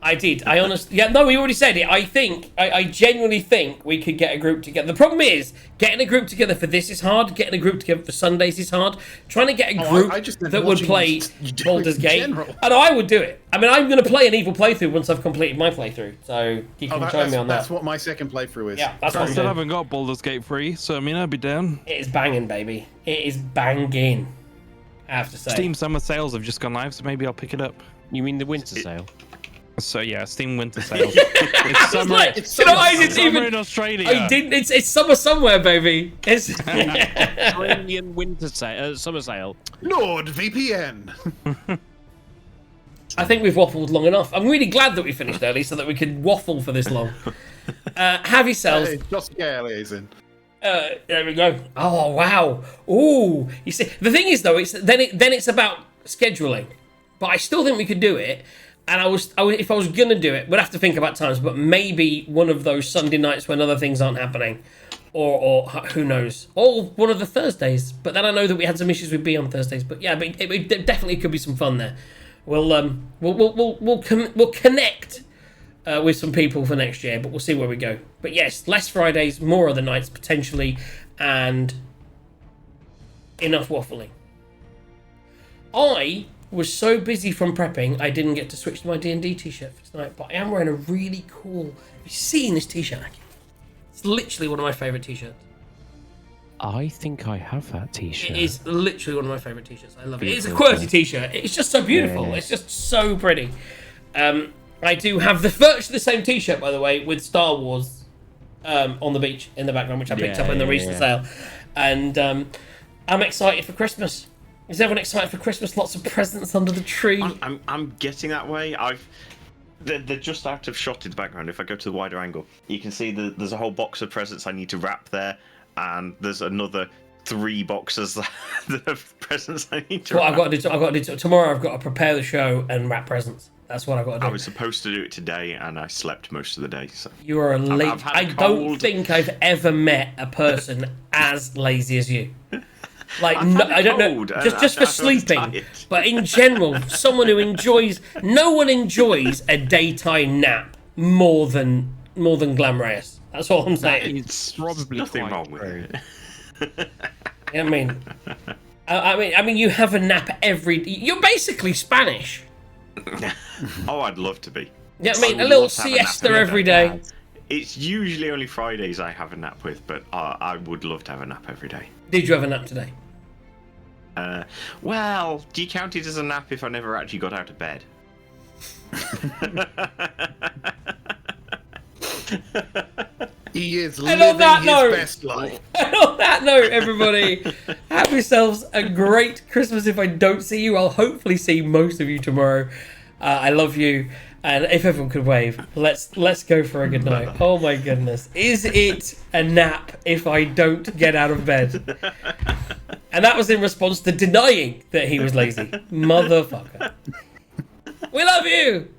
I did. I honestly... Yeah, no, we already said it. I genuinely think we could get a group together. The problem is, getting a group together for this is hard. Getting a group together for Sundays is hard. Trying to get a group I just meant that would watching play you do it Baldur's in Gate. general. And I would do it. I mean, I'm going to play an evil playthrough once I've completed my playthrough. So you can join me on that. That's what my second playthrough is. Yeah, that's I what I'm still doing. haven't got Baldur's Gate 3, so I mean, I'd be down. It is banging, baby. It is banging, I have to say. Steam summer sales have just gone live, so maybe I'll pick it up. You mean the winter sale? So yeah, Steam winter sales. It's summer. Like, It's you know, summer. I didn't Summer even... in Australia. I didn't... It's summer somewhere, baby. It's... Australian winter sale, summer sale. NordVPN. I think we've waffled long enough. I'm really glad that we finished early so that we could waffle for this long. Have yourselves... Hey, Josh Gale is in. There we go. Oh, wow. Ooh. You see, the thing is, though, then it's about scheduling. But I still think we could do it. And if I was going to do it, we'd have to think about times, but maybe one of those Sunday nights when other things aren't happening. Or who knows. Or one of the Thursdays. But then I know that we had some issues with B on Thursdays. But yeah, but it definitely could be some fun there. We'll connect with some people for next year, but we'll see where we go. But yes, less Fridays, more other nights potentially, and enough waffling. I was so busy from prepping, I didn't get to switch to my D&D t-shirt for tonight, but I am wearing a really cool... Have you seen this t-shirt, Aki? It's literally one of my favourite t-shirts. I think I have that t-shirt. It is literally one of my favourite t-shirts. I love it. It's a Beautiful. QWERTY t-shirt. It's just so beautiful. Yeah. It's just so pretty. I do have virtually the same t-shirt, by the way, with Star Wars on the beach in the background, which I picked up in the recent sale. And I'm excited for Christmas. Is everyone excited for Christmas? Lots of presents under the tree. I'm getting that way. They're just out of shot in the background. If I go to the wider angle, you can see there's a whole box of presents I need to wrap there, and there's another 3 boxes that have presents I need to What wrap. I've got to do tomorrow. I've got to prepare the show and wrap presents. That's what I've got to do. I was supposed to do it today, and I slept most of the day. So You are a late. I've had a I don't cold. think I've ever met a person as lazy as you. Like, I've no, had a I don't know, cold, and just for I was sleeping, tired. but in general, someone who enjoys. No one enjoys a daytime nap more than Glamreus. That's all I'm saying. It's probably nothing quite wrong with true. it. I mean, you have a nap every. You're basically Spanish. Oh, I'd love to be. Yeah, I I mean, a would little love to have a nap siesta every every day. day. It's usually only Fridays I have a nap with, but I would love to have a nap every day. Did you have a nap today? Well, do you count it as a nap if I never actually got out of bed? He is And on living that his note- best life. And on that note, everybody, have yourselves a great Christmas. If I don't see you, I'll hopefully see most of you tomorrow. I love you, and if everyone could wave, let's go for a good night. Oh my goodness, is it a nap if I don't get out of bed? And that was in response to denying that he was lazy, motherfucker. We love you.